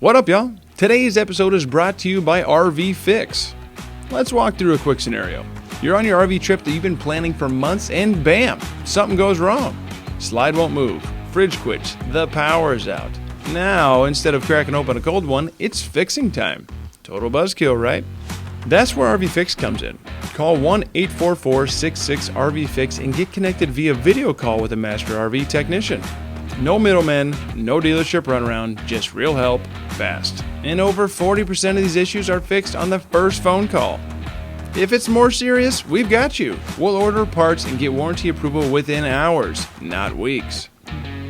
What up, y'all? Today's episode is brought to you by RV Fix. Let's walk through a quick scenario. You're on your RV trip that you've been planning for months and bam, something goes wrong. Slide won't move, fridge quits, the power's out. Now, instead of cracking open a cold one, it's fixing time. Total buzzkill, right? That's where RV Fix comes in. Call 1-844-66-RV-FIX and get connected via video call with a master RV technician. No middlemen, no dealership runaround, just real help, fast. And over 40% of these issues are fixed on the first phone call. If it's more serious, we've got you. We'll order parts and get warranty approval within hours, not weeks.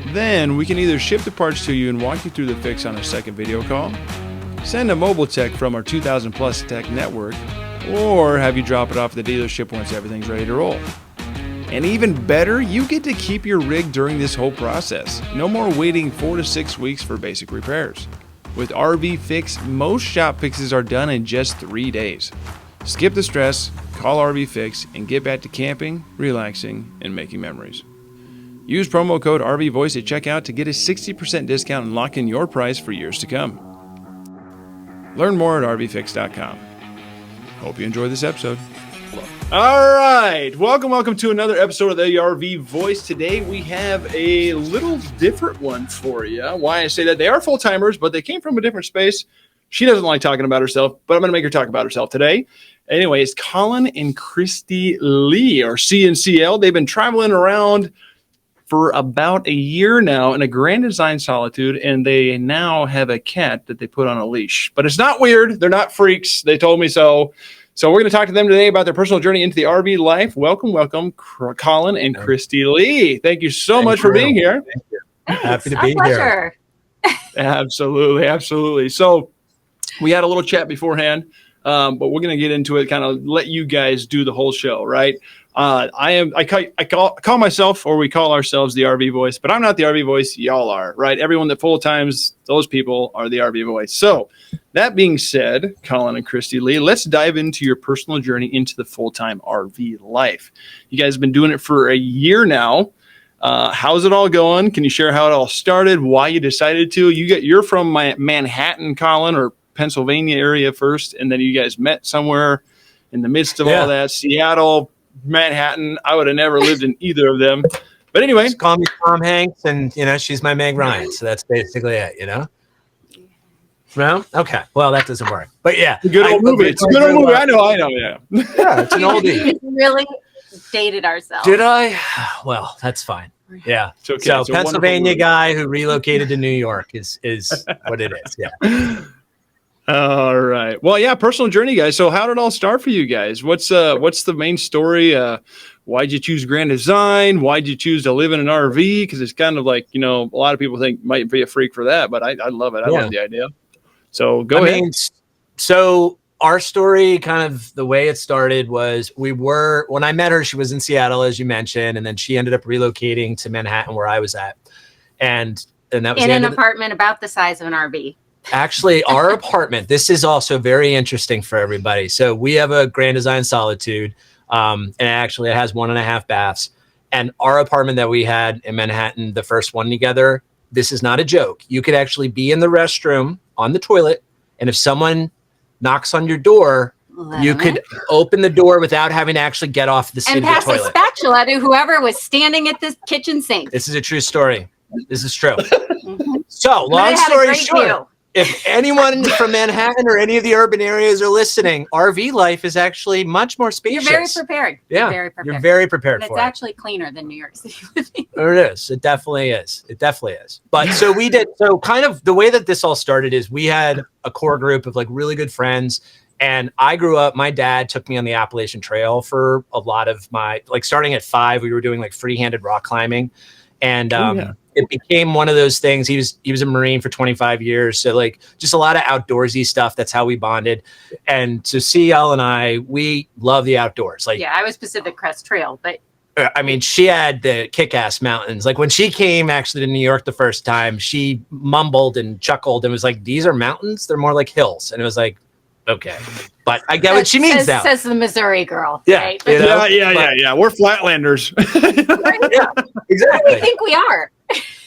Then we can either ship the parts to you and walk you through the fix on a second video call, send a mobile tech from our 2,000 plus tech network, or have you drop it off at the dealership once everything's ready to roll. And even better, you get to keep your rig during this whole process. No more waiting 4 to 6 weeks for basic repairs. With RV Fix, most shop fixes are done in just 3 days. Skip the stress, call RV Fix, and get back to camping, relaxing, and making memories. Use promo code RVVoice at checkout to get a 60% discount and lock in your price for years to come. Learn more at RVFix.com. Hope you enjoy this episode. All right, welcome to another episode of the RV Voice. Today we have a little different one for you. Why I say that, they are full-timers, but they came from a different space. She doesn't like talking about herself, but I'm going to make her talk about herself today. Anyway, it's Colin and Christy Lee, or CNCL. They've been traveling around for about a year now in a grand design solitude, and they now have a cat that they put on a leash. But it's not weird. They're not freaks. They told me so. So we're going to talk to them today about their personal journey into the RV life. Welcome, Colin and Christy Lee. Thank you so much for being here. Thank you. Happy to be here. Absolutely. So we had a little chat beforehand, but we're going to get into it, kind of let you guys do the whole show, right? I call myself, or we call ourselves, the RV Voice, but I'm not the RV Voice. Y'all are, right? Everyone that full times, those people are the RV Voice. So that being said, Colin and Christy Lee, let's dive into your personal journey into the full-time RV life. You guys have been doing it for a year now. How's it all going? Can you share how it all started? Why you decided to? You're from Manhattan, Colin, or Pennsylvania area first, and then you guys met somewhere in the midst of all that. Seattle, Manhattan. I would have never lived in either of them. But anyway, just call me Tom Hanks, and she's my Meg Ryan. So that's basically it. No, okay. Well, that doesn't work. But yeah, it's a good old movie. It's a good old movie. I know. Yeah. Yeah, it's an oldie. Really dated ourselves. Did I? Well, that's fine. Yeah. It's okay. So Pennsylvania guy who relocated to New York is what it is. Yeah. All right. Well, yeah, personal journey, guys. So how did it all start for you guys? What's the main story? Why'd you choose grand design? Why'd you choose to live in an RV? Because it's kind of like, a lot of people think might be a freak for that, but I love it. I love the idea. So go ahead. So our story, kind of the way it started was when I met her, she was in Seattle, as you mentioned, and then she ended up relocating to Manhattan where I was at. And that was in an apartment about the size of an RV. Actually, our apartment, this is also very interesting for everybody. So we have a grand design solitude, and actually it has 1.5 baths. And our apartment that we had in Manhattan, the first one together, this is not a joke. You could actually be in the restroom on the toilet, and if someone knocks on your door, you could open the door without having to actually get off the toilet. And pass a spatula to whoever was standing at the kitchen sink. This is a true story. This is true. So, long story short, if anyone from Manhattan or any of the urban areas are listening, RV life is actually much more spacious. You're very prepared. Yeah, you're very prepared and for it. It's actually cleaner than New York City living. It is. It definitely is. But so kind of the way that this all started is we had a core group of really good friends. And I grew up, my dad took me on the Appalachian Trail for a lot of my, starting at 5, we were doing free-handed rock climbing. And it became one of those things. He was a Marine for 25 years. So just a lot of outdoorsy stuff. That's how we bonded. And so CL and we love the outdoors. I was Pacific Crest Trail, but she had the kick-ass mountains. When she came actually to New York the first time, she mumbled and chuckled and was like, "These are mountains? They're more like hills." And it was like, okay, but I get what she means now. Says the Missouri girl. Yeah, right? Yeah. We're flatlanders. Yeah, exactly. I think we are.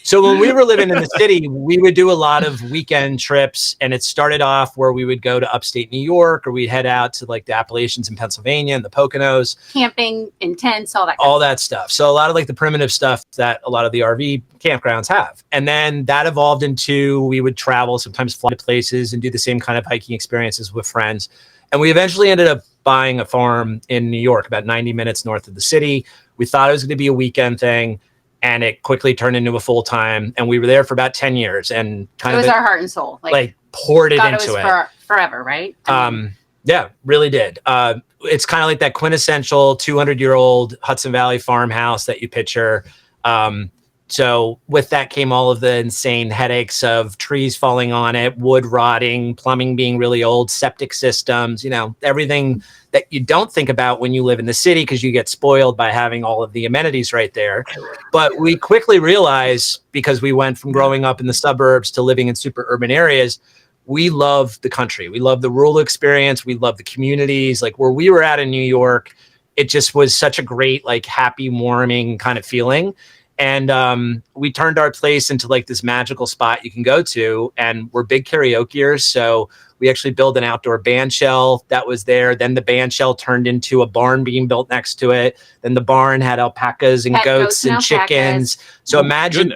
So when we were living in the city, we would do a lot of weekend trips, and it started off where we would go to upstate New York, or we'd head out to like the Appalachians in Pennsylvania and the Poconos. Camping in tents, all that. All that stuff. So a lot of like the primitive stuff that a lot of the RV campgrounds have. And then that evolved into, we would travel, sometimes fly to places and do the same kind of hiking experiences with friends. And we eventually ended up buying a farm in New York, about 90 minutes north of the city. We thought it was going to be a weekend thing, and it quickly turned into a full-time. And we were there for about 10 years, and it was our heart and soul. Like poured it into it. Was forever, right? Yeah, really did. It's kind of like that quintessential 200-year-old Hudson Valley farmhouse that you picture. So with that came all of the insane headaches of trees falling on it, wood rotting, plumbing being really old, septic systems, everything that you don't think about when you live in the city because you get spoiled by having all of the amenities right there. But we quickly realized, because we went from growing up in the suburbs to living in super urban areas, we love the country. We love the rural experience. We love the communities. Like where we were at in New York, it just was such a great, like happy, warming kind of feeling. And we turned our place into like this magical spot you can go to, and we're big karaokeers. So we actually built an outdoor band shell that was there. Then the band shell turned into a barn being built next to it. Then the barn had alpacas and goats and chickens. So imagine,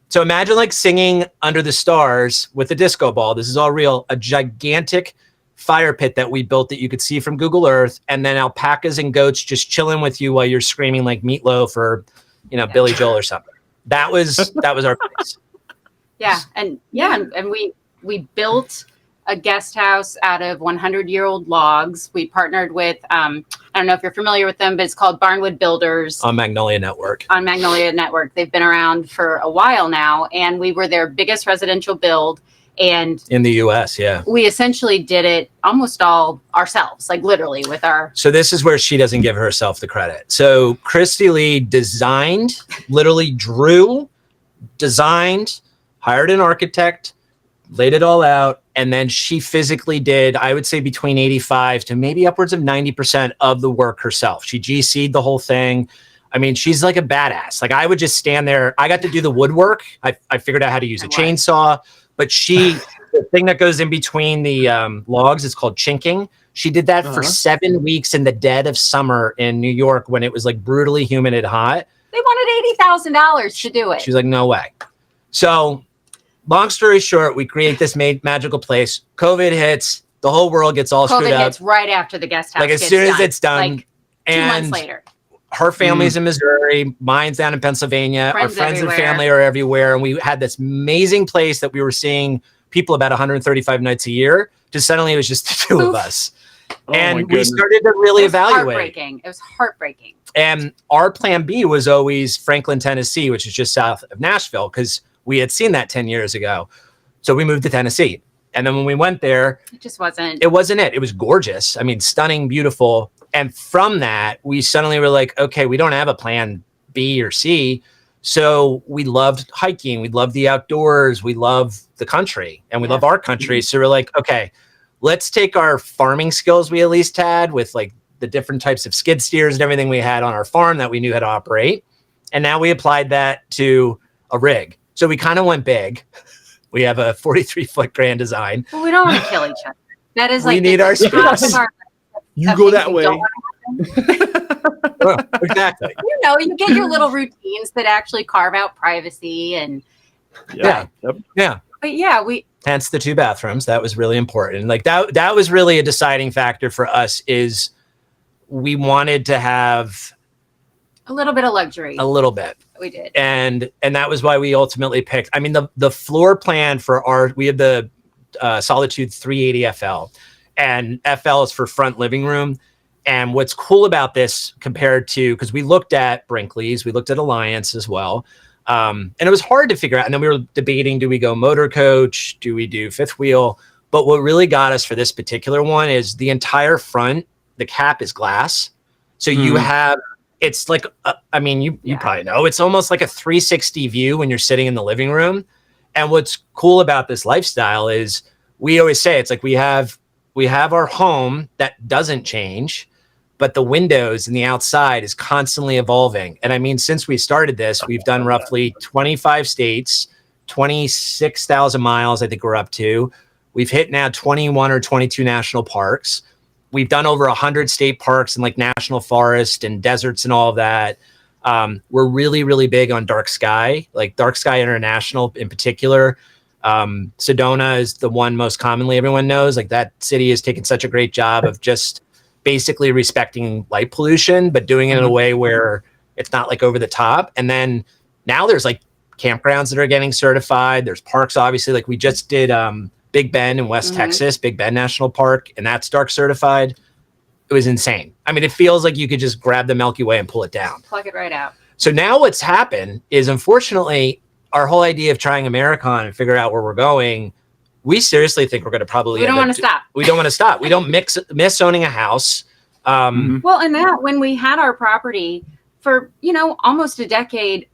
So imagine like singing under the stars with a disco ball. This is all real. A gigantic fire pit that we built that you could see from Google Earth, and then alpacas and goats just chilling with you while you're screaming like Meatloaf or, Billy Joel or something. That was our place. Yeah, and we built a guest house out of 100-year-old logs. We partnered with I don't know if you're familiar with them, but it's called Barnwood Builders on Magnolia Network. They've been around for a while now, and we were their biggest residential build. And in the US, yeah. We essentially did it almost all ourselves, like literally with our... So this is where she doesn't give herself the credit. So Christy Lee designed, literally drew, designed, hired an architect, laid it all out, and then she physically did, I would say, between 85 to maybe upwards of 90% of the work herself. She GC'd the whole thing. I mean, she's like a badass. Like I would just stand there. I got to do the woodwork. I figured out how to use a chainsaw. But the thing that goes in between the logs is called chinking. She did that for 7 weeks in the dead of summer in New York when it was like brutally humid and hot. They wanted $80,000 to do it. She's like, no way. So long story short, we create this magical place. COVID hits. The whole world gets all screwed up. COVID hits right after the guest house Like as soon as it's done. Like 2 months later. Her family's in Missouri, mine's down in Pennsylvania. Our friends and family are everywhere. And we had this amazing place that we were seeing people about 135 nights a year. Just suddenly it was just the two of us. And we started to really evaluate. It was heartbreaking. And our plan B was always Franklin, Tennessee, which is just south of Nashville, because we had seen that 10 years ago. So we moved to Tennessee. And then when we went there, it just wasn't. It wasn't it. It was gorgeous. I mean, stunning, beautiful. And from that, we suddenly were like, okay, we don't have a plan B or C. So we loved hiking. We loved the outdoors. We love the country, and we love our country. So we're like, okay, let's take our farming skills we at least had with like the different types of skid steers and everything we had on our farm that we knew how to operate. And now we applied that to a rig. So we kind of went big. We have a 43-foot Grand Design. Well, we don't want to kill each other. That is like we need our space. You go that way. Exactly. You get your little routines that actually carve out privacy and yeah. But yeah, hence the 2 bathrooms. That was really important. Like that was really a deciding factor for us. Is we wanted to have a little bit of luxury. A little bit. We did. And that was why we ultimately picked. I mean, the floor plan for we had the Solitude 380 FL. And FL is for front living room. And what's cool about this compared to, because we looked at Brinkley's, we looked at Alliance as well. And it was hard to figure out. And then we were debating, do we go motor coach? Do we do fifth wheel? But what really got us for this particular one is the entire front, the cap is glass. So you have, it's like, you probably know, it's almost like a 360 view when you're sitting in the living room. And what's cool about this lifestyle is we always say, it's like we have our home that doesn't change, but the windows and the outside is constantly evolving. And I mean, since we started this, we've done roughly 25 states, 26,000 miles, I think we're up to. We've hit now 21 or 22 national parks. We've done over 100 state parks and like national forest and deserts and all of that. We're really, really big on dark sky, like Dark Sky International in particular. Sedona is the one most commonly everyone knows. Like that city has taken such a great job of just basically respecting light pollution, but doing it in a way where it's not like over the top. And then now there's like campgrounds that are getting certified. There's parks, obviously, like we just did Big Bend in West Texas, Big Bend National Park, and that's dark certified. It was insane. I mean, it feels like you could just grab the Milky Way and pull it down. Plug it right out. So now what's happened is, unfortunately, our whole idea of trying Americon and figure out where we're going, we seriously think we're going to probably. We don't want to stop. We don't want to stop. We don't miss owning a house. Well, and that when we had our property for, almost a decade,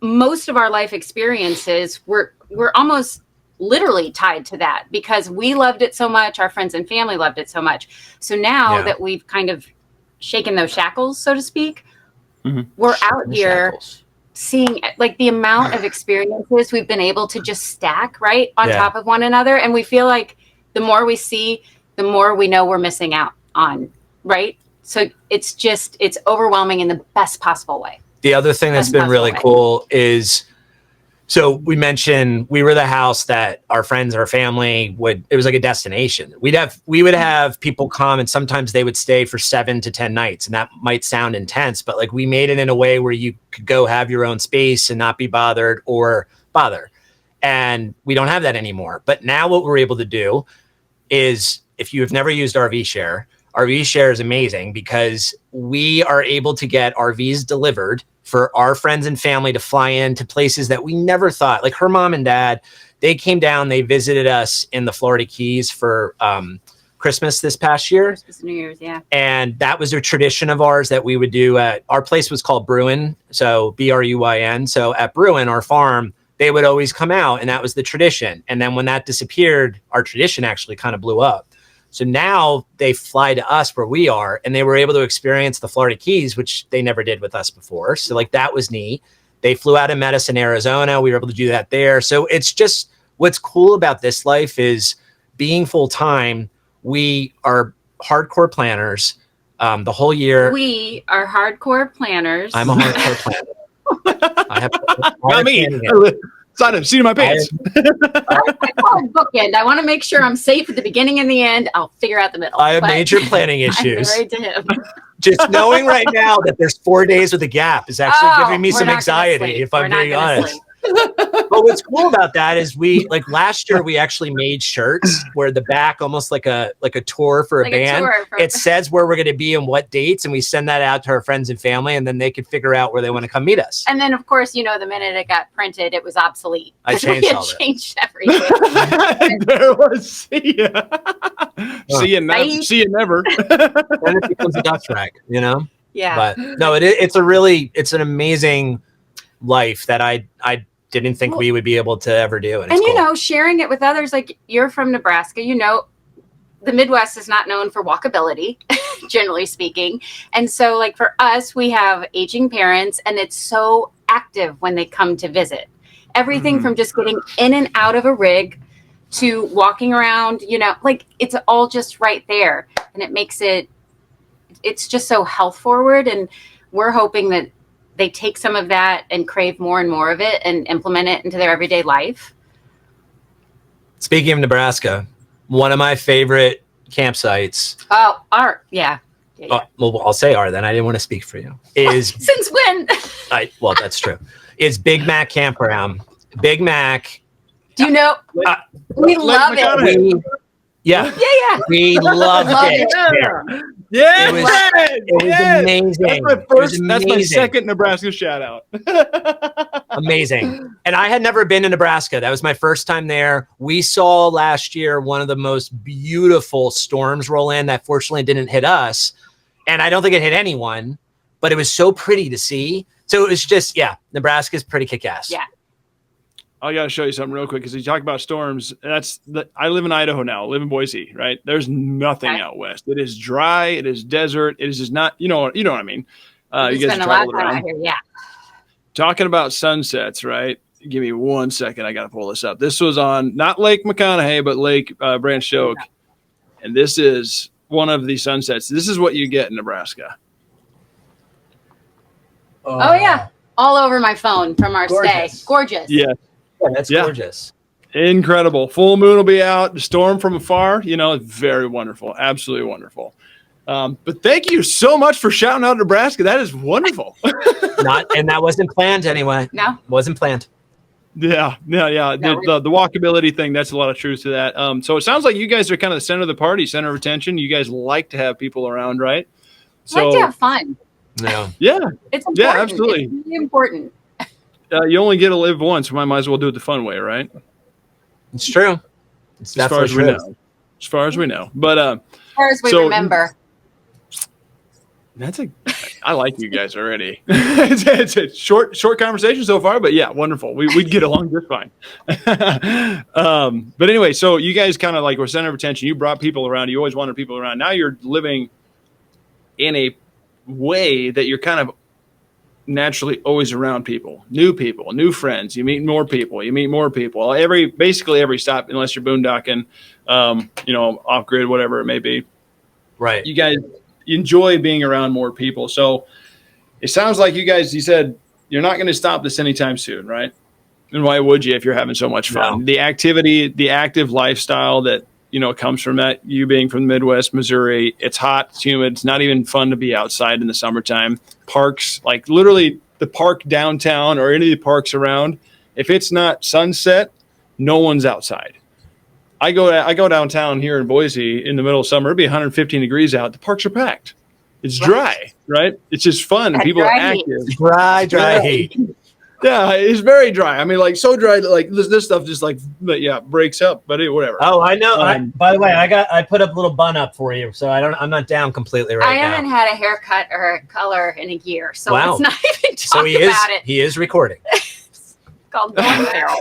most of our life experiences were almost literally tied to that because we loved it so much. Our friends and family loved it so much. So now that we've kind of shaken those shackles, so to speak, we're out here seeing like the amount of experiences we've been able to just stack right on top of one another. And we feel like the more we see, the more we know we're missing out on. Right. So it's overwhelming in the best possible way. The other thing that's been really cool is, so we mentioned we were the house that our friends, our family it was like a destination. We would have people come and sometimes they would stay for 7 to 10 nights. And that might sound intense, but like we made it in a way where you could go have your own space and not be bothered or bother. And we don't have that anymore. But now what we're able to do is, if you have never used RV Share is amazing because we are able to get RVs delivered for our friends and family to fly into places that we never thought. Like her mom and dad, they came down, they visited us in the Florida Keys for Christmas this past year. Christmas, New Year's, yeah. And that was a tradition of ours that we would do at, our place was called Bruin, so Bruin. So at Bruin, our farm, they would always come out and that was the tradition. And then when that disappeared, our tradition actually kind of blew up. So now they fly to us where we are and they were able to experience the Florida Keys, which they never did with us before. So like that was neat. They flew out and met us in Arizona. We were able to do that there. So it's just, what's cool about this life is being full time. We are hardcore planners the whole year. We are hardcore planners. I'm a hardcore planner. I have not me. It's not a seat in my pants. I call it bookend. I want to make sure I'm safe at the beginning and the end. I'll figure out the middle. I have major planning issues. I'm married to him. Just knowing right now that there's 4 days with a gap is actually giving me some anxiety, if I'm being honest. But what's cool about that is last year we actually made shirts where the back almost like a tour for a band. It says where we're going to be and what dates, and we send that out to our friends and family, and then they can figure out where they want to come meet us. And then, of course, the minute it got printed, it was obsolete. I changed all that. Changed everything. There was see ya. See you never. Then it becomes a dust rag, Yeah. But no, it's an amazing life that I didn't think we would be able to ever do. And cool. Sharing it with others, like you're from Nebraska, the Midwest is not known for walkability, generally speaking. And so like for us, we have aging parents and it's so active when they come to visit. Everything from just getting in and out of a rig to walking around, like it's all just right there. And it makes it's just so health forward. And we're hoping that they take some of that and crave more and more of it and implement it into their everyday life. Speaking of Nebraska, one of my favorite campsites. Oh, yeah. Well, I'll say then. I didn't want to speak for you. Is since when? Well, that's true. Is Big Mac Campground. Big Mac. Do you know? We love it. Yeah. We loved it. Yeah, it was amazing. That's my second Nebraska shout out. Amazing. And I had never been to Nebraska. That was my first time there. We saw last year one of the most beautiful storms roll in that fortunately didn't hit us. And I don't think it hit anyone, but it was so pretty to see. So it was just, Nebraska's pretty kick-ass. Yeah. I got to show you something real quick because you talk about storms. I live in Idaho now. I live in Boise, right? There's nothing out west. It is dry. It is desert. It is just not. You know what I mean. You guys traveled around. Here, yeah. Talking about sunsets, right? Give me 1 second. I got to pull this up. This was on not Lake McConaughey, but Lake Branch Oak, and this is one of the sunsets. This is what you get in Nebraska. Oh yeah, all over my phone from our stay. Gorgeous. Yeah. Yeah, that's gorgeous. Incredible. Full moon will be out. The storm from afar. Very wonderful. Absolutely wonderful. But thank you so much for shouting out Nebraska. That is wonderful. And that wasn't planned anyway. No, wasn't planned. Yeah. No, the walkability thing. That's a lot of truth to that. So it sounds like you guys are kind of the center of the party, center of attention. You guys like to have people around, right? So like to have fun. No. Yeah. It's important. Yeah, absolutely. It's really important. You only get to live once. We might as well do it the fun way, right? It's true. It's as far as we know. As far as we know. But as far as we remember. I like you guys already. it's a short conversation so far, but yeah, wonderful. We'd get along just fine. But anyway, so you guys kind of like were center of attention. You brought people around. You always wanted people around. Now you're living in a way that you're kind of naturally always around people, new friends. You meet more people. Basically every stop, unless you're boondocking, off grid, whatever it may be. Right. You guys enjoy being around more people. So it sounds like you said you're not going to stop this anytime soon, right? And why would you if you're having so much fun? No. The activity, the active lifestyle that, comes from that, you being from the Midwest, Missouri, it's hot, it's humid. It's not even fun to be outside in the summertime. Parks, like literally the park downtown or any of the parks around, if it's not sunset, no one's outside. I go downtown here in Boise in the middle of summer. It'd be 115 degrees out. The parks are packed. It's dry, right? It's just fun. And people are active. Dry heat. Yeah, it's very dry. I mean, like so dry that like this stuff just breaks up. But whatever. Oh, I know. By the way, I put a little bun up for you, so I'm not down completely right now. I haven't had a haircut or a color in a year, so let's not even talk about it. He is recording. It's called Going Feral.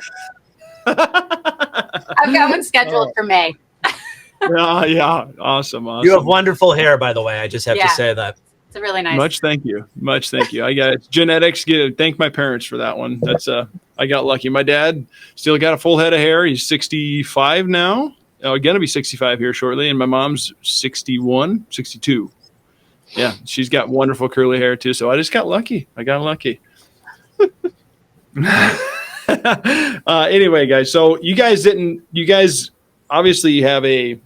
I've got one scheduled for May. Yeah, awesome. You have wonderful hair, by the way. I just have to say that. It's a really nice. Much thank you. I got genetics. Thank my parents for that one. That's I got lucky. My dad still got a full head of hair. He's 65 now. Going to be 65 here shortly. And my mom's 61, 62. Yeah, she's got wonderful curly hair too. So I just got lucky. Anyway, guys. So you guys obviously you have a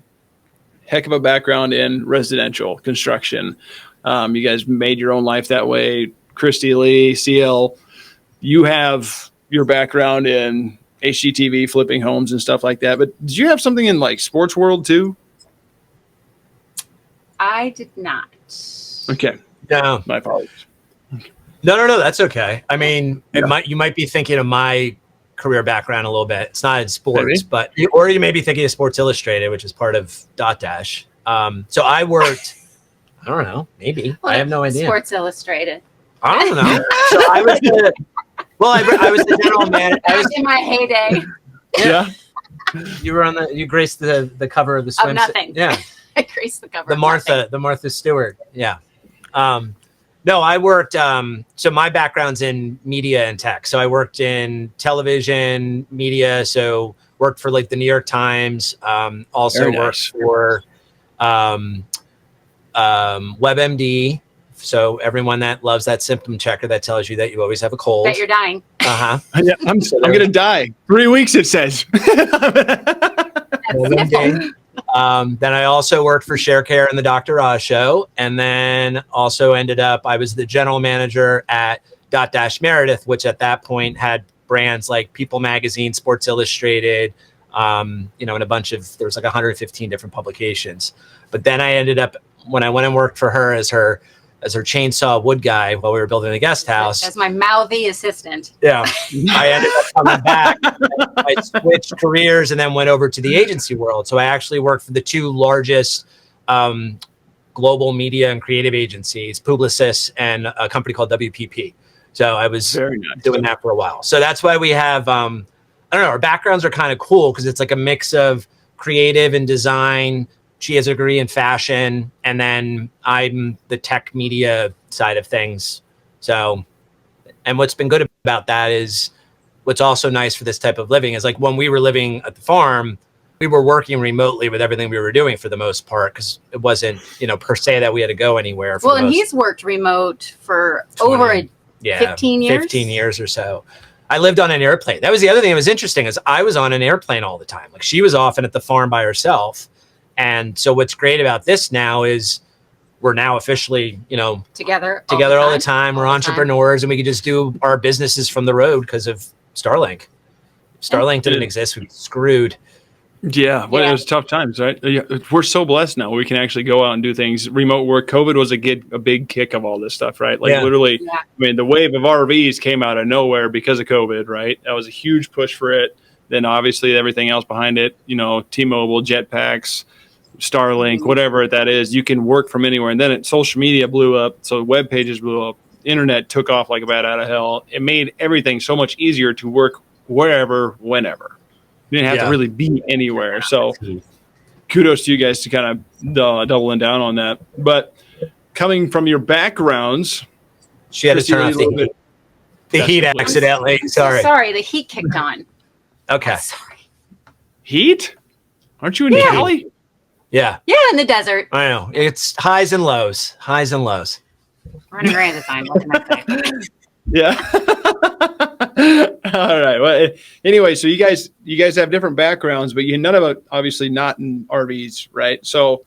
heck of a background in residential construction. You guys made your own life that way. Christy Lee, CL, you have your background in HGTV, flipping homes and stuff like that. But did you have something in like sports world too? I did not. Okay. No. My apologies. No. That's okay. I mean, you might be thinking of my career background a little bit. It's not in sports, but you may be thinking of Sports Illustrated, which is part of Dotdash. So I worked. I don't know. Maybe. I have no idea. Sports Illustrated. I don't know. So I was I was the general manager. I was in my heyday. Yeah. You were you graced the cover of the swimsuit. Of nothing. Yeah. I graced the cover. The Martha Stewart. Yeah. No, I worked. So my background's in media and tech. So I worked in television, media. So worked for like the New York Times. Also worked for WebMD. So everyone that loves that symptom checker that tells you that you always have a cold. That you're dying. Uh-huh. Yeah, I'm going to die. 3 weeks, it says. Then I also worked for ShareCare and the Dr. Oz Show. And then also I was the general manager at Dotdash Meredith, which at that point had brands like People Magazine, Sports Illustrated, and a bunch of, there was like 115 different publications. But then I ended up, when I went and worked for her as her chainsaw wood guy while we were building the guest house. As my mouthy assistant. Yeah. I ended up coming back. I switched careers and then went over to the agency world. So I actually worked for the two largest global media and creative agencies, Publicis and a company called WPP. So I was doing that for a while. So that's why we have I don't know, our backgrounds are kind of cool because it's like a mix of creative and design. She has a degree in fashion, and then I'm the tech media side of things. So, and what's been good about that is what's also nice for this type of living is like when we were living at the farm, we were working remotely with everything we were doing for the most part because it wasn't, per se that we had to go anywhere. Well, and he's worked remote for 20, over 15 years. 15 years or so. I lived on an airplane. That was the other thing that was interesting is I was on an airplane all the time. Like she was often at the farm by herself. And so what's great about this now is we're now officially, together all the time. We're entrepreneurs and we can just do our businesses from the road because of Starlink. Starlink didn't exist. We'd be screwed. Yeah, well, it was tough times, right? We're so blessed now. We can actually go out and do things. Remote work. COVID was a big kick of all this stuff, right? Like literally, I mean, the wave of RVs came out of nowhere because of COVID, right? That was a huge push for it. Then obviously everything else behind it, T-Mobile, jetpacks, Starlink, whatever that is, you can work from anywhere. And then social media blew up. So web pages blew up. Internet took off like a bat out of hell. It made everything so much easier to work wherever, whenever. You didn't have to really be anywhere. So kudos to you guys to kind of doubling down on that. But coming from your backgrounds, she had to turn off the heat accidentally. Sorry, the heat kicked on. Okay. Sorry. Heat? Aren't you in Cali? Yeah. Yeah, in the desert. I know. It's highs and lows. Highs and lows. Running around the time. What can I say? Yeah. All right. Well, anyway, so you guys have different backgrounds, but none of it obviously not in RVs, right? So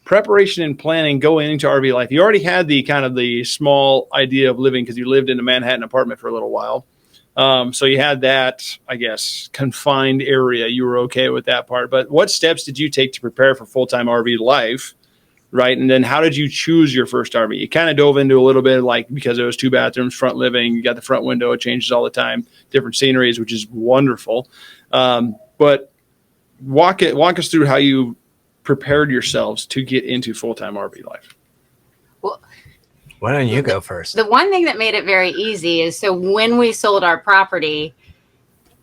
preparation and planning going into RV life. You already had the kind of the small idea of living because you lived in a Manhattan apartment for a little while. So you had that, I guess, confined area. You were okay with that part. But what steps did you take to prepare for full-time RV life? Right. And then how did you choose your first RV? You kind of dove into a little bit like because it was 2 bathrooms, front living, you got the front window, it changes all the time, different sceneries, which is wonderful. But walk us through how you prepared yourselves to get into full-time RV life. Well, why don't you go first? The one thing that made it very easy is so when we sold our property,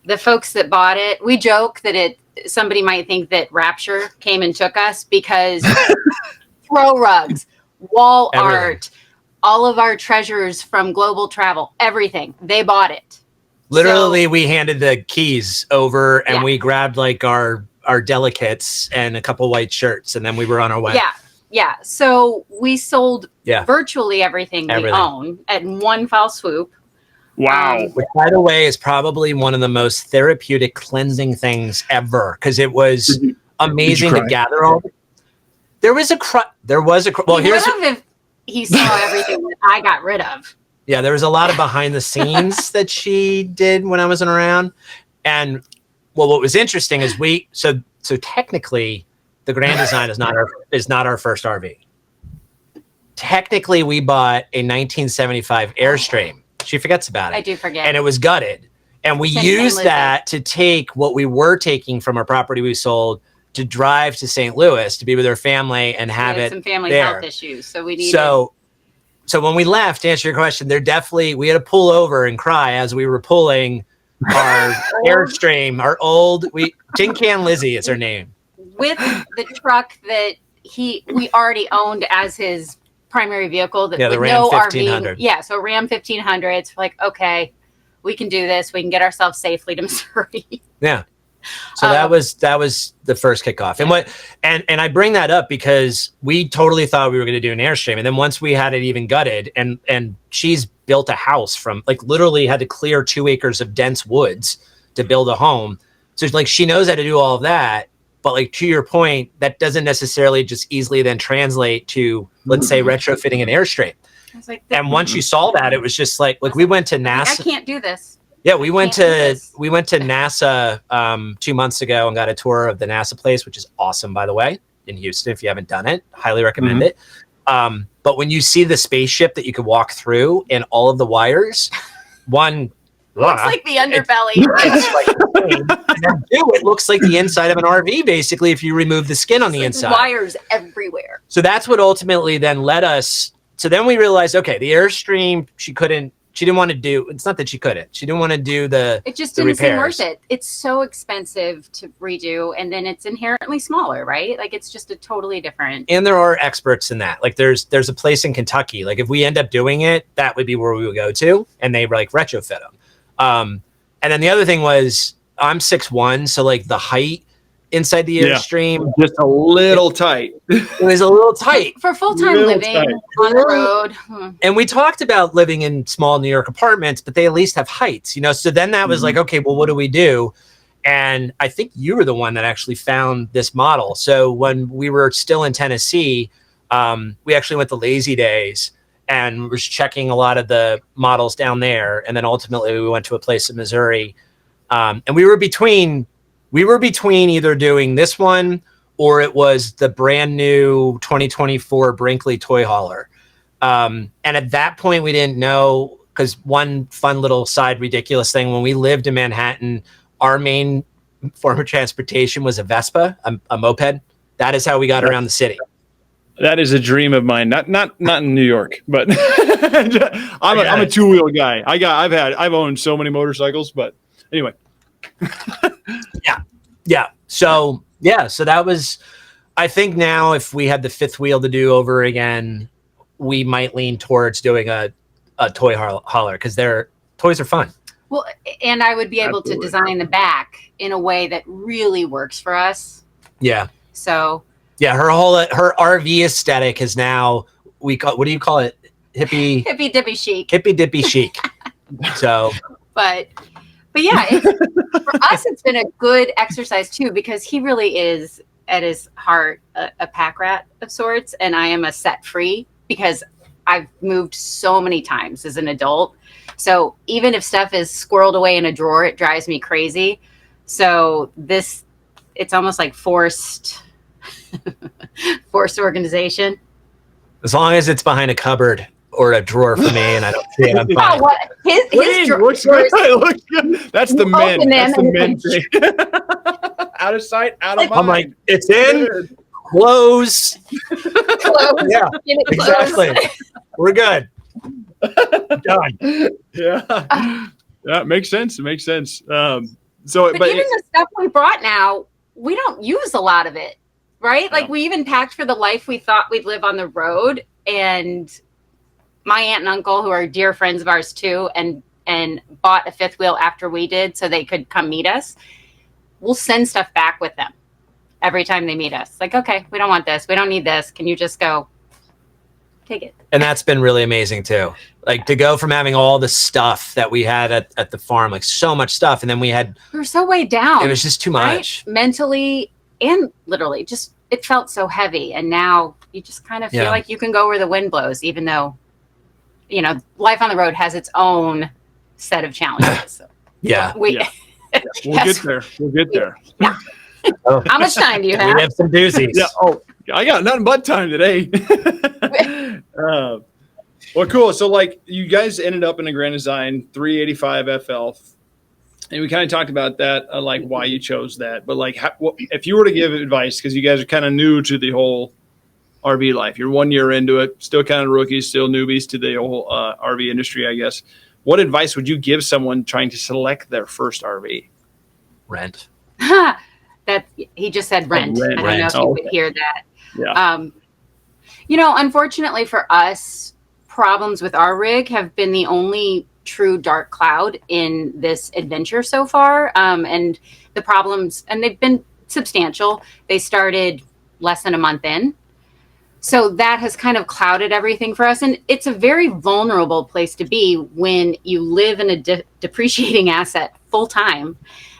the folks that bought it, we joke that somebody might think that Rapture came and took us because throw rugs, wall art, all of our treasures from global travel, everything. They bought it. Literally, we handed the keys over and we grabbed like our delicates and a couple white shirts, and then we were on our way. Yeah. So we sold virtually everything we own at one foul swoop. Wow. Which, by the way, is probably one of the most therapeutic cleansing things ever because it was amazing to gather all. There was a well, here's if he saw everything that I got rid of. Yeah, there was a lot of behind the scenes that she did when I wasn't around. And well, what was interesting is so technically the Grand Design is not our first RV. Technically, we bought a 1975 Airstream. She forgets about it. I do forget. And it was gutted. And we used that to take what we were taking from our property we sold to drive to St. Louis to be with her family and have it some family there. Health issues. So we needed. So when we left, to answer your question, we had to pull over and cry as we were pulling our Airstream, our old, Tin Can Lizzie is her name. With the truck that we already owned as his primary vehicle. The Ram 1500. Yeah, so Ram 1500. It's like, okay, we can do this. We can get ourselves safely to Missouri. Yeah. So that was the first kickoff. And I bring that up because we totally thought we were going to do an Airstream. And then once we had it even gutted and she's built a house from literally had to clear 2 acres of dense woods to build a home. So it's she knows how to do all of that. But to your point, that doesn't necessarily just easily then translate to, let's say, retrofitting an Airstream. And once you saw that, it was just we went to NASA. I can't do this. Yeah, we went to NASA 2 months ago and got a tour of the NASA place, which is awesome, by the way, in Houston. If you haven't done it, highly recommend it. But when you see the spaceship that you could walk through and all of the wires, one looks like the underbelly. And then two, it looks like the inside of an RV, basically, if you remove the skin on the inside. Wires everywhere. So that's what ultimately then led us. So then we realized, okay, the Airstream, she couldn't She didn't want to do. It's not that she couldn't. She didn't want to do the. It just the didn't seem repairs. worth it. It's so expensive to redo, and then it's inherently smaller, right? Like it's just a totally different. And there are experts in that. Like there's a place in Kentucky. Like if we end up doing it, that would be where we would go to, and they like retrofit them. And then the other thing was I'm 6'1", so like the height inside the Airstream just a little tight. It was a little tight For full-time Real living tight. on the road. and we talked about living in small New York apartments, but they at least have heights, you know. So then that was like, okay, well, what do we do? And I think you were the one that actually found this model. So when we were still in Tennessee, we actually went to Lazy Days and was checking a lot of the models down there, and then ultimately we went to a place in Missouri, and we were between either doing this one or it was the brand new 2024 Brinkley toy hauler. And at that point we didn't know, because one fun little side ridiculous thing, when we lived in Manhattan, our main form of transportation was a Vespa, a moped. That is how we got around the city. That is a dream of mine. Not in New York, but I'm a two-wheel guy. I've owned so many motorcycles, but anyway. Yeah. So that was, I think now if we had the fifth wheel to do over again, we might lean towards doing a toy hauler, because toys are fun. Well, and I would be able to design the back in a way that really works for us. Yeah. So. Yeah, her RV aesthetic is now, what do you call it? Hippie dippy chic. Hippie dippy chic. So. But yeah, for us, it's been a good exercise too, because he really is at his heart a pack rat of sorts, and I am a set free because I've moved so many times as an adult. So even if stuff is squirreled away in a drawer, it drives me crazy. So it's almost like forced organization. As long as it's behind a cupboard or a drawer for me and I don't see it, I'm fine. His looks good. Looks good. That's the men. That's the men thing. Out of sight, out of mind. I'm like, it's in, close. Yeah, exactly. We're good. Done. Yeah, makes sense. It makes sense. But even the stuff we brought now, we don't use a lot of it, right? Like we even packed for the life we thought we'd live on the road, and my aunt and uncle, who are dear friends of ours too, and bought a fifth wheel after we did so they could come meet us. We'll send stuff back with them every time they meet us. Like, okay, we don't want this. We don't need this. Can you just go take it? And that's been really amazing too. Like to go from having all the stuff that we had at the farm, like so much stuff. And then we were so weighed down. It was just too much. Right? Mentally and literally, just it felt so heavy. And now you just kind of feel like you can go where the wind blows, even though, you know, life on the road has its own set of challenges. So we'll get there. We'll get there. Yeah. How much time do you have? We have some doozies. Yeah. Oh, I got nothing but time today. Well, cool. So, like, you guys ended up in a Grand Design 385 FL, and we kind of talked about that, like why you chose that. But like, if you were to give advice, because you guys are kind of new to the whole RV life, you're 1 year into it, still kind of rookies, still newbies to the whole RV industry, I guess. What advice would you give someone trying to select their first RV? Rent. He just said rent. I don't know if you could hear that. Yeah. You know, unfortunately for us, problems with our rig have been the only true dark cloud in this adventure so far. And the problems, and they've been substantial. They started less than a month in. So that has kind of clouded everything for us. And it's a very vulnerable place to be when you live in a depreciating asset full time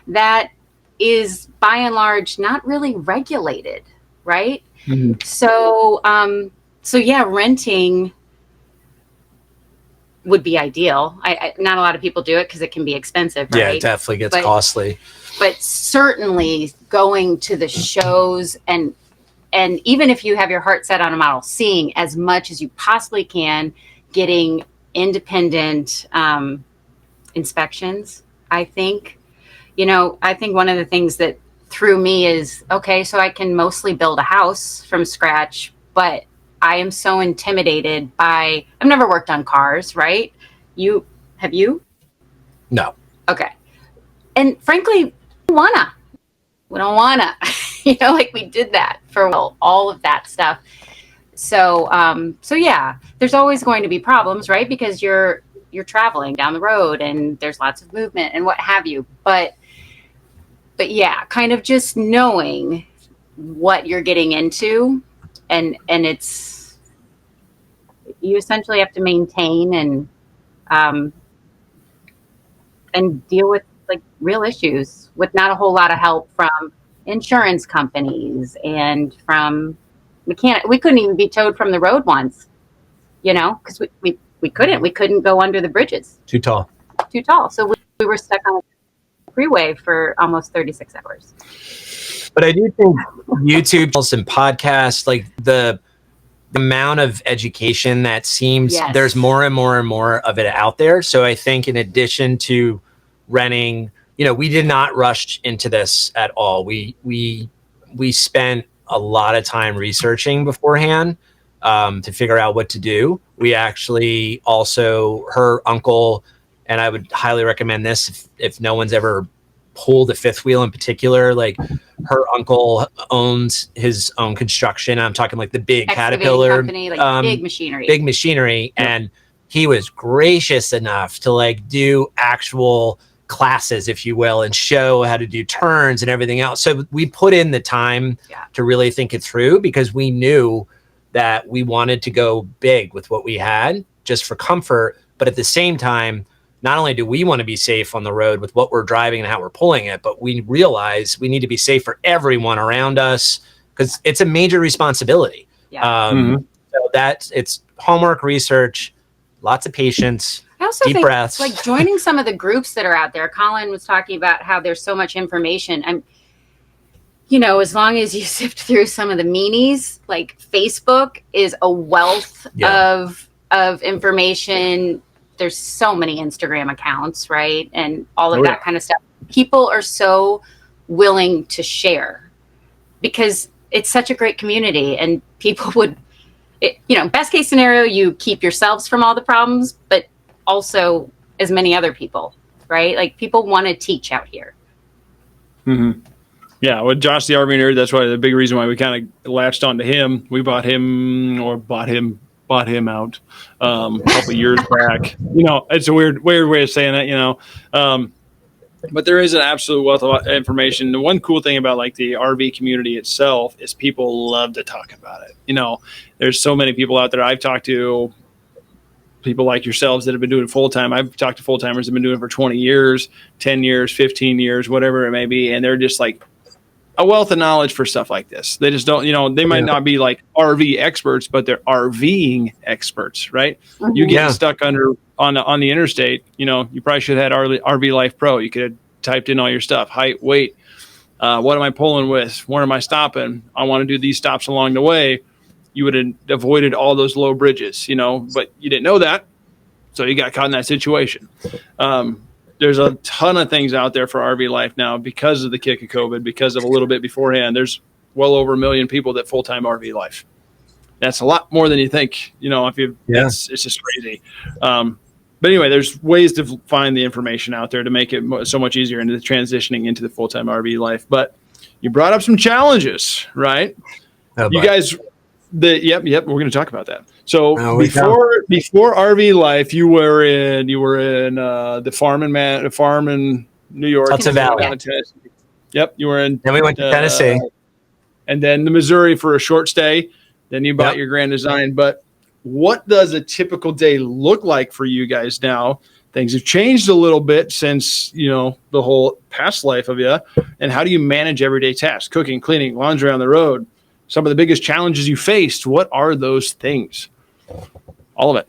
that is by and large not really regulated, right? Mm-hmm. So yeah, renting would be ideal. I not a lot of people do it because it can be expensive, right? Yeah, it definitely gets costly. But certainly going to the shows and even if you have your heart set on a model, seeing as much as you possibly can, getting independent inspections, I think. You know, I think one of the things that threw me is, okay, so I can mostly build a house from scratch, but I am so intimidated by, I've never worked on cars, right? You Have you? No. Okay. And frankly, we don't wanna, like we did that for all of that stuff. So, yeah, there's always going to be problems, right? Because you're traveling down the road and there's lots of movement and what have you. But yeah, kind of just knowing what you're getting into, and it's, you essentially have to maintain and deal with like real issues with not a whole lot of help from insurance companies and from mechanic. We couldn't even be towed from the road once, because we couldn't go under the bridges. Too tall. So we were stuck on a freeway for almost 36 hours. But I do think YouTube and podcasts, like the amount of education that seems, there's more and more and more of it out there. So I think in addition to renting, we did not rush into this at all. We spent a lot of time researching beforehand to figure out what to do. We actually also, her uncle, and I would highly recommend this if no one's ever pulled a fifth wheel in particular, like her uncle owns his own construction. I'm talking like the big Excavating Caterpillar company, like big machinery. Yep. And he was gracious enough to like do actual classes, if you will, and show how to do turns and everything else. So we put in the time to really think it through, because we knew that we wanted to go big with what we had just for comfort. But at the same time, not only do we want to be safe on the road with what we're driving and how we're pulling it, but we realize we need to be safe for everyone around us, because it's a major responsibility. So it's homework, research, lots of patience. I also deep think breaths. like joining some of the groups that are out there. Colin was talking about how there's so much information. As long as you sift through some of the meanies, like Facebook is a wealth of information. There's so many Instagram accounts, right? And all of that kind of stuff. People are so willing to share because it's such a great community, and people would, best case scenario, you keep yourselves from all the problems, but also as many other people, right? Like people want to teach out here. Mm-hmm. Yeah, with Josh the RV nerd, that's why the big reason why we kind of latched onto him. We bought him out a couple years back. It's a weird way of saying that, but there is an absolute wealth of information. The one cool thing about like the RV community itself is people love to talk about it. There's so many people out there. I've talked to people like yourselves that have been doing it full time. I've talked to full timers that have been doing it for 20 years, 10 years, 15 years, whatever it may be. And they're just like a wealth of knowledge for stuff like this. They just don't, they might not be like RV experts, but they're RVing experts, right? Mm-hmm. You get stuck on the interstate, you probably should have had RV Life Pro. You could have typed in all your stuff, height, weight, what am I pulling with? Where am I stopping? I want to do these stops along the way. You would have avoided all those low bridges, but you didn't know that. So you got caught in that situation. There's a ton of things out there for RV life now because of the kick of COVID, because of a little bit beforehand. There's well over 1 million people that full-time RV life. That's a lot more than you think, it's just crazy. But anyway, there's ways to find the information out there to make it so much easier into the transitioning into the full-time RV life. But you brought up some challenges, right? You guys, we're going to talk about that. So before RV life, you were in the farm in New York, Hudson Valley. Yep, you were in. Then we went to Tennessee, and then the Missouri for a short stay. Then you bought your Grand Design. But what does a typical day look like for you guys now? Things have changed a little bit since the whole past life of you. And how do you manage everyday tasks? Cooking, cleaning, laundry on the road. Some of the biggest challenges you faced. What are those things? All of it.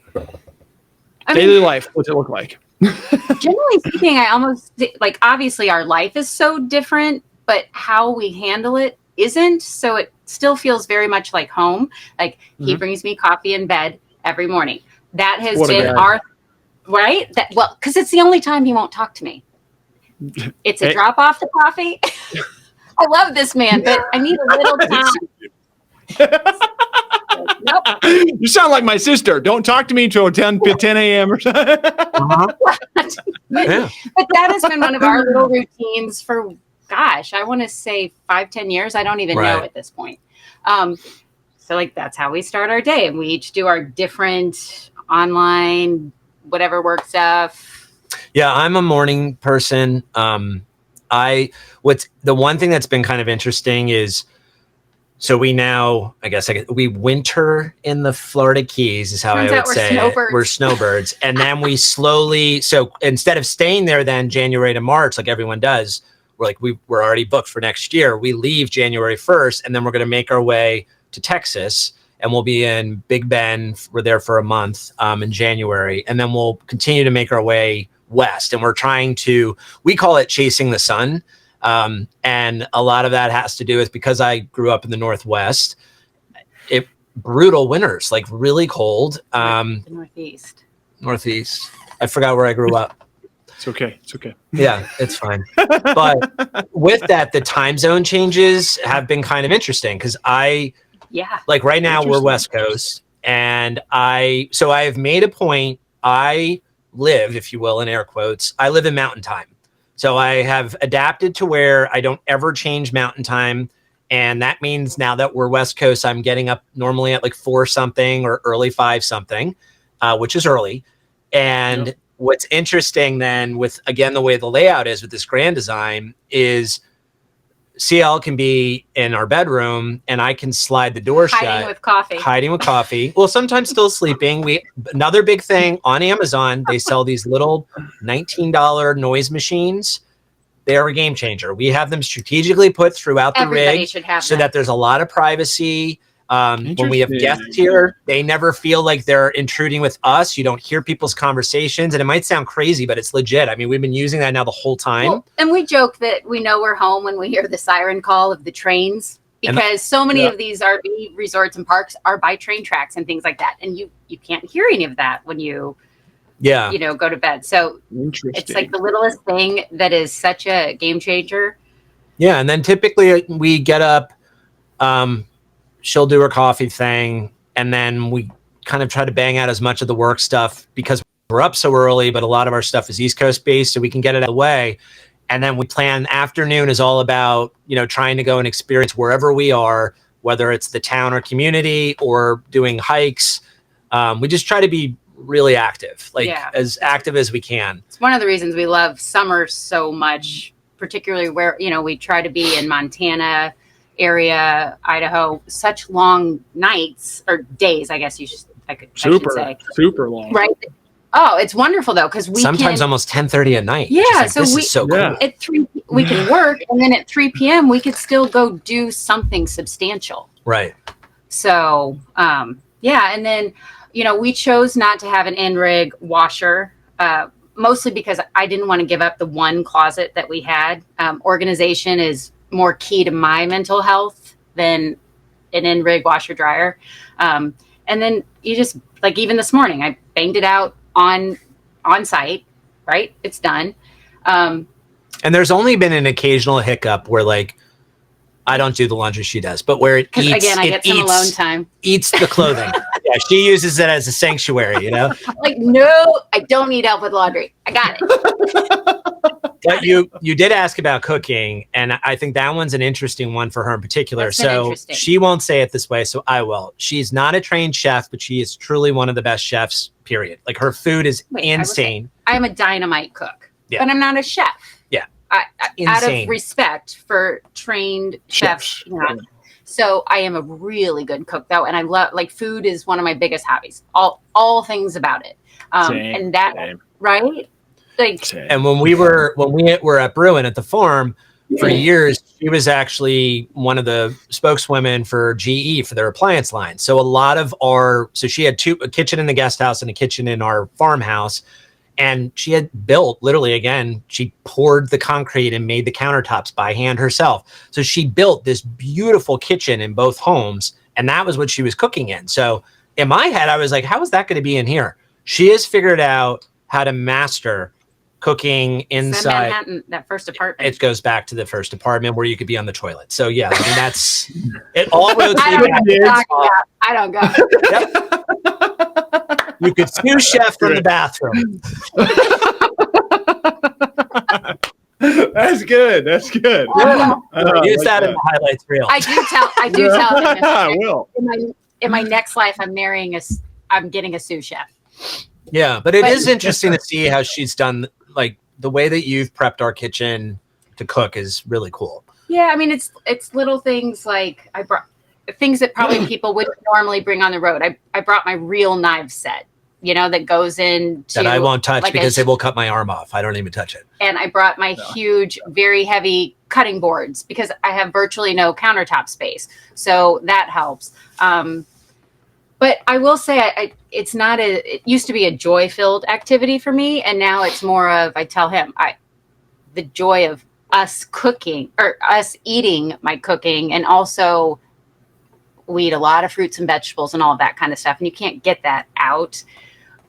Daily life. What's it look like? Generally speaking, I almost like, obviously our life is so different, but how we handle it isn't. So it still feels very much like home. Like he brings me coffee in bed every morning. That has been our right. Because it's the only time he won't talk to me. It's a drop off the coffee. I love this man, but I need a little time. You sound like my sister. Don't talk to me until 10 a.m. or something. Yeah. But that has been one of our little routines for, gosh, I want to say 5-10 years. I don't even know at this point. So like, that's how we start our day. And we each do our different online, whatever work stuff. Yeah, I'm a morning person. The one thing that's been kind of interesting is, so we now, we winter in the Florida Keys is how Turns I would out we're say snowbirds. it. We're snowbirds. And then we slowly, so instead of staying there then January to March, like everyone does, we're already booked for next year. We leave January 1st, and then we're going to make our way to Texas, and we'll be in Big Bend. We're there for a month in January, and then we'll continue to make our way west. And we're we call it chasing the sun. And a lot of that has to do with, because I grew up in the Northwest, brutal winters, like really cold. The Northeast. I forgot where I grew up. It's okay. Yeah, it's fine. But with that, the time zone changes have been kind of interesting, because like right now we're West Coast, and I've made a point. I live, if you will, in air quotes, I live in mountain time. So I have adapted to where I don't ever change mountain time. And that means now that we're West Coast, I'm getting up normally at like 4 something or early 5 something, which is early. And what's interesting then with, again, the way the layout is with this grand design is CL can be in our bedroom and I can slide the door shut. Hiding with coffee. Well, sometimes still sleeping. Another big thing on Amazon, they sell these little $19 noise machines. They are a game changer. We have them strategically put throughout the rig so that there's a lot of privacy. When we have guests here, they never feel like they're intruding with us. You don't hear people's conversations, and it might sound crazy, but it's legit. I mean, we've been using that now the whole time. Well, and we joke that we know we're home when we hear the siren call of the trains, because so many of these RV resorts and parks are by train tracks and things like that. And you can't hear any of that when you go to bed. So it's like the littlest thing that is such a game changer. Yeah. And then typically we get up, she'll do her coffee thing, and then we kind of try to bang out as much of the work stuff because we're up so early, but a lot of our stuff is East Coast based, so we can get it out of the way. And then we plan afternoon is all about, trying to go and experience wherever we are, whether it's the town or community or doing hikes. We just try to be really active, as active as we can. It's one of the reasons we love summer so much, particularly where, we try to be in Montana area, Idaho, such long nights or days, I guess I should say. Super long. Right. Oh, it's wonderful though, because we sometimes almost 10:30 at night. Yeah, so this is so cool. At 3 we could work, and then at 3 p.m. we could still go do something substantial. Right. So, and then we chose not to have an in-rig washer, mostly because I didn't want to give up the one closet that we had. Organization is more key to my mental health than an in-rig washer dryer. And then you just, like, even this morning, I banged it out on site, right? It's done. And there's only been an occasional hiccup where, like, I don't do the laundry, she does, but where it eats, again, I get some alone time. Eats the clothing. Yeah, she uses it as a sanctuary, Like, no, I don't need help with laundry. I got it. But you did ask about cooking, and I think that one's an interesting one for her in particular. So she won't say it this way, so I will. She's not a trained chef, but she is truly one of the best chefs, period. Like, her food is insane. I'm a dynamite cook, but I'm not a chef. Yeah. Out of respect for trained chefs. So I am a really good cook though. And I love, like, food is one of my biggest hobbies, all things about it. And that, right? Like, and when we were at Bruin at the farm for years, she was actually one of the spokeswomen for GE for their appliance line. So a lot of she had a kitchen in the guest house and a kitchen in our farmhouse. And she had built, literally, again, she poured the concrete and made the countertops by hand herself. So she built this beautiful kitchen in both homes, and that was what she was cooking in. So in my head, I was like, how is that going to be in here? She has figured out how to master cooking inside. Manhattan, that first apartment. It goes back to the first apartment where you could be on the toilet. So yeah, I mean that's it. All roads I lead back. I don't go. Yep. You could sous chef from the bathroom. That's good. That's good. Use that in the highlights reel. I do tell him. I will. In my next life, I'm getting a sous chef. Yeah, but it is interesting to see how she's done. Like the way that you've prepped our kitchen to cook is really cool. Yeah, I mean it's little things like I brought things that probably people wouldn't normally bring on the road. I brought my real knife set, that goes into that I won't touch because it will cut my arm off. I don't even touch it. And I brought my huge, very heavy cutting boards because I have virtually no countertop space, so that helps. But I will say it used to be a joy-filled activity for me. And now it's more of, I tell him, the joy of us cooking or us eating my cooking. And also we eat a lot of fruits and vegetables and all of that kind of stuff. And you can't get that out,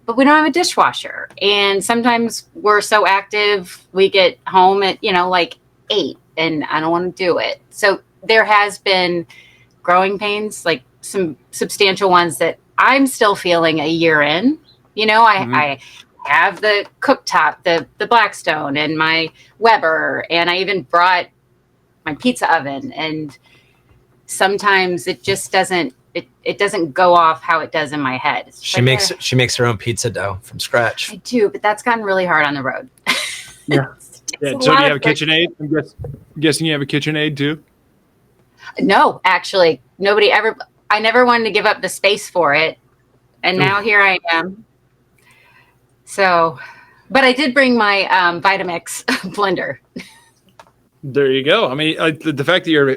but we don't have a dishwasher. And sometimes we're so active, we get home at, like 8 and I don't want to do it. So there has been growing pains, like some substantial ones that I'm still feeling a year in. I have the cooktop, the Blackstone and my Weber, and I even brought my pizza oven. And sometimes it just doesn't, it doesn't go off how it does in my head. She makes her own pizza dough from scratch. I do, but that's gotten really hard on the road. Yeah. So do you have a KitchenAid? I'm guessing you have a KitchenAid too? No, actually, I never wanted to give up the space for it. And now here I am. So, but I did bring my Vitamix blender. There you go. I mean, the fact that you're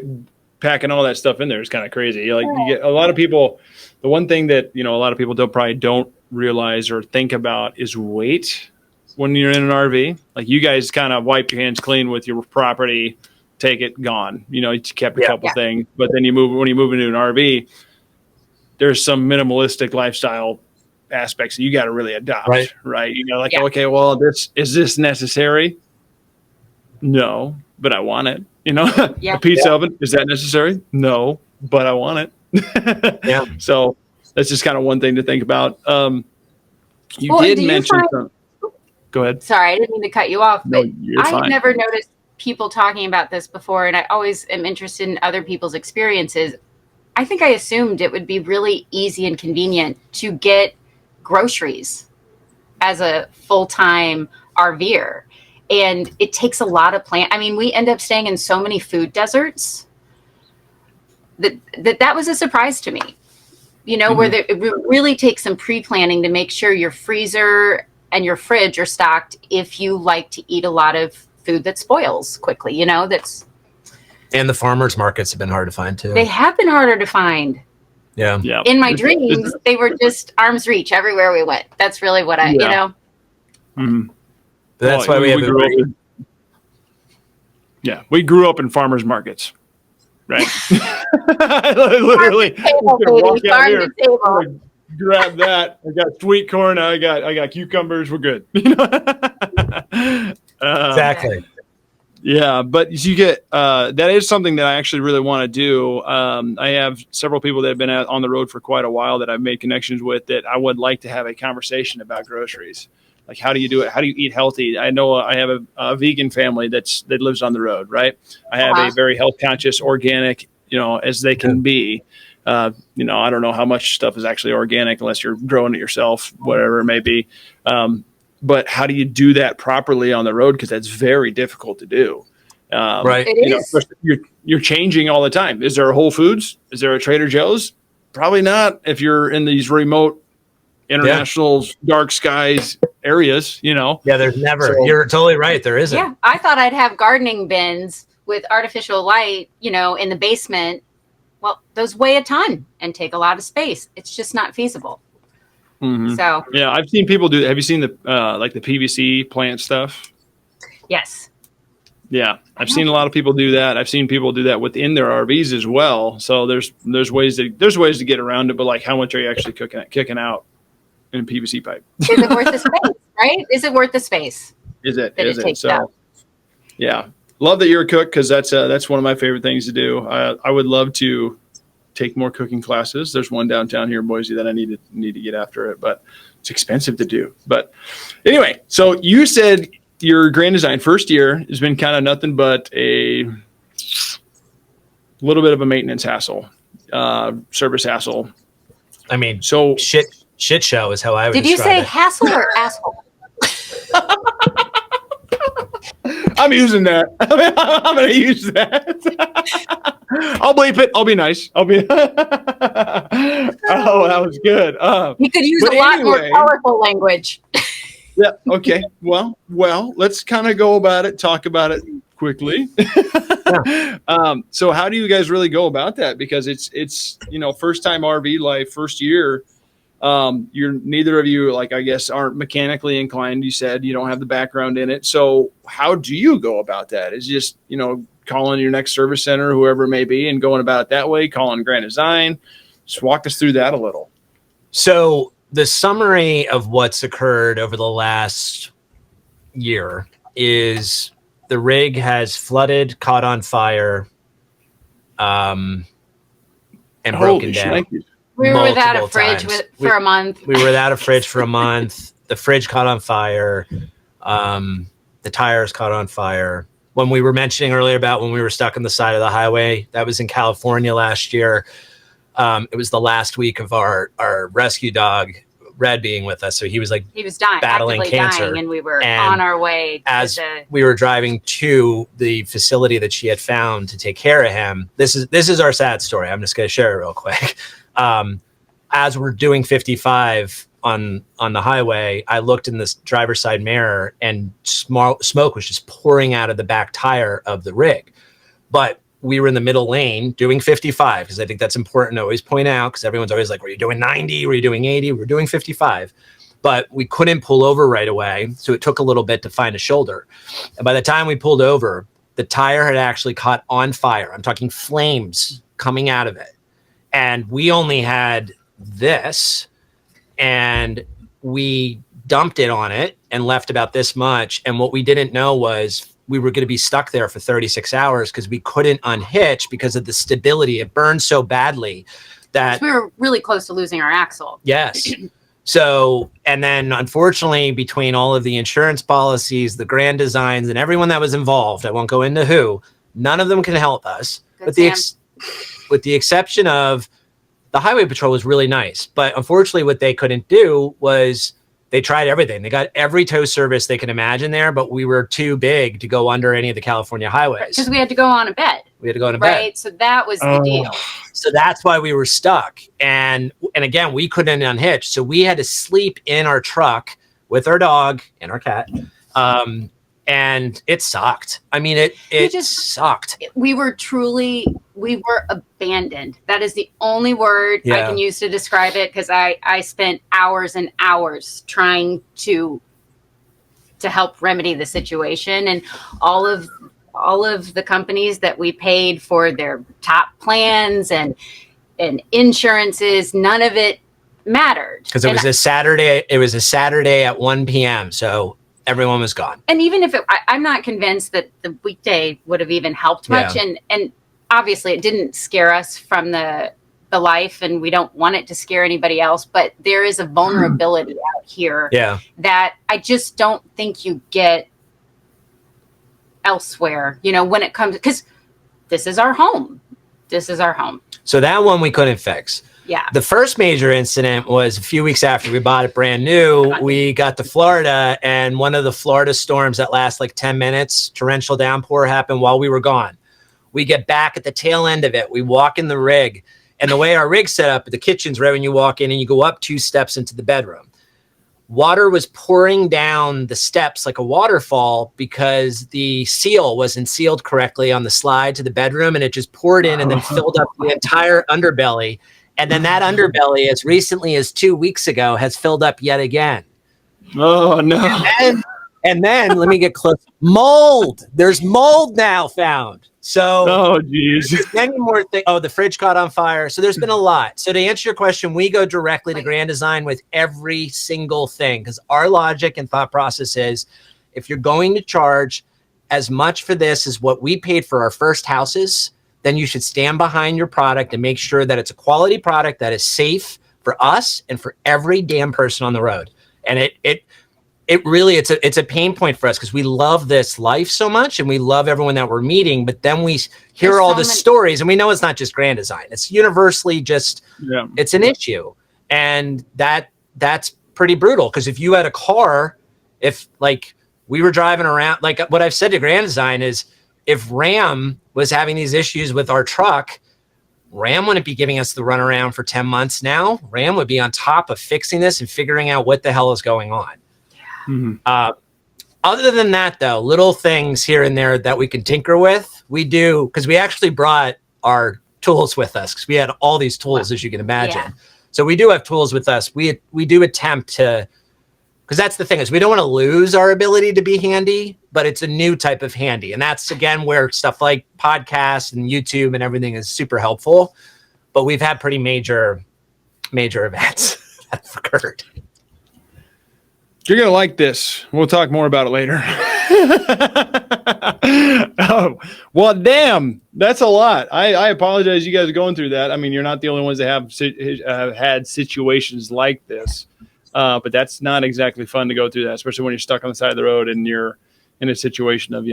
packing all that stuff in there is kind of crazy. You get a lot of people. The one thing that a lot of people don't realize or think about is weight when you're in an RV. Like you guys kind of wipe your hands clean with your property, take it, gone. You kept a couple things, but then when you move into an RV, there's some minimalistic lifestyle aspects that you got to really adopt, right? Okay, well, is this necessary? No, but I want it. A pizza oven, is that necessary? No, but I want it. So that's just kind of one thing to think about. You did mention something. Go ahead. Sorry, I didn't mean to cut you off, but I had never noticed people talking about this before, and I always am interested in other people's experiences. I think I assumed it would be really easy and convenient to get groceries as a full-time RVer. And it takes a lot of I mean, we end up staying in so many food deserts that was a surprise to me, where it really takes some pre-planning to make sure your freezer and your fridge are stocked if you like to eat a lot of food that spoils quickly, And the farmers markets have been hard to find too. They have been harder to find. Yeah. In my dreams, they were just arm's reach everywhere we went. That's really what Mm-hmm. That's why we grew up. We grew up in farmers markets, right? Literally, walk out here, grab that. I got sweet corn. I got cucumbers. We're good. Exactly. Yeah, but you get that is something that I actually really want to do. I have several people that have been on the road for quite a while that I've made connections with that I would like to have a conversation about groceries. Like, how do you do it? How do you eat healthy? I know I have a vegan family that lives on the road, right? I have a very health conscious, organic, as they can be. I don't know how much stuff is actually organic unless you're growing it yourself, whatever it may be. But how do you do that properly on the road? Because that's very difficult to do. Right. It is. You're changing all the time. Is there a Whole Foods? Is there a Trader Joe's? Probably not if you're in these remote international dark skies areas, Yeah, there's never. So, you're totally right. There isn't. Yeah, I thought I'd have gardening bins with artificial light, in the basement. Well, those weigh a ton and take a lot of space. It's just not feasible. Mm-hmm. So I've seen people do. Have you seen the the PVC plant stuff? Yes. Yeah, I've seen a lot of people do that. I've seen people do that within their RVs as well. So there's ways to get around it, but like, how much are you actually kicking out in a PVC pipe? Is it worth the space? Right? Is it worth the space? Is it? that Is it it? takes So, out. yeah. Love that you're a cook, because that's one of my favorite things to do. I would love to take more cooking classes. There's one downtown here in Boise that I need to get after it, but it's expensive to do. But anyway, so you said your Grand Design first year has been kind of nothing but a little bit of a maintenance hassle, service hassle. I mean, So shit show is how I would Did you describe say it. hassle or asshole? I'm using that. I'm going to use that. I'll bleep it. I'll be nice. I'll be. Oh, that was good. You could use But a lot more anyway. colorful language. Yeah. Okay. Well. Let's kind of go about it. Talk about it quickly. So how do you guys really go about that? Because it's first time RV life, first year. You're neither of you, like, I guess, aren't mechanically inclined. You said you don't have the background in it. So how do you go about that? Is just, calling your next service center, whoever it may be, and going about it that way, calling Grand Design. Just walk us through that a little. So the summary of what's occurred over the last year is the rig has flooded, caught on fire, and broken down. We were without a multiple fridge times. for a month. We were without a fridge for a month. The fridge caught on fire. The tires caught on fire. When we were mentioning earlier about when we were stuck on the side of the highway, that was in California last year. It was the last week of our rescue dog, Red, being with us. So he was dying, battling cancer. Dying, and we were on our way as we were driving to the facility that she had found to take care of him. This is our sad story. I'm just going to share it real quick. As we're doing 55 on the highway, I looked in this driver's side mirror, and smoke was just pouring out of the back tire of the rig. But we were in the middle lane doing 55, because I think that's important to always point out, because everyone's always like, were you doing 90? Were you doing 80? We were doing 55. But we couldn't pull over right away, so it took a little bit to find a shoulder. And by the time we pulled over, the tire had actually caught on fire. I'm talking flames coming out of it. And we only had this, and we dumped it on it and left about this much. And what we didn't know was we were going to be stuck there for 36 hours because we couldn't unhitch because of the stability. It burned so badly that we were really close to losing our axle. Yes. So, and then unfortunately, between all of the insurance policies, the Grand Designs, and everyone that was involved, I won't go into who, none of them can help us. With the exception of the Highway Patrol was really nice. But unfortunately, what they couldn't do was they tried everything. They got every tow service they could imagine there, but we were too big to go under any of the California highways. Because we had to go on a bed. We had to go on a bed. Right. So that was the deal. So that's why we were stuck. And again, we couldn't unhitch. So we had to sleep in our truck with our dog and our cat. And it sucked. I mean, it just sucked. We were abandoned. That is the only word I can use to describe it, because I spent hours and hours trying to help remedy the situation. And all of the companies that we paid for their top plans and insurances, none of it mattered. Because it was a Saturday. It was a Saturday at 1 p.m. So everyone was gone. And even if I'm not convinced that the weekday would have even helped much. Yeah. And obviously it didn't scare us from the life, and we don't want it to scare anybody else. But there is a vulnerability out here that I just don't think you get elsewhere, when it comes, because this is our home. So that one we couldn't fix. Yeah. The first major incident was a few weeks after we bought it brand new. We got to Florida, and one of the Florida storms that last like 10 minutes, torrential downpour, happened while we were gone. We get back at the tail end of it. We walk in the rig, and the way our rig's set up, the kitchen's right when you walk in, and you go up 2 steps into the bedroom. Water was pouring down the steps like a waterfall because the seal wasn't sealed correctly on the slide to the bedroom, and it just poured in and then filled up the entire underbelly. And then that underbelly, as recently as 2 weeks ago, has filled up yet again. Oh, no. And then let me get close. Mold. There's mold now found. So, oh, geez. Many more things. Oh, the fridge caught on fire. So there's been a lot. So to answer your question, we go directly to Grand Design with every single thing, because our logic and thought process is if you're going to charge as much for this as what we paid for our first houses, then you should stand behind your product and make sure that it's a quality product that is safe for us and for every damn person on the road. And it really, it's a pain point for us because we love this life so much and we love everyone that we're meeting, but then we hear all the stories and we know it's not just Grand Design. It's universally just, it's an issue. And that's pretty brutal because if you had a car, if like we were driving around, like what I've said to Grand Design is if Ram was having these issues with our truck, Ram wouldn't be giving us the runaround for 10 months now. Ram would be on top of fixing this and figuring out what the hell is going on. Other than that, though, little things here and there that we can tinker with, we do, because we actually brought our tools with us because we had all these tools, as you can imagine. Yeah. So we do have tools with us. We do attempt to, because that's the thing is we don't want to lose our ability to be handy, but it's a new type of handy. And that's, again, where stuff like podcasts and YouTube and everything is super helpful. But we've had pretty major events that have occurred. You're going to like this. We'll talk more about it later. Oh, well, damn, that's a lot. I apologize you guys are going through that. I mean, you're not the only ones that have had situations like this. But that's not exactly fun to go through that, especially when you're stuck on the side of the road and you're in a situation of,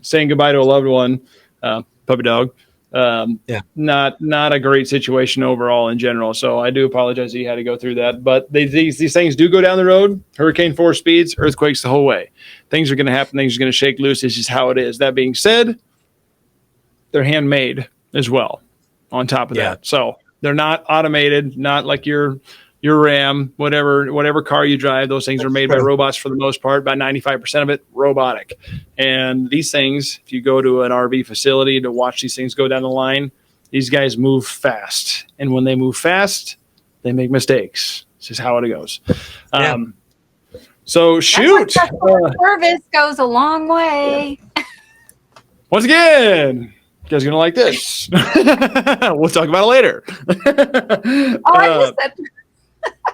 saying goodbye to a loved one, puppy dog. Not a great situation overall in general. So I do apologize that you had to go through that. But these things do go down the road. Hurricane force speeds, earthquakes the whole way. Things are going to happen. Things are going to shake loose. It's just how it is. That being said, they're handmade as well on top of that. So they're not automated, not like your Ram, whatever car you drive. Those things are made by robots for the most part, about 95% of it robotic. And these things, if you go to an RV facility to watch these things go down the line, these guys move fast. And when they move fast, they make mistakes. This is how it goes. So shoot. Service goes a long way. Once again, you guys are going to like this. We'll talk about it later. I missed that.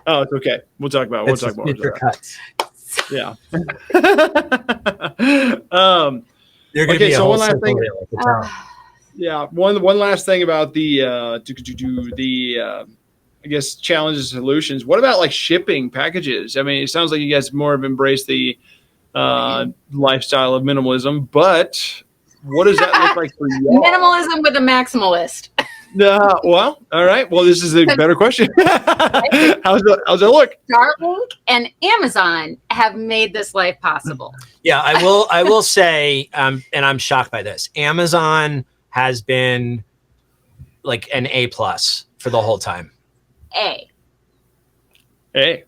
Oh, it's okay. We'll talk about it. Cuts. Yeah. You're gonna be so one last thing. One last thing about the I guess challenges and solutions. What about like shipping packages? I mean, it sounds like you guys more have embraced the lifestyle of minimalism, but what does that look like for you? Minimalism with a maximalist. Well, all right. Well, this is a better question. How's that look? Starlink and Amazon have made this life possible. Yeah, I will say, and I'm shocked by this. Amazon has been like an A+ for the whole time. A. An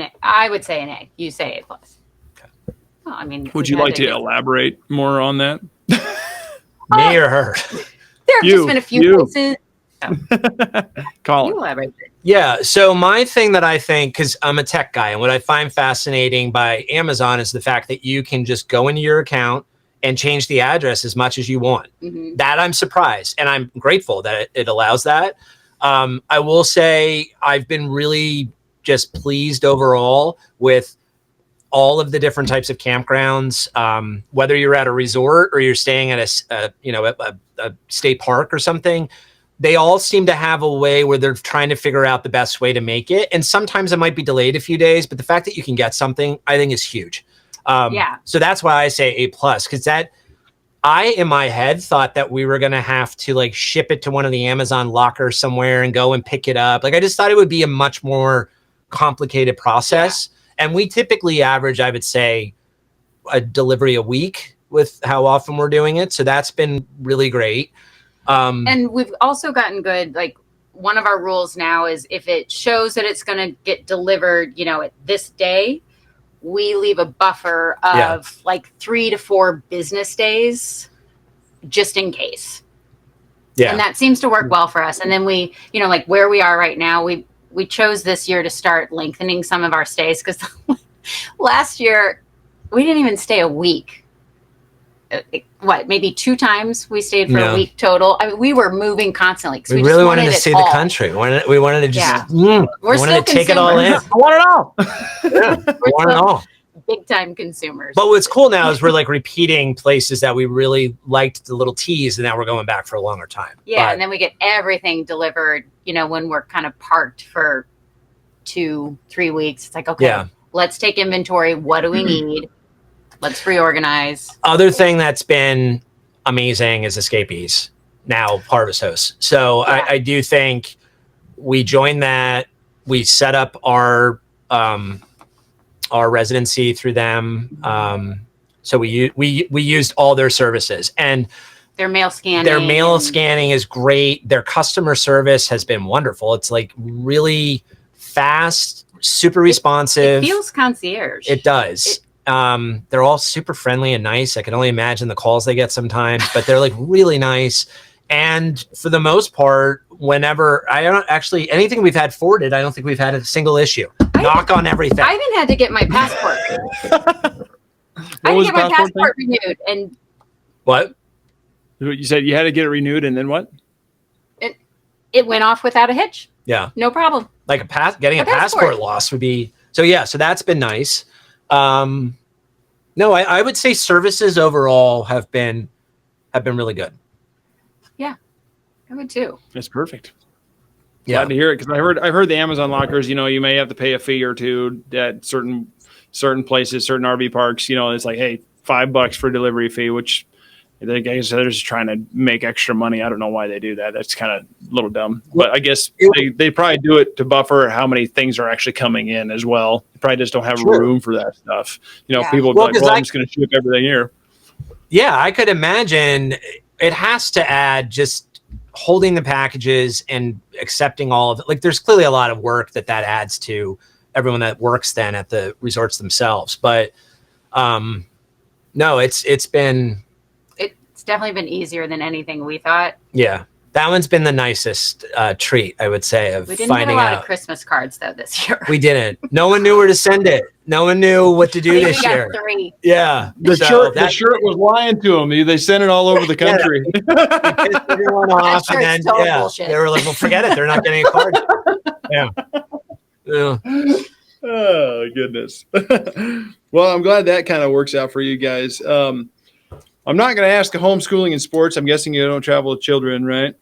A. I would say an A. You say A+. Okay. Well, I mean, would you like to elaborate more on that? Me or her? There have just been a few places. Colin. Yeah. So my thing that I think, because I'm a tech guy, and what I find fascinating by Amazon is the fact that you can just go into your account and change the address as much as you want. Mm-hmm. That I'm surprised, and I'm grateful that it allows that. I will say I've been really just pleased overall with all of the different types of campgrounds, whether you're at a resort or you're staying at a state park or something. They all seem to have a way where they're trying to figure out the best way to make it. And sometimes it might be delayed a few days, but the fact that you can get something, I think is huge. So that's why I say A+, because that I, in my head, thought that we were going to have to like ship it to one of the Amazon lockers somewhere and go and pick it up. Like, I just thought it would be a much more complicated process. Yeah. And we typically average, I would say, a delivery a week with how often we're doing it. So that's been really great. And we've also gotten good. Like, one of our rules now is if it shows that it's going to get delivered, at this day, we leave a buffer of like 3 to 4 business days just in case. Yeah. And that seems to work well for us. And then we, like where we are right now, we chose this year to start lengthening some of our stays because last year we didn't even stay a week. Maybe 2 times we stayed for a week total. I mean, we were moving constantly because we really wanted to see the country. We wanted to just we're wanted to take it all in. I want it all. We want it all. big time consumers. But what's cool now is we're like repeating places that we really liked the little tease, and now we're going back for a longer time. Yeah, and then we get everything delivered, when we're kind of parked for 2-3 weeks. It's like, okay, let's take inventory. What do we need? Let's reorganize. Other thing that's been amazing is Escapees, now Harvest Host. So I do think we joined that. We set up our residency through them. So we used all their services, and their mail scanning. Their mail scanning is great. Their customer service has been wonderful. It's like really fast, super responsive. It feels concierge. It does. They're all super friendly and nice. I can only imagine the calls they get sometimes, but they're like really nice. And for the most part, whenever anything we've had forwarded, I don't think we've had a single issue. Knock on everything. I even had to get my passport. I had to get my passport renewed. And what? You said you had to get it renewed, and then what? It went off without a hitch. Yeah. No problem. Like getting a passport loss would be so that's been nice. No, I would say services overall have been really good. Yeah, I would too. That's perfect. Yeah, glad to hear it, because I heard the Amazon lockers. You may have to pay a fee or two at certain places, certain RV parks. It's like, hey, $5 for delivery fee, which I guess they're just trying to make extra money. I don't know why they do that. That's kind of a little dumb. But I guess they probably do it to buffer how many things are actually coming in as well. They probably just don't have room for that stuff. People be like, I'm just going to ship everything here. Yeah, I could imagine it has to add just holding the packages and accepting all of it. Like, there's clearly a lot of work that adds to everyone that works then at the resorts themselves. But no, it's definitely been easier than anything we thought. Yeah, that one's been the nicest treat, I would say, of finding out. We didn't get a lot of Christmas cards though this year. We didn't. No one knew where to send it. No one knew what to do this year. 3. Yeah, the shirt was lying to them. They sent it all over the country. They pissed everyone off, and then bullshit. They were like, "Well, forget it. They're not getting a card." Yeah. Oh goodness. Well, I'm glad that kind of works out for you guys. I'm not going to ask the homeschooling and sports. I'm guessing you don't travel with children, right?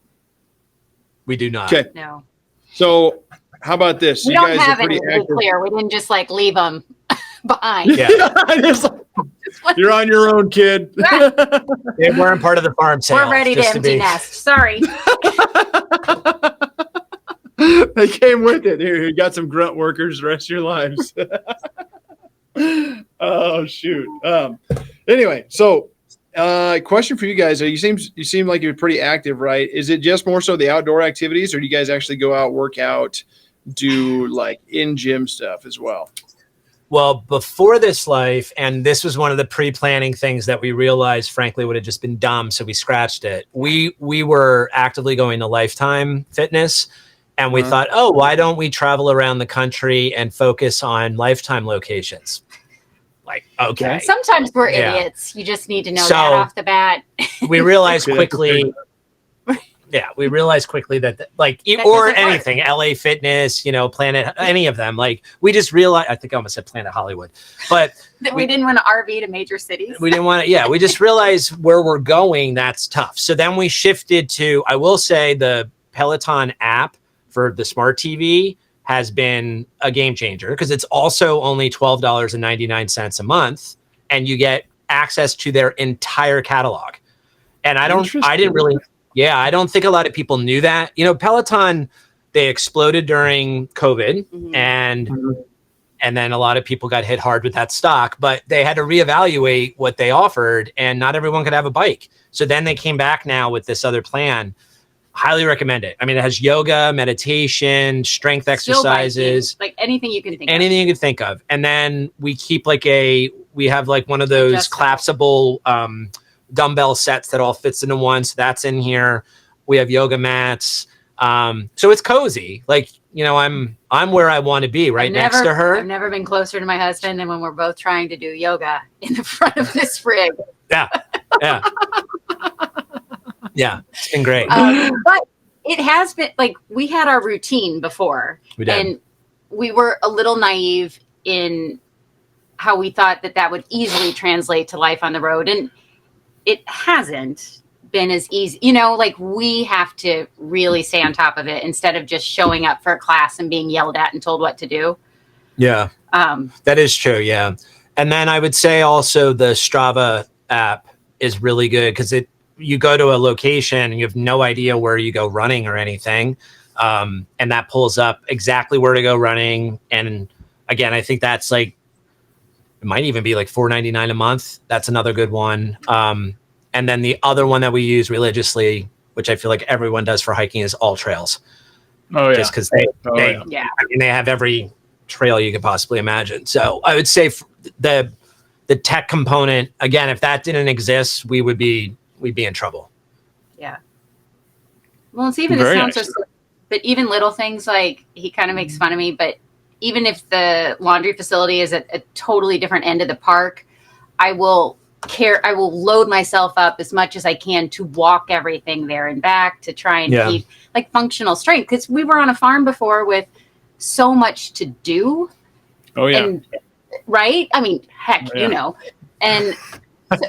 We do not. Okay. No. So how about this? We don't have any, to be clear. We didn't just leave them behind. Yeah. You're on your own, kid. They weren't part of the farm sale. We're ready to empty nest. Sorry. They came with it. Here, you got some grunt workers the rest of your lives. Oh, shoot. Anyway, so question for you guys. You seem like you're pretty active, right? Is it just more so the outdoor activities, or do you guys actually go out, work out, do like in-gym stuff as well? Well, before this life, and this was one of the pre-planning things that we realized, frankly, would have just been dumb, so we scratched it. We were actively going to Lifetime Fitness, and we thought, oh, why don't we travel around the country and focus on Lifetime locations? Like, okay. Sometimes we're idiots. You just need to know that off the bat. We realized quickly. Yeah, we realized quickly that anything, LA Fitness, Planet, any of them. Like, we just realized, I think I almost said Planet Hollywood, but we didn't want to RV to major cities. We didn't want to. Yeah, we just realized where we're going. That's tough. So then we shifted to, I will say, the Peloton app for the smart TV has been a game changer, because it's also only $12.99 a month, and you get access to their entire catalog. And I don't think a lot of people knew that. Peloton, they exploded during COVID, and then a lot of people got hit hard with that stock, but they had to reevaluate what they offered, and not everyone could have a bike. So then they came back now with this other plan. Highly recommend it. I mean, it has yoga, meditation, strength exercises, like anything you can think of. Anything you can think of. And then we keep we have one of those collapsible dumbbell sets that all fits into one. So that's in here. We have yoga mats. So it's cozy. I'm where I want to be, next to her. I've never been closer to my husband than when we're both trying to do yoga in the front of this rig. Yeah. Yeah. Yeah, it's been great. But it has been we had our routine before, we did. And we were a little naive in how we thought that would easily translate to life on the road. And it hasn't been as easy. Like we have to really stay on top of it instead of just showing up for a class and being yelled at and told what to do. Yeah, that is true. Yeah. And then I would say also the Strava app is really good because you go to a location and you have no idea where you go running or anything. And that pulls up exactly where to go running. And again, I think that's like, it might even be like $4.99 a month. That's another good one. And then the other one that we use religiously, which I feel like everyone does for hiking, is All Trails. Oh yeah. Just because they have every trail you could possibly imagine. So I would say the tech component, again, if that didn't exist, we'd be in trouble. Yeah. Well, it's even, it sounds so silly, but even little things like he kind of makes fun of me, but even if the laundry facility is at a totally different end of the park, I will load myself up as much as I can to walk everything there and back to try and keep like functional strength. Because we were on a farm before with so much to do. Oh yeah. And, right? I mean, heck, and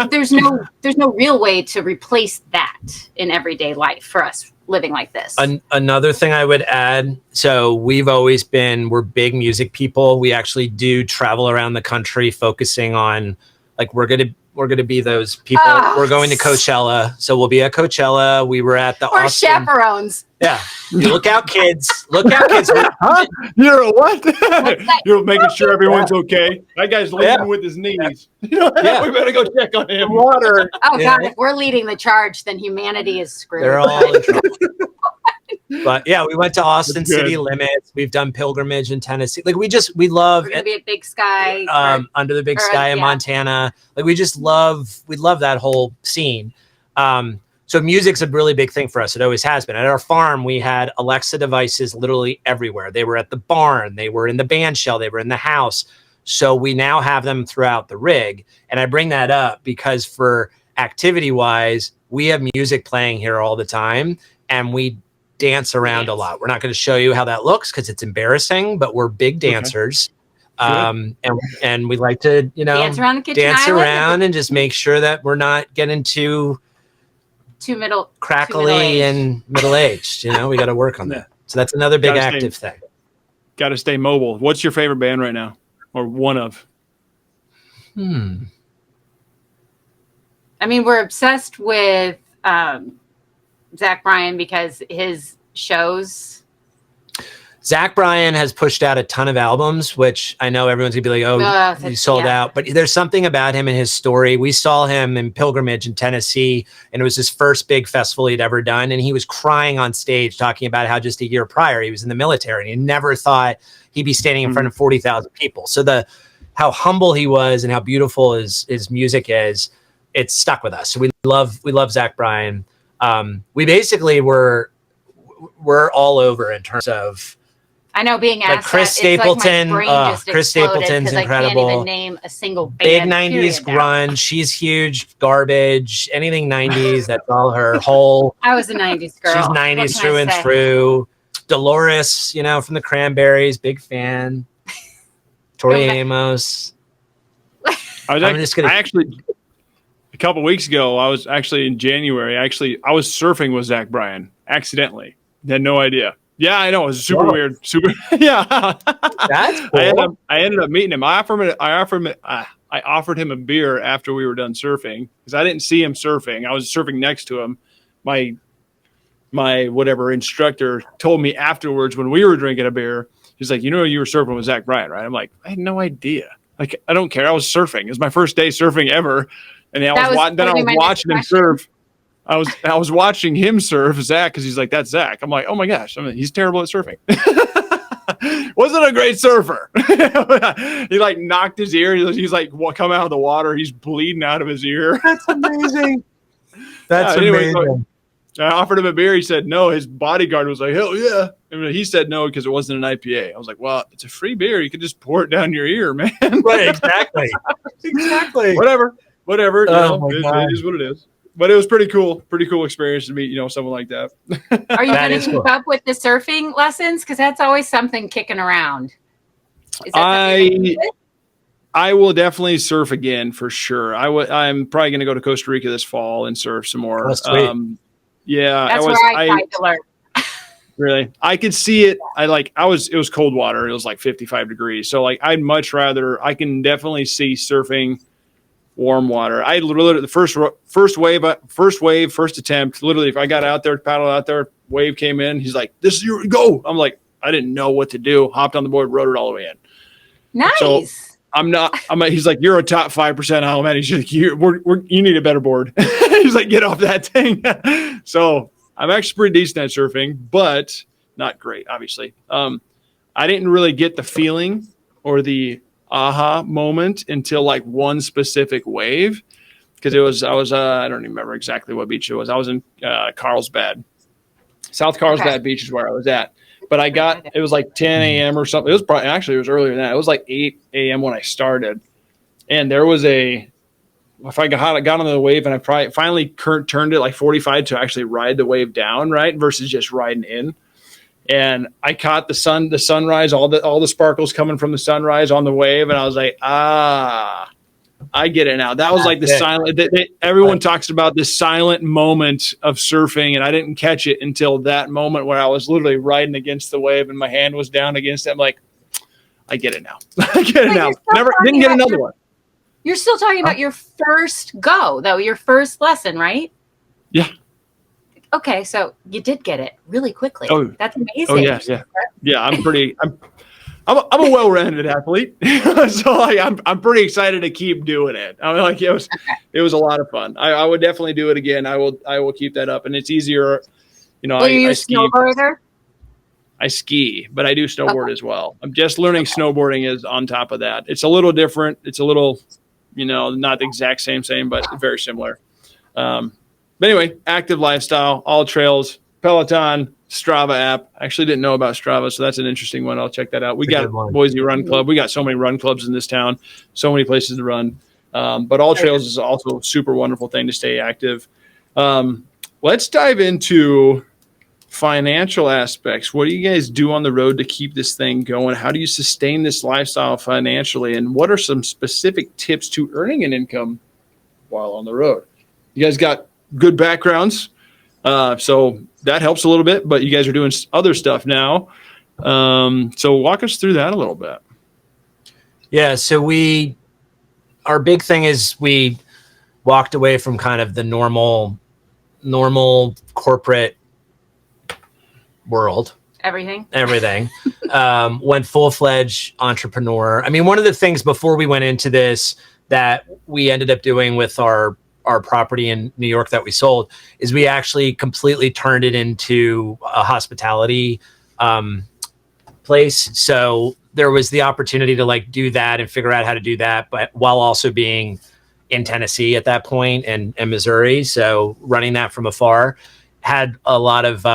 there's no real way to replace that in everyday life for us living like this. Another thing I would add, so we're big music people. We actually do travel around the country focusing on, like, we're going to be those people. We're going to Coachella. So we'll be at Coachella. We were at the Or chaperones. Yeah. Look out, kids. Look out, kids. Huh? You're a what? You're making sure everyone's okay. That guy's leading with his knees. We better go check on him. Water. Oh, God. If we're leading the charge, then humanity is screwed. They're all in trouble. But yeah, we went to Austin City Limits. We've done pilgrimage in Tennessee. Like we love We're gonna be at Big Sky. Under the Big Sky in Montana. Like we love that whole scene. So music's a really big thing for us. It always has been. At our farm, we had Alexa devices literally everywhere. They were at the barn, they were in the band shell, they were in the house. So we now have them throughout the rig. And I bring that up because for activity wise, we have music playing here all the time and we dance around a lot. We're not going to show you how that looks because it's embarrassing, but we're big dancers. And we like to, dance around the kitchen island and just make sure that we're not getting too crackly and middle-aged. We got to work on that. So that's another big active thing. Got to stay mobile. What's your favorite band right now, or one of? I mean, we're obsessed with Zach Bryan because his shows. Zach Bryan has pushed out a ton of albums, which I know everyone's gonna be like, "Oh, he sold out." But there's something about him and his story. We saw him in Pilgrimage in Tennessee, and it was his first big festival he'd ever done. And he was crying on stage, talking about how just a year prior he was in the military, and he never thought he'd be standing in front of 40,000 people. So how humble he was and how beautiful his music is, it's stuck with us. So we love Zach Bryan. We basically we're all over in terms of. I know being asked like Chris Stapleton. Chris Stapleton's incredible. I can't even name a single band. Big 90s grunge. She's huge. Garbage. Anything 90s. That's all her whole. I was a 90s girl. She's 90s through and through. Dolores, from the Cranberries. Big fan. Tori Amos. I actually a couple weeks ago, I was actually in January. I was surfing with Zach Bryan accidentally. Had no idea. Yeah, I know. It was super weird. Super. Yeah. That's cool. I ended up meeting him. I offered him a beer after we were done surfing because I didn't see him surfing. I was surfing next to him. My whatever instructor told me afterwards when we were drinking a beer, he's like, you were surfing with Zach Bryan, right? I'm like, I had no idea. Like, I don't care. I was surfing. It was my first day surfing ever. And I was watching him surf. I was watching him surf, Zach, because he's like, that's Zach. I'm like, oh my gosh, he's terrible at surfing. Wasn't a great surfer. He like knocked his ear. He's like, come out of the water. He's bleeding out of his ear. That's amazing. That's amazing. Anyway, I offered him a beer. He said no. His bodyguard was like, hell yeah. He said no because it wasn't an IPA. I was like, well, it's a free beer. You can just pour it down your ear, man. Right, exactly. Exactly. Whatever. Oh it is what it is. But it was pretty cool experience to meet, someone like that. Are you going to keep up with the surfing lessons? Because that's always something kicking around. I will definitely surf again for sure. I'm probably going to go to Costa Rica this fall and surf some more. That's sweet. Yeah, That's where I tried to learn. Really, I could see it. It was cold water. It was like 55 degrees. So like, I'd much rather. I can definitely see surfing warm water. I literally the first wave, first attempt. Literally, if I got out there, paddled out there, wave came in. He's like, "This is your go." I'm like, I didn't know what to do. Hopped on the board, rode it all the way in. Nice. So he's like, "You're a top 5% Isleman." He's like, you need a better board. He's like, "Get off that thing." So I'm actually pretty decent at surfing, but not great, obviously. I didn't really get the feeling or the aha moment until like one specific wave, because I was I don't even remember exactly what beach it was. I was in Carlsbad, South Carlsbad Beach is where I was at. But it was like 10 a.m. or something. It was it was earlier than that. It was like 8 a.m. when I started. And there was if I got on the wave and I finally turned it like 45 to actually ride the wave down, right? Versus just riding in. And I caught the sunrise, all the sparkles coming from the sunrise on the wave. And I was like, I get it now. That was like the silent, everyone talks about this silent moment of surfing. And I didn't catch it until that moment where I was literally riding against the wave and my hand was down against it. I'm like, I get it now. I get it now. Didn't get another one. You're still talking about your first go, though, your first lesson, right? Yeah. Okay, so you did get it really quickly. Oh, that's amazing. Oh yeah. I'm a well-rounded athlete, so I'm pretty excited to keep doing it. I mean, like it was a lot of fun. I would definitely do it again. I will keep that up, and it's easier. You know, Are you a snowboarder? I ski, but I do snowboard as well. I'm just learning snowboarding is on top of that. It's a little different. It's a little, not the exact same, but very similar. But anyway, active lifestyle, all trails, Peloton, Strava app. I actually didn't know about Strava, so that's an interesting one. I'll check that out. We got Boise Run Club. We got so many run clubs in this town, so many places to run. But All Trails is also a super wonderful thing to stay active. Let's dive into financial aspects. What do you guys do on the road to keep this thing going? How do you sustain this lifestyle financially? And what are some specific tips to earning an income while on the road? You guys got good backgrounds, so that helps a little bit, but you guys are doing other stuff now. So walk us through that a little bit. Yeah. So our big thing is we walked away from kind of the normal corporate world. Everything. Went full-fledged entrepreneur. I mean, one of the things before we went into this that we ended up doing with our property in New York that we sold is we actually completely turned it into a hospitality place. So there was the opportunity to like do that and figure out how to do that, but while also being in Tennessee at that point and Missouri. So running that from afar had a lot of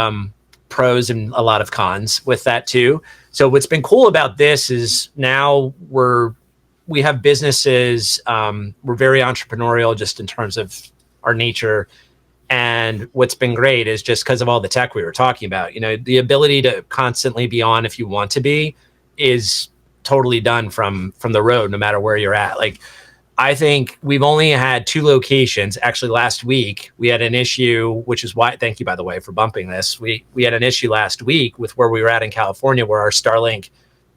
pros and a lot of cons with that too. So what's been cool about this is now we have businesses. We're very entrepreneurial just in terms of our nature. And what's been great is just because of all the tech we were talking about, the ability to constantly be on if you want to be is totally done from the road, no matter where you're at. Like, I think we've only had 2 locations. Actually, last week we had an issue, which is why, thank you, by the way, for bumping this. We had an issue last week with where we were at in California, where our Starlink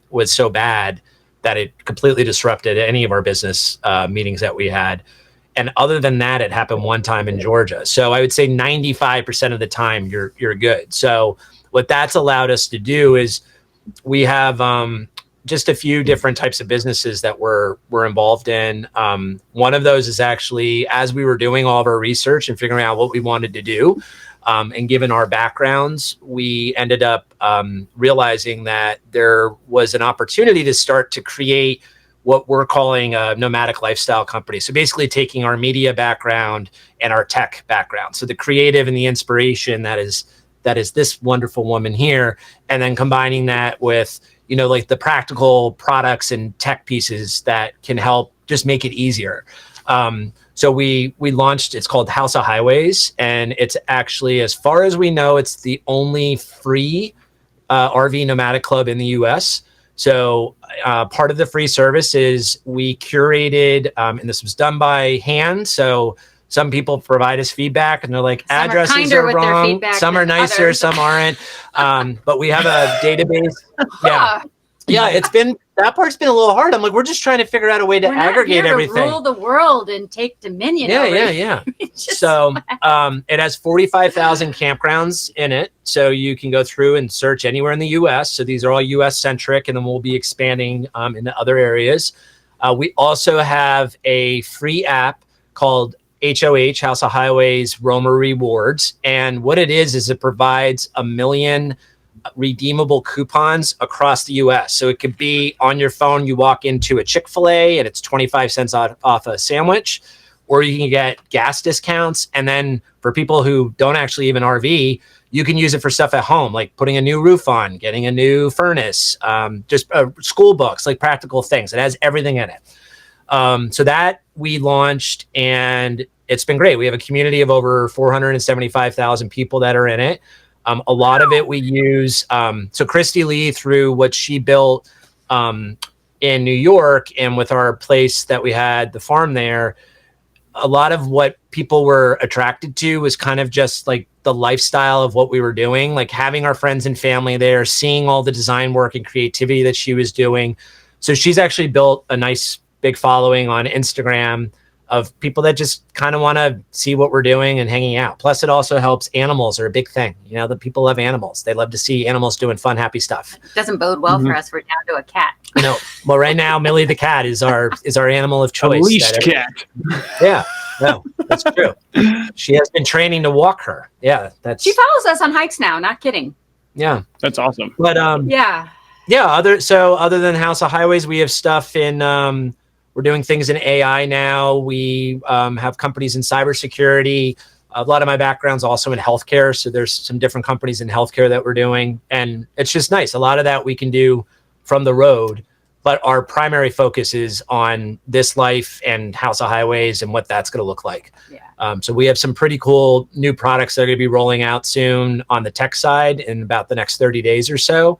was so bad that it completely disrupted any of our business meetings that we had. And other than that, it happened one time in Georgia. So I would say 95% of the time you're good. So what that's allowed us to do is we have just a few different types of businesses that we're involved in. One of those is actually, as we were doing all of our research and figuring out what we wanted to do, and given our backgrounds, we ended up realizing that there was an opportunity to start to create what we're calling a nomadic lifestyle company. So basically taking our media background and our tech background. So the creative and the inspiration that is this wonderful woman here, and then combining that with, like the practical products and tech pieces that can help just make it easier. So we launched, it's called House of Highways, and it's actually, as far as we know, it's the only free RV nomadic club in the US. So part of the free service is we curated, and this was done by hand. So some people provide us feedback and they're like, some addresses are wrong. Some are nicer, others. Some aren't. But we have a database. Yeah, that part's been a little hard. I'm like, we're just trying to figure out a way to aggregate everything. Rule the world and take dominion. Yeah. So it has 45,000 campgrounds in it. So you can go through and search anywhere in the U.S. So these are all U.S. centric, and then we'll be expanding into other areas. We also have a free app called HOH, House of Highways Roamer Rewards. And what it is it provides 1 million redeemable coupons across the US. So it could be on your phone, you walk into a Chick-fil-A and it's 25 cents off a sandwich, or you can get gas discounts. And then for people who don't actually even RV, you can use it for stuff at home, like putting a new roof on, getting a new furnace, just school books, like practical things. It has everything in it. So that we launched, and it's been great. We have a community of over 475,000 people that are in it. A lot of it we use. So Christy Lee, through what she built in New York and with our place that we had, the farm there, a lot of what people were attracted to was kind of just like the lifestyle of what we were doing, like having our friends and family there, seeing all the design work and creativity that she was doing. So she's actually built a nice big following on Instagram of people that just kind of want to see what we're doing and hanging out. Plus, it also helps. Animals are a big thing. You know, the people love animals. They love to see animals doing fun, happy stuff. It doesn't bode well for us. We're down to a cat. No, well, right now, Millie the cat is our animal of choice. A leashed cat. Yeah, no, that's true. She has been training to walk her. Yeah, she follows us on hikes now. Not kidding. Yeah, that's awesome. But yeah. Other than House of Highways, we have stuff in. We're doing things in AI now. We have companies in cybersecurity. A lot of my background's also in healthcare. So there's some different companies in healthcare that we're doing. And it's just nice. A lot of that we can do from the road. But our primary focus is on this life and House of Highways and what that's going to look like. Yeah. So we have some pretty cool new products that are going to be rolling out soon on the tech side in about the next 30 days or so.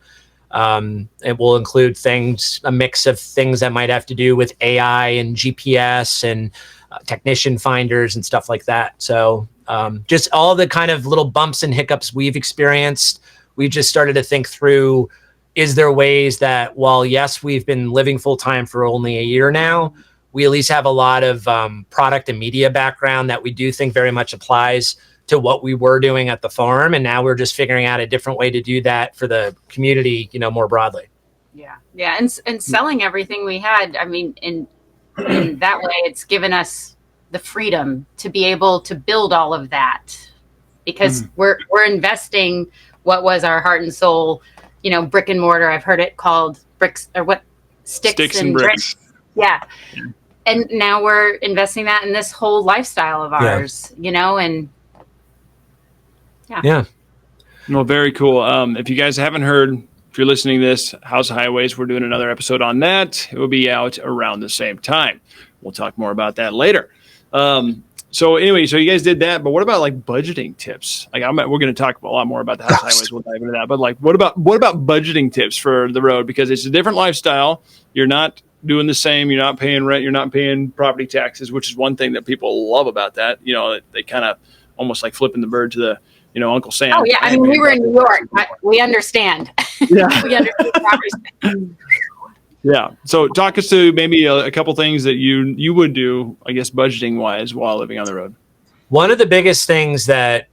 It will include a mix of things that might have to do with AI and GPS and technician finders and stuff like that. So just all the kind of little bumps and hiccups we've experienced, we've just started to think through, is there ways that, while yes, we've been living full time for only a year now, we at least have a lot of product and media background that we do think very much applies to what we were doing at the farm. And now we're just figuring out a different way to do that for the community, more broadly. Yeah. Yeah. And selling everything we had, I mean, in that way, it's given us the freedom to be able to build all of that, because we're investing what was our heart and soul, brick and mortar. I've heard it called bricks, or what? Sticks and bricks. Yeah. And now we're investing that in this whole lifestyle of ours, and yeah. Well, very cool. If you guys haven't heard, if you're listening to this, House of Highways, we're doing another episode on that. It will be out around the same time. We'll talk more about that later. So you guys did that, but what about like budgeting tips? Like we're going to talk a lot more about the House of Highways. We'll dive into that. But like, what about budgeting tips for the road? Because it's a different lifestyle. You're not doing the same. You're not paying rent. You're not paying property taxes, which is one thing that people love about that. They kind of almost like flipping the bird to the, Uncle Sam. Oh yeah, I mean, we were in New York. We understand. Yeah, we understand. Yeah. So talk us to maybe a couple things that you would do, I guess, budgeting wise while living on the road. One of the biggest things that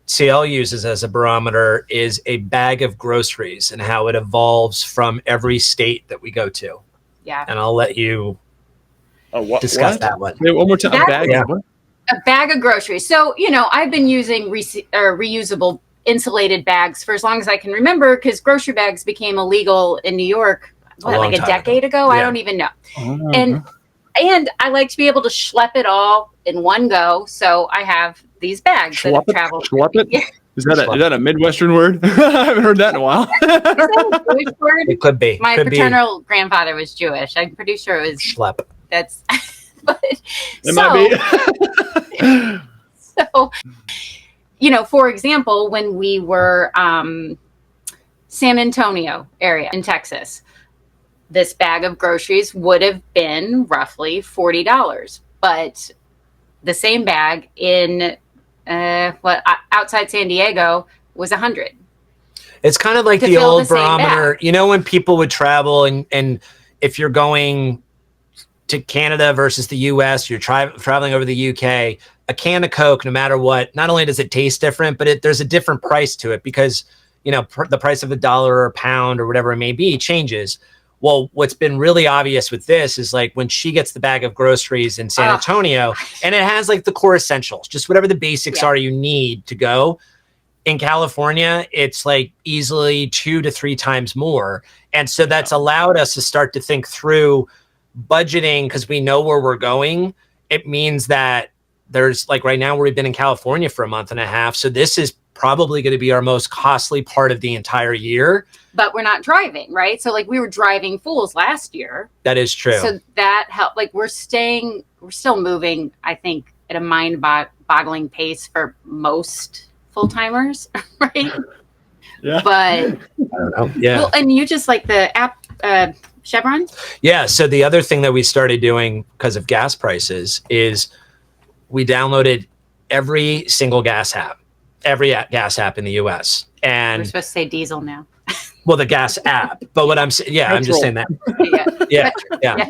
CL uses as a barometer is a bag of groceries and how it evolves from every state that we go to. Yeah. And I'll let you discuss that one. Wait, one more time. A bag of groceries. So, I've been using reusable insulated bags for as long as I can remember, because grocery bags became illegal in New York, like a decade ago? Yeah. I don't even know. And I like to be able to schlep it all in one go. So I have these bags that have traveled. Schlep it? Yeah. Is that a Midwestern word? I haven't heard that in a while. Is that a Jewish word? It could be. My paternal grandfather was Jewish. I'm pretty sure it was schlep. That's but might be. So, for example, when we were San Antonio area in Texas, this bag of groceries would have been roughly $40, but the same bag in outside San Diego was $100. It's kind of like the old barometer, you know, when people would travel and if you're going to Canada versus the US, you're traveling over the UK, a can of Coke, no matter what, not only does it taste different, but there's a different price to it because, you know, the price of $1 or a pound or whatever it may be changes. Well, what's been really obvious with this is like when she gets the bag of groceries in San Antonio and it has like the core essentials, just whatever the basics are you need to go. In California, it's like easily 2 to 3 times more. And so that's allowed us to start to think through budgeting because we know where we're going. It means that there's like right now we've been in California for a month and a half. So this is probably going to be our most costly part of the entire year. But we're not driving, right? So like we were driving fools last year. That is true. So that helped. Like we're still moving, I think, at a mind-boggling pace for most full-timers, right? Yeah. But I don't know. Yeah. Well, and you just like the app Chevron? Yeah. So the other thing that we started doing because of gas prices is we downloaded every single gas app in the US. And we're supposed to say diesel now. Well, the gas app. But what I'm saying, I'm just saying that.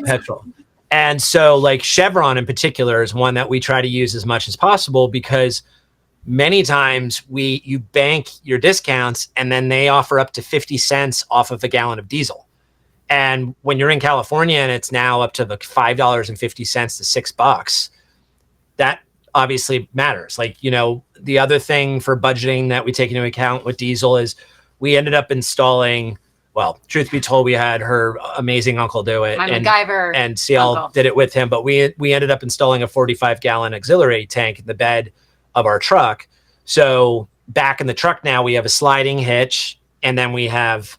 Petrol. And so like Chevron in particular is one that we try to use as much as possible because many times you bank your discounts and then they offer up to 50 cents off of a gallon of diesel. And when you're in California and it's now up to like $5.50 to $6, that obviously matters. Like, you know, the other thing for budgeting that we take into account with diesel is we ended up installing, well, truth be told, we had her amazing uncle do it. MacGyver and CL uncle did it with him, but we ended up installing a 45-gallon auxiliary tank in the bed of our truck. So back in the truck now, we have a sliding hitch, and then we have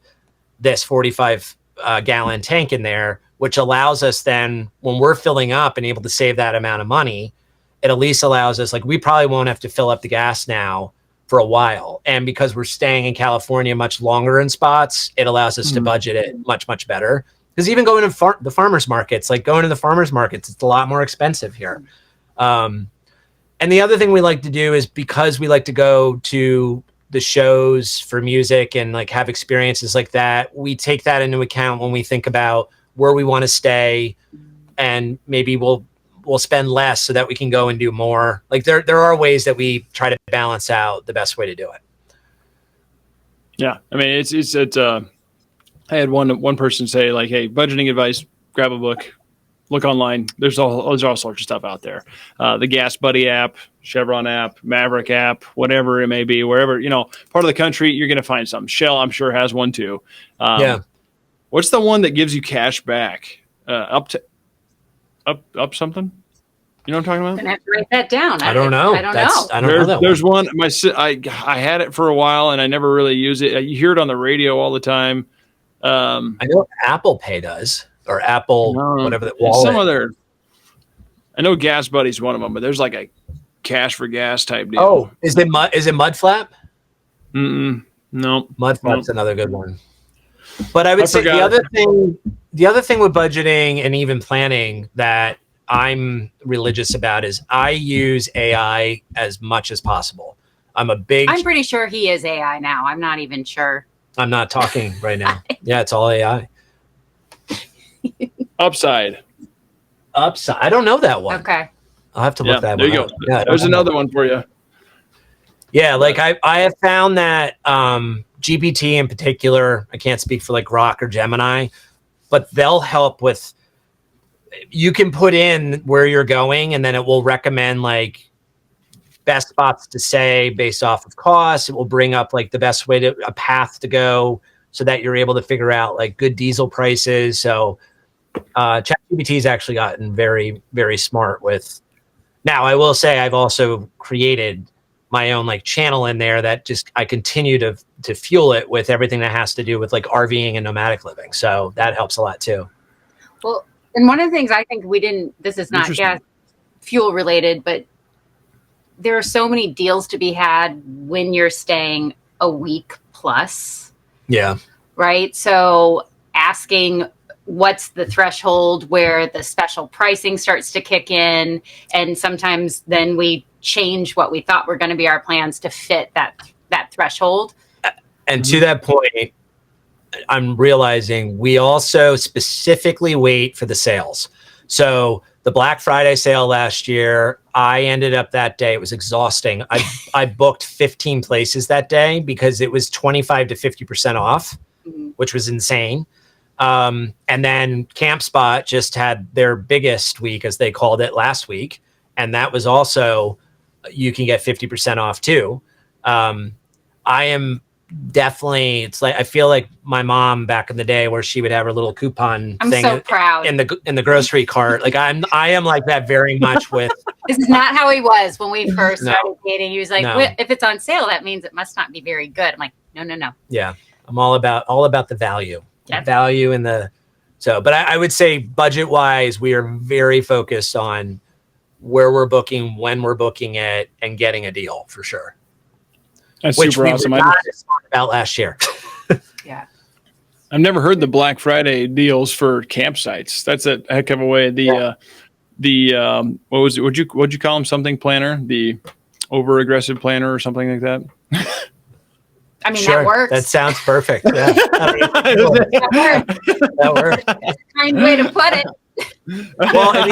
this 45-gallon tank in there, which allows us then, when we're filling up and able to save that amount of money, it at least allows us, like, we probably won't have to fill up the gas now for a while. And because we're staying in California much longer in spots, it allows us to budget it much, much better. Because even going to the farmers markets, it's a lot more expensive here. And the other thing we like to do is because we like to go to the shows for music and like have experiences like that, we take that into account when we think about where we want to stay, and maybe we'll spend less so that we can go and do more. Like there are ways that we try to balance out the best way to do it. Yeah. I mean, it's I had one person say like, hey, budgeting advice, grab a book, look online. There's all sorts of stuff out there. The Gas Buddy app, Chevron app, Maverick app, whatever it may be, wherever, you know, part of the country, you're going to find something. Shell, I'm sure, has one too. What's the one that gives you cash back? Up something? You know what I'm talking about? I'm gonna have to write that down. I don't know. I don't know. I don't know that there's one. I had it for a while and I never really use it. You hear it on the radio all the time. I know Apple Pay does, or Apple, whatever that wallet. Some other. I know Gas Buddy's one of them, but there's like a cash for gas type deal. Oh, is it Mudflap? No. Mudflap's another good one. But I would say the other thing with budgeting and even planning that I'm religious about is I use AI as much as possible. I'm pretty sure he is AI now. I'm not even sure. I'm not talking right now. Yeah, it's all AI. Upside. I don't know that one. Okay. I'll have to look that one up. There you go. Yeah, there's another one for you. Yeah, like I have found that GPT in particular, I can't speak for like Grok or Gemini, but they'll help with, you can put in where you're going and then it will recommend like best spots to stay based off of cost. It will bring up like the best way a path to go so that you're able to figure out like good diesel prices. So ChatGPT has actually gotten very, very smart with. Now, I will say I've also created my own like channel in there that just I continue to fuel it with everything that has to do with like RVing and nomadic living. So that helps a lot too. Well, and one of the things I think this is not gas fuel related, but there are so many deals to be had when you're staying a week plus. Yeah. Right. So asking what's the threshold where the special pricing starts to kick in. And sometimes then we change what we thought were going to be our plans to fit that threshold. And to that point, I'm realizing we also specifically wait for the sales. So the Black Friday sale last year, I ended up that day, it was exhausting. I booked 15 places that day because it was 25 to 50% off, which was insane. And then CampSpot just had their biggest week, as they called it, last week. And that was also, you can get 50% off too. I am definitely, it's like, I feel like my mom back in the day where she would have her little coupon I'm thing so proud. in the grocery cart. Like I am like that very much with. This is not how he was when we first started dating. He was like, No. if it's on sale, that means it must not be very good. I'm like, no. Yeah. I'm all about the value. Yep. Value in the, but I would say budget wise, we are very focused on where we're booking, when we're booking it, and getting a deal for sure. That's Which super we awesome. were not as smart about last year. Yeah. I've never heard the Black Friday deals for campsites. That's a heck of a way. What was it? What'd you call them? Something planner? The over aggressive planner or something like that? I mean, Sure. that works. That sounds perfect. Yeah. That works. That's a kind way to put it. Well, and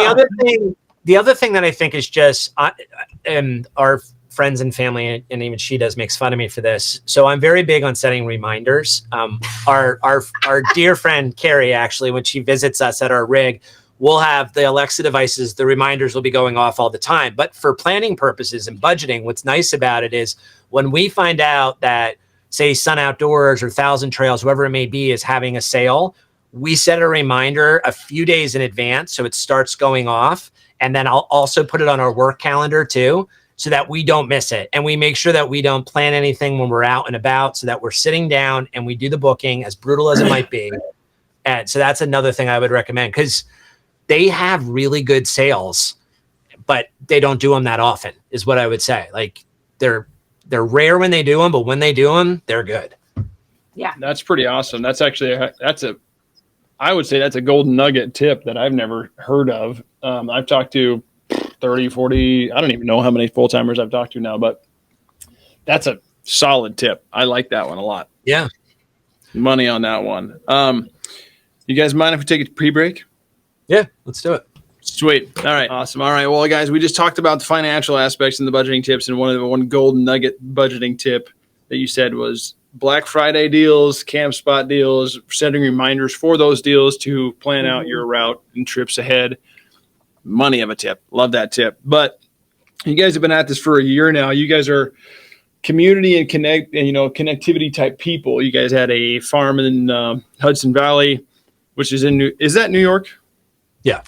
the other thing that I think is just, and our friends and family, and even she does, makes fun of me for this. So I'm very big on setting reminders. Our dear friend Carrie, actually, when she visits us at our rig, we'll have the Alexa devices. The reminders will be going off all the time. But for planning purposes and budgeting, what's nice about it is when we find out that, say, Sun Outdoors or Thousand Trails, whoever it may be, is having a sale, we set a reminder a few days in advance so it starts going off. And then I'll also put it on our work calendar too, so that we don't miss it. And we make sure that we don't plan anything when we're out and about, so that we're sitting down and we do the booking, as brutal as it might be. And so that's another thing I would recommend, because they have really good sales, but they don't do them that often, is what I would say. Like they're rare when they do them, but when they do them, they're good. Yeah. That's pretty awesome. That's actually, I would say that's a golden nugget tip that I've never heard of. I've talked to 30, 40, I don't even know how many full-timers I've talked to now, but that's a solid tip. I like that one a lot. Yeah. Money on that one. You guys mind if we take a pre-break? Yeah, let's do it. Sweet. All right. Awesome. All right. Well, guys, we just talked about the financial aspects and the budgeting tips, and one golden nugget budgeting tip that you said was Black Friday deals, CampSpot deals, setting reminders for those deals to plan out your route and trips ahead. Money of a tip. Love that tip. But you guys have been at this for a year now. You guys are community and connectivity type people. You guys had a farm in Hudson Valley, which is is that New York? Yeah.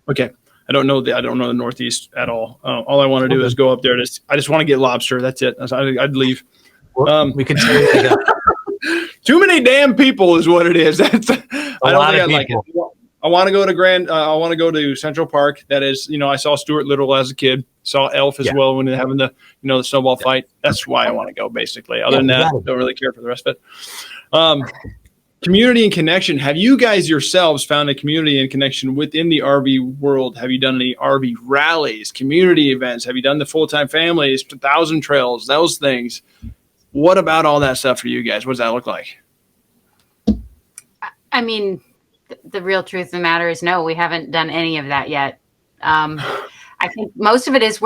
Okay. I don't know the Northeast at all. All I want to do is go up there. I just want to get lobster. That's it. I'd leave. We can tell you too many damn people is what it is. I want to go to I want to go to Central Park. That is, I saw Stuart Little as a kid. Saw Elf as well when they're having the snowball fight. That's why I want to go, basically. Other than that, don't really care for the rest of it. Community and connection. Have you guys yourselves found a community and connection within the RV world? Have you done any RV rallies, community events? Have you done the full-time families, 1,000 trails, those things? What about all that stuff for you guys? What does that look like? I mean, the real truth of the matter is no, we haven't done any of that yet. I think most of it is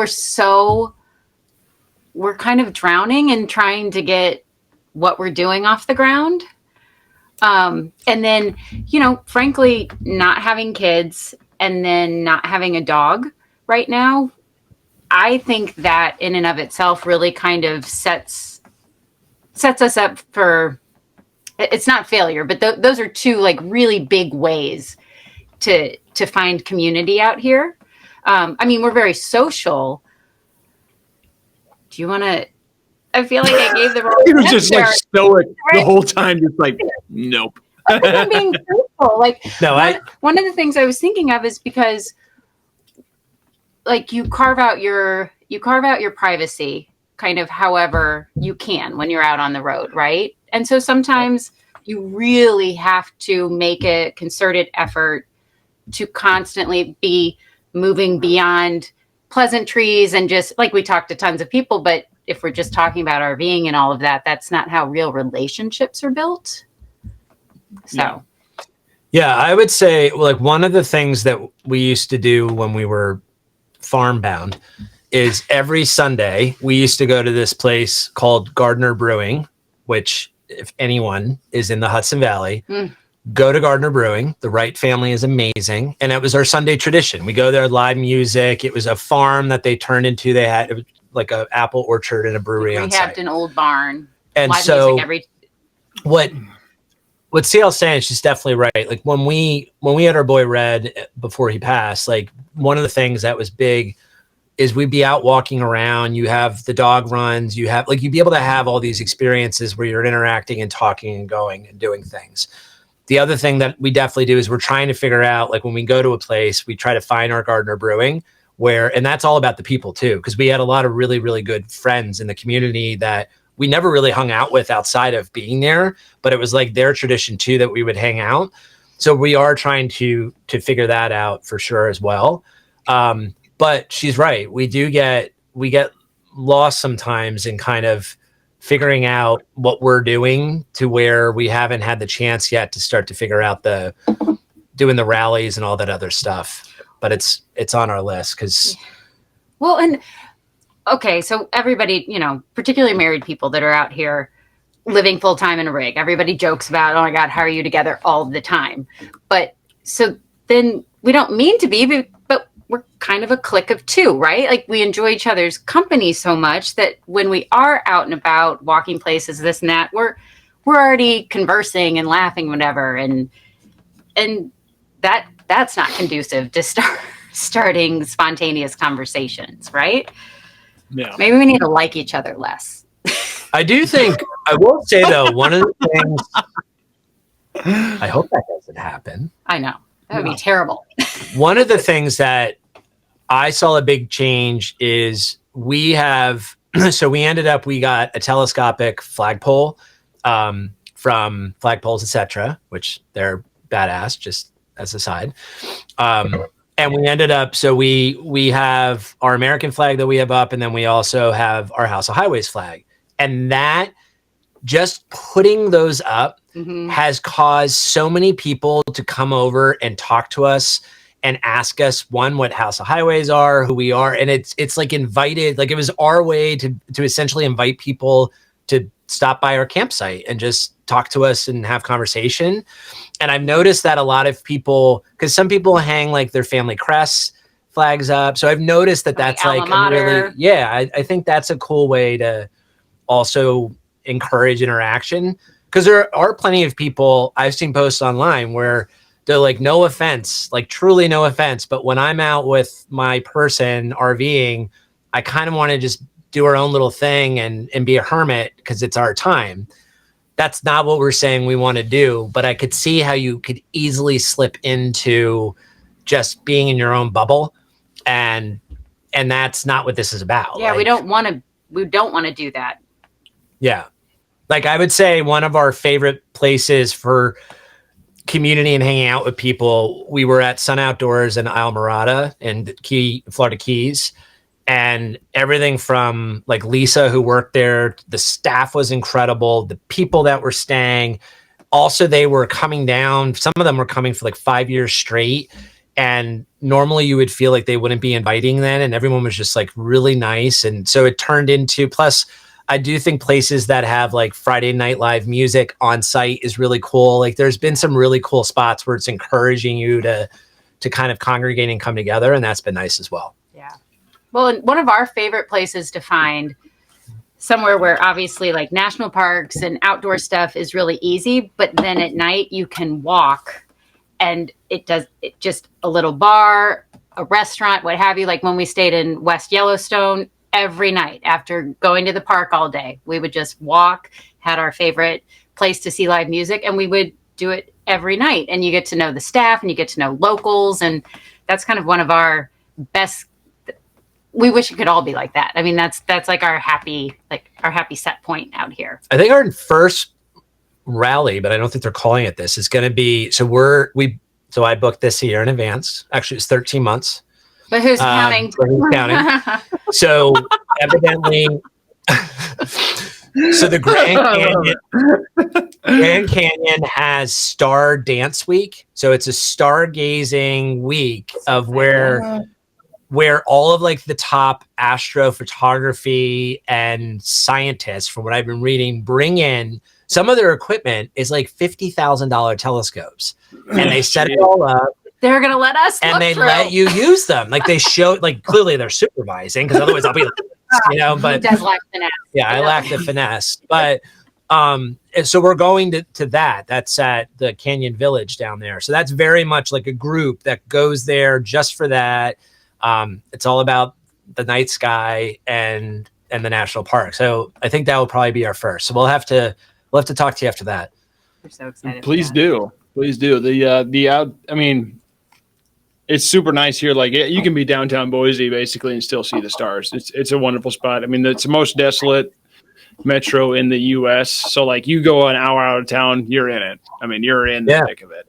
we're kind of drowning and trying to get what we're doing off the ground. And then, frankly, not having kids and then not having a dog right now, I think that in and of itself really kind of sets us up for, it's not failure, but those are two like really big ways to find community out here. I mean, we're very social. Do you want to? I feel like I gave the wrong He was answer. just like stoic the whole time, just like, nope. I think I'm being truthful. Like, No, one of the things I was thinking of is because, like, you carve out your privacy, kind of however you can when you're out on the road, right? And so sometimes you really have to make a concerted effort to constantly be moving beyond pleasantries and just like we talk to tons of people, but if we're just talking about RVing and all of that, that's not how real relationships are built. So yeah, I would say like one of the things that we used to do when we were farm bound is every Sunday we used to go to this place called Gardner Brewing, which if anyone is in the Hudson Valley, go to Gardner Brewing. The Wright family is amazing. And it was our Sunday tradition. We go there, live music. It was a farm that they turned into. They had, it was like an apple orchard and a brewery on site. Rehabbed an old barn. And live so music what CL's saying, she's definitely right. Like when we had our boy Red before he passed, like one of the things that was big is we'd be out walking around. You have the dog runs. You have like, you'd be able to have all these experiences where you're interacting and talking and going and doing things. The other thing that we definitely do is we're trying to figure out, like when we go to a place, we try to find our Gardner Brewing where, and that's all about the people too, because we had a lot of really, really good friends in the community that we never really hung out with outside of being there, but it was like their tradition too, that we would hang out. So we are trying to figure that out for sure as well. But she's right. We get lost sometimes in kind of figuring out what we're doing to where we haven't had the chance yet to start to figure out doing the rallies and all that other stuff. But it's on our list because. Well, and okay, so everybody, you know, particularly married people that are out here living full time in a rig, everybody jokes about, oh my God, how are you together all the time? But so then we don't mean to be, but we're kind of a clique of two, right? Like we enjoy each other's company so much that when we are out and about walking places, this and that, we're already conversing and laughing, whatever. And that's not conducive to starting spontaneous conversations, right? Yeah. Maybe we need to like each other less. I do think, I will say though, one of the things, I hope that doesn't happen. I know. That would be terrible. One of the things that I saw a big change is we got a telescopic flagpole from Flagpoles, etc., which they're badass, just as a side. And we ended up, so we have our American flag that we have up, and then we also have our House of Highways flag. And that, just putting those up has caused so many people to come over and talk to us and ask us, one, what House of Highways are, who we are. And it's like invited, like it was our way to essentially invite people to stop by our campsite and just talk to us and have conversation. And I've noticed that a lot of people, because some people hang like their family crests flags up. So I've noticed that that's like a really, I think that's a cool way to also encourage interaction. Because there are plenty of people, I've seen posts online where they're like, no offense, like truly no offense. But when I'm out with my person RVing, I kind of want to just do our own little thing and be a hermit because it's our time. That's not what we're saying we want to do. But I could see how you could easily slip into just being in your own bubble. And that's not what this is about. Yeah, like, we don't want to do that. Yeah. Like I would say one of our favorite places for community and hanging out with people, we were at Sun Outdoors in Islamorada in Florida Keys, and everything from like Lisa who worked there, the staff was incredible, the people that were staying, also they were coming down, some of them were coming for like 5 years straight, and normally you would feel like they wouldn't be inviting then, and everyone was just like really nice. And so it turned into, plus I do think places that have like Friday night live music on site is really cool. Like there's been some really cool spots where it's encouraging you to kind of congregate and come together. And that's been nice as well. Yeah. Well, and one of our favorite places to find somewhere where obviously like national parks and outdoor stuff is really easy, but then at night you can walk and it just a little bar, a restaurant, what have you. Like when we stayed in West Yellowstone, every night after going to the park all day, we would just walk, had our favorite place to see live music, and we would do it every night. And you get to know the staff and you get to know locals. And that's kind of one of our best, we wish it could all be like that. I mean, that's like our happy set point out here. I think our first rally, but I don't think they're calling it this. It's going to be, so I booked this a year in advance. Actually, it's 13 months. But who's counting? So evidently, so the Grand Canyon has Star Dance Week. So it's a stargazing week of where all of like the top astrophotography and scientists, from what I've been reading, bring in. Some of their equipment is like $50,000 telescopes, and they set it all up. They're gonna let us, and they let you use them. Like they show, like clearly they're supervising, because otherwise I'll be like, But he does lack finesse. Yeah, I lack the finesse. But and so we're going to that. That's at the Canyon Village down there. So that's very much like a group that goes there just for that. It's all about the night sky and the national park. So I think that will probably be our first. So we'll have to talk to you after that. We're so excited. Please do. I mean, it's super nice here. Like you can be downtown Boise basically and still see the stars. It's a wonderful spot. I mean, it's the most desolate metro in the U.S. So like you go an hour out of town, you're in it. I mean, you're in the thick of it.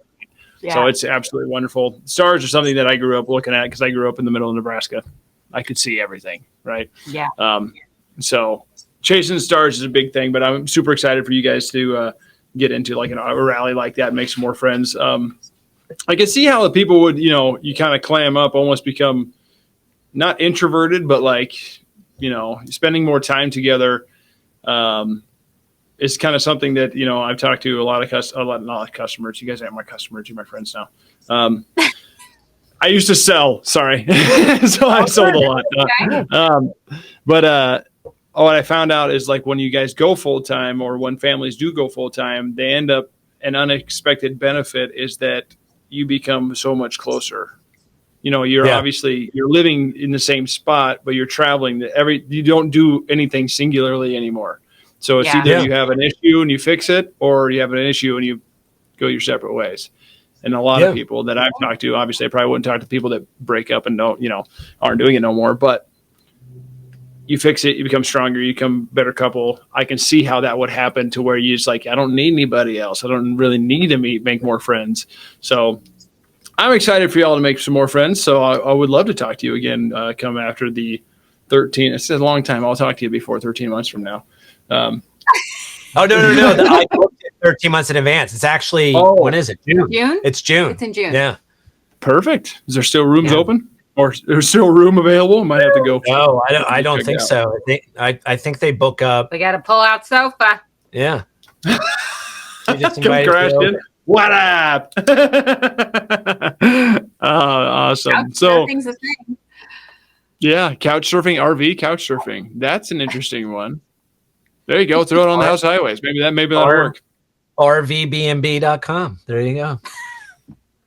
Yeah. So it's absolutely wonderful. Stars are something that I grew up looking at because I grew up in the middle of Nebraska. I could see everything, right? Yeah. So chasing stars is a big thing, but I'm super excited for you guys to get into like a rally like that and make some more friends. I can see how the people would, you kind of clam up, almost become not introverted, but like, spending more time together is kind of something that, I've talked to a lot of customers. You guys aren't my customers. You're my friends now. I used to sell, sorry. So I sold a lot. But what I found out is like when you guys go full time, or when families do go full time, they end up, an unexpected benefit is that you become so much closer. Obviously you're living in the same spot, but you're traveling you don't do anything singularly anymore. So it's either you have an issue and you fix it, or you have an issue and you go your separate ways. And a lot of people that I've talked to, obviously I probably wouldn't talk to people that break up and don't, aren't doing it no more, but you fix it, you become stronger, you become a better couple. I can see how that would happen to where you just like, I don't need anybody else. I don't really need to make more friends. So I'm excited for y'all to make some more friends. So I would love to talk to you again, come after the 13. It's a long time. I'll talk to you before 13 months from now. No. I booked it 13 months in advance. It's actually, when is it? June? It's June. It's in June. Yeah. Perfect. Is there still rooms open? Or there's still room available? Might have to go. No, I don't think so. I think they book up. We got a pull-out sofa. Yeah. Come crash in. What up? Awesome. So, yeah, couch surfing, RV couch surfing. That's an interesting one. There you go. Throw it on the house highways. Maybe that'll work. RVBnB.com. There you go.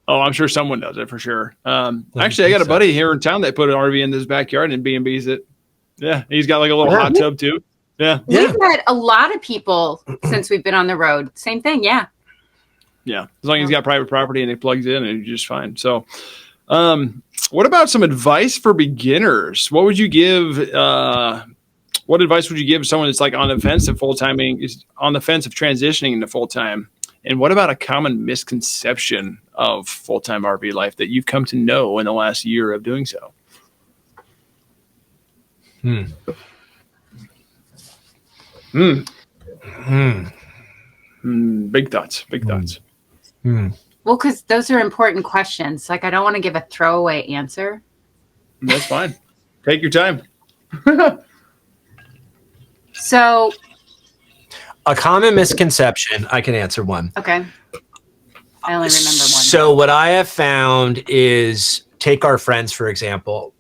Oh, I'm sure someone does it for sure. Actually, I got a buddy here in town that put an RV in his backyard and B&B's it. Yeah, he's got like a little hot tub too. Yeah, we've had a lot of people since we've been on the road. Same thing, yeah. Yeah, as long as he's got private property and it plugs in, and you're just fine. So, what about some advice for beginners? What would you give? What advice would you give someone that's like on the fence of transitioning into full time? And what about a common misconception of full-time RV life that you've come to know in the last year of doing so? Big thoughts. Well, because those are important questions. Like, I don't want to give a throwaway answer. That's fine. Take your time. So, a common misconception, I can answer one. Okay. I only remember one. So what I have found is, take our friends, for example.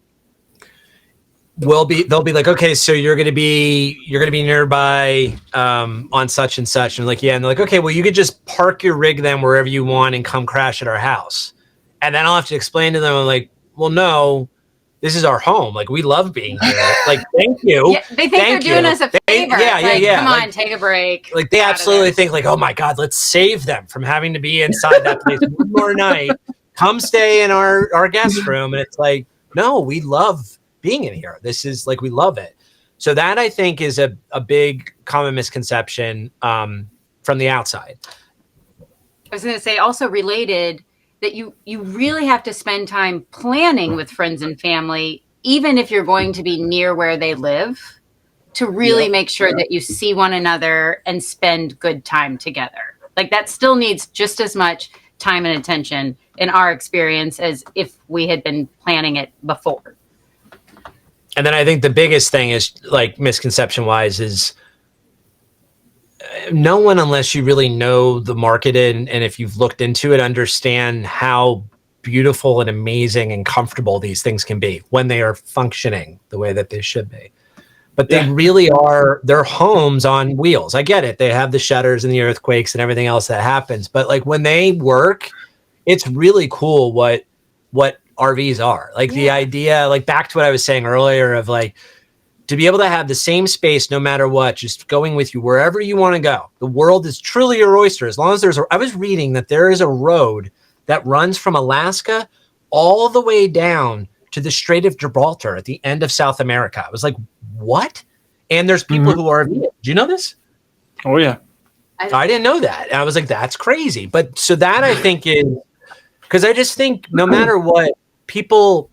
They'll be like, okay, so you're gonna be nearby on such and such. And like, yeah, and they're like, okay, well, you could just park your rig then wherever you want and come crash at our house. And then I'll have to explain to them, I'm like, well, no, this is our home. Like, we love being here. Like, thank you. Yeah, they think they're doing us a favor. Come on, take a break. Like, they absolutely think like, oh my God, let's save them from having to be inside that place one more night. Come stay in our guest room. And it's like, no, we love being in here. This is like, we love it. So that, I think, is a big common misconception. from the outside. I was going to say, also related, that you really have to spend time planning with friends and family, even if you're going to be near where they live, to really make sure that you see one another and spend good time together. Like, that still needs just as much time and attention in our experience as if we had been planning it before. And then I think the biggest thing is, like, misconception wise, is no one, unless you really know the market and if you've looked into it, understand how beautiful and amazing and comfortable these things can be when they are functioning the way that they should be. But they really are, they're homes on wheels. I get it. They have the shutters and the earthquakes and everything else that happens. But like, when they work, it's really cool what RVs are. Like, the idea, like, back to what I was saying earlier, of like, to be able to have the same space no matter what, just going with you wherever you want to go. The world is truly your oyster. As long as I was reading that there is a road that runs from Alaska all the way down to the Strait of Gibraltar at the end of South America. I was like, what? And there's people who are, do you know this? Oh yeah. I didn't know that. And I was like, that's crazy. But so that, I think, is, because I just think no matter what, people,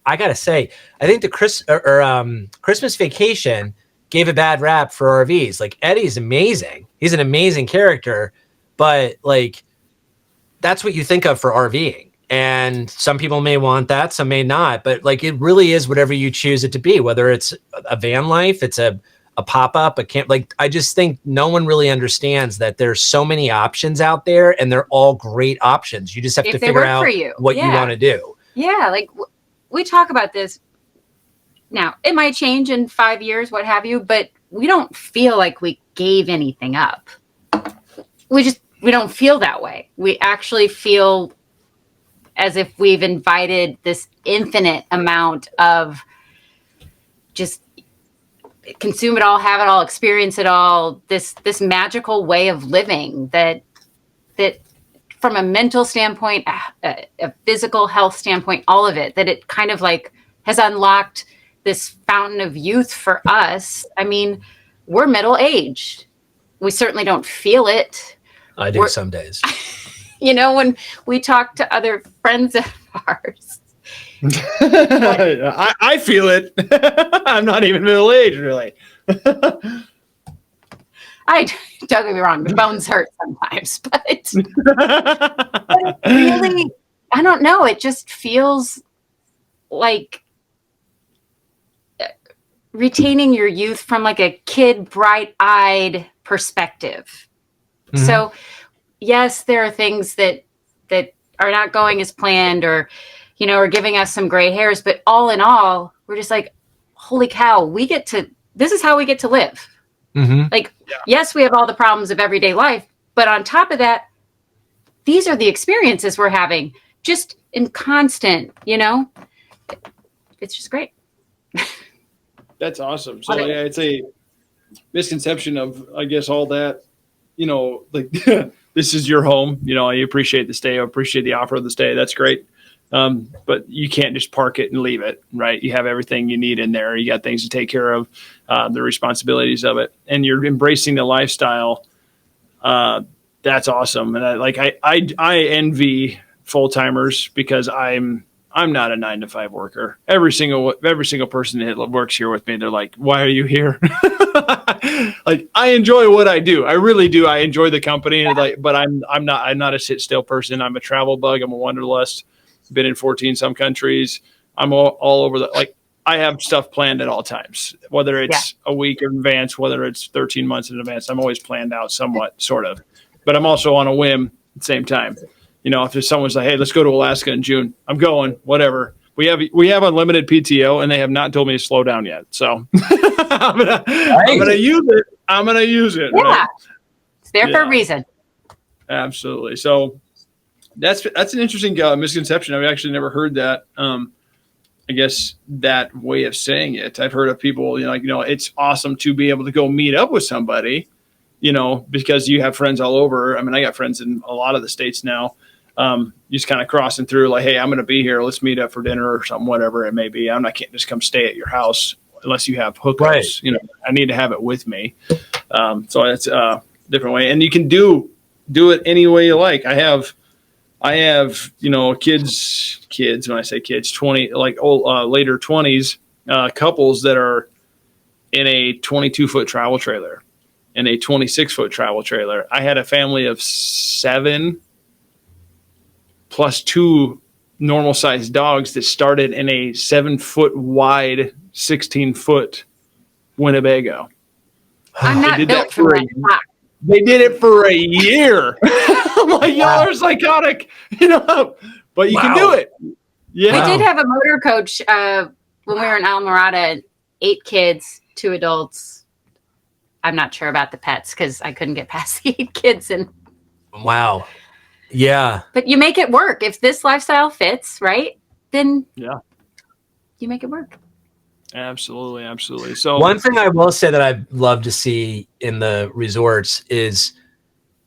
I gotta say, I think the Christmas Vacation gave a bad rap for RVs. Like, Eddie's amazing. He's an amazing character, but like, that's what you think of for RVing. And some people may want that, some may not, but like, it really is whatever you choose it to be, whether it's a van life, it's a pop-up, a camp. Like, I just think no one really understands that there's so many options out there, and they're all great options. You just have to figure out what you want to do. Yeah. Like, we talk about this now. It might change in 5 years, what have you, but we don't feel like we gave anything up. We don't feel that way. We actually feel as if we've invited this infinite amount of just consume it all, have it all, experience it all, this magical way of living that from a mental standpoint, a physical health standpoint, all of it, that it kind of like has unlocked this fountain of youth for us. I mean, we're middle-aged. We certainly don't feel it. I do some days. You know, when we talk to other friends of ours. I feel it. I'm not even middle-aged, really. Don't get me wrong, the bones hurt sometimes, but it really, I don't know, it just feels like retaining your youth from like a kid, bright-eyed perspective. Mm-hmm. So yes, there are things that are not going as planned, or, you know, are giving us some gray hairs, but all in all, we're just like, holy cow, this is how we get to live. Mm-hmm. Like, yes, we have all the problems of everyday life, but on top of that, these are the experiences we're having just in constant, you know, it's just great. That's awesome. So yeah, it's a misconception of, I guess, all that, you know, like this is your home, you know, you appreciate the stay, I appreciate the offer of the stay. That's great. But you can't just park it and leave it, right? You have everything you need in there. You got things to take care of, the responsibilities of it, and you're embracing the lifestyle. That's awesome. And I envy full timers, because I'm not a 9-to-5 worker. Every single person that works here with me, they're like, why are you here? Like, I enjoy what I do. I really do. I enjoy the company, but I'm not a sit still person. I'm a travel bug. I'm a wanderlust. Been in 14 some countries. I'm all over I have stuff planned at all times, whether it's a week in advance, whether it's 13 months in advance. I'm always planned out somewhat, sort of, but I'm also on a whim at the same time. You know, if there's someone's like, hey, let's go to Alaska in June, I'm going, whatever. We have unlimited PTO, and they have not told me to slow down yet. So I'm gonna use it. Yeah. Right? It's there for a reason. Absolutely. So that's an interesting misconception. I've actually never heard that. I guess that way of saying it. I've heard of people, you know, it's awesome to be able to go meet up with somebody, you know, because you have friends all over. I mean, I got friends in a lot of the states now. Just kind of crossing through, like, hey, I'm going to be here. Let's meet up for dinner or something, whatever it may be. I can't just come stay at your house unless you have hookups. Right. You know, I need to have it with me. So different way, and you can do it any way you like. I have kids. When I say kids, 20 like old later 20s couples that are in a 22-foot travel trailer, and a 26-foot travel trailer. I had a family of 7 plus 2 normal sized dogs that started in a 7-foot wide, 16-foot Winnebago. I'm not built for that. They did it for a year. I'm like, y'all are psychotic, but you can do it. Yeah. We did have a motor coach when we were in Almirada, 8 kids, 2 adults. I'm not sure about the pets because I couldn't get past the 8 kids. Wow. Yeah. But you make it work. If this lifestyle fits, right? Then you make it work. Absolutely. So one thing I will say that I'd love to see in the resorts is,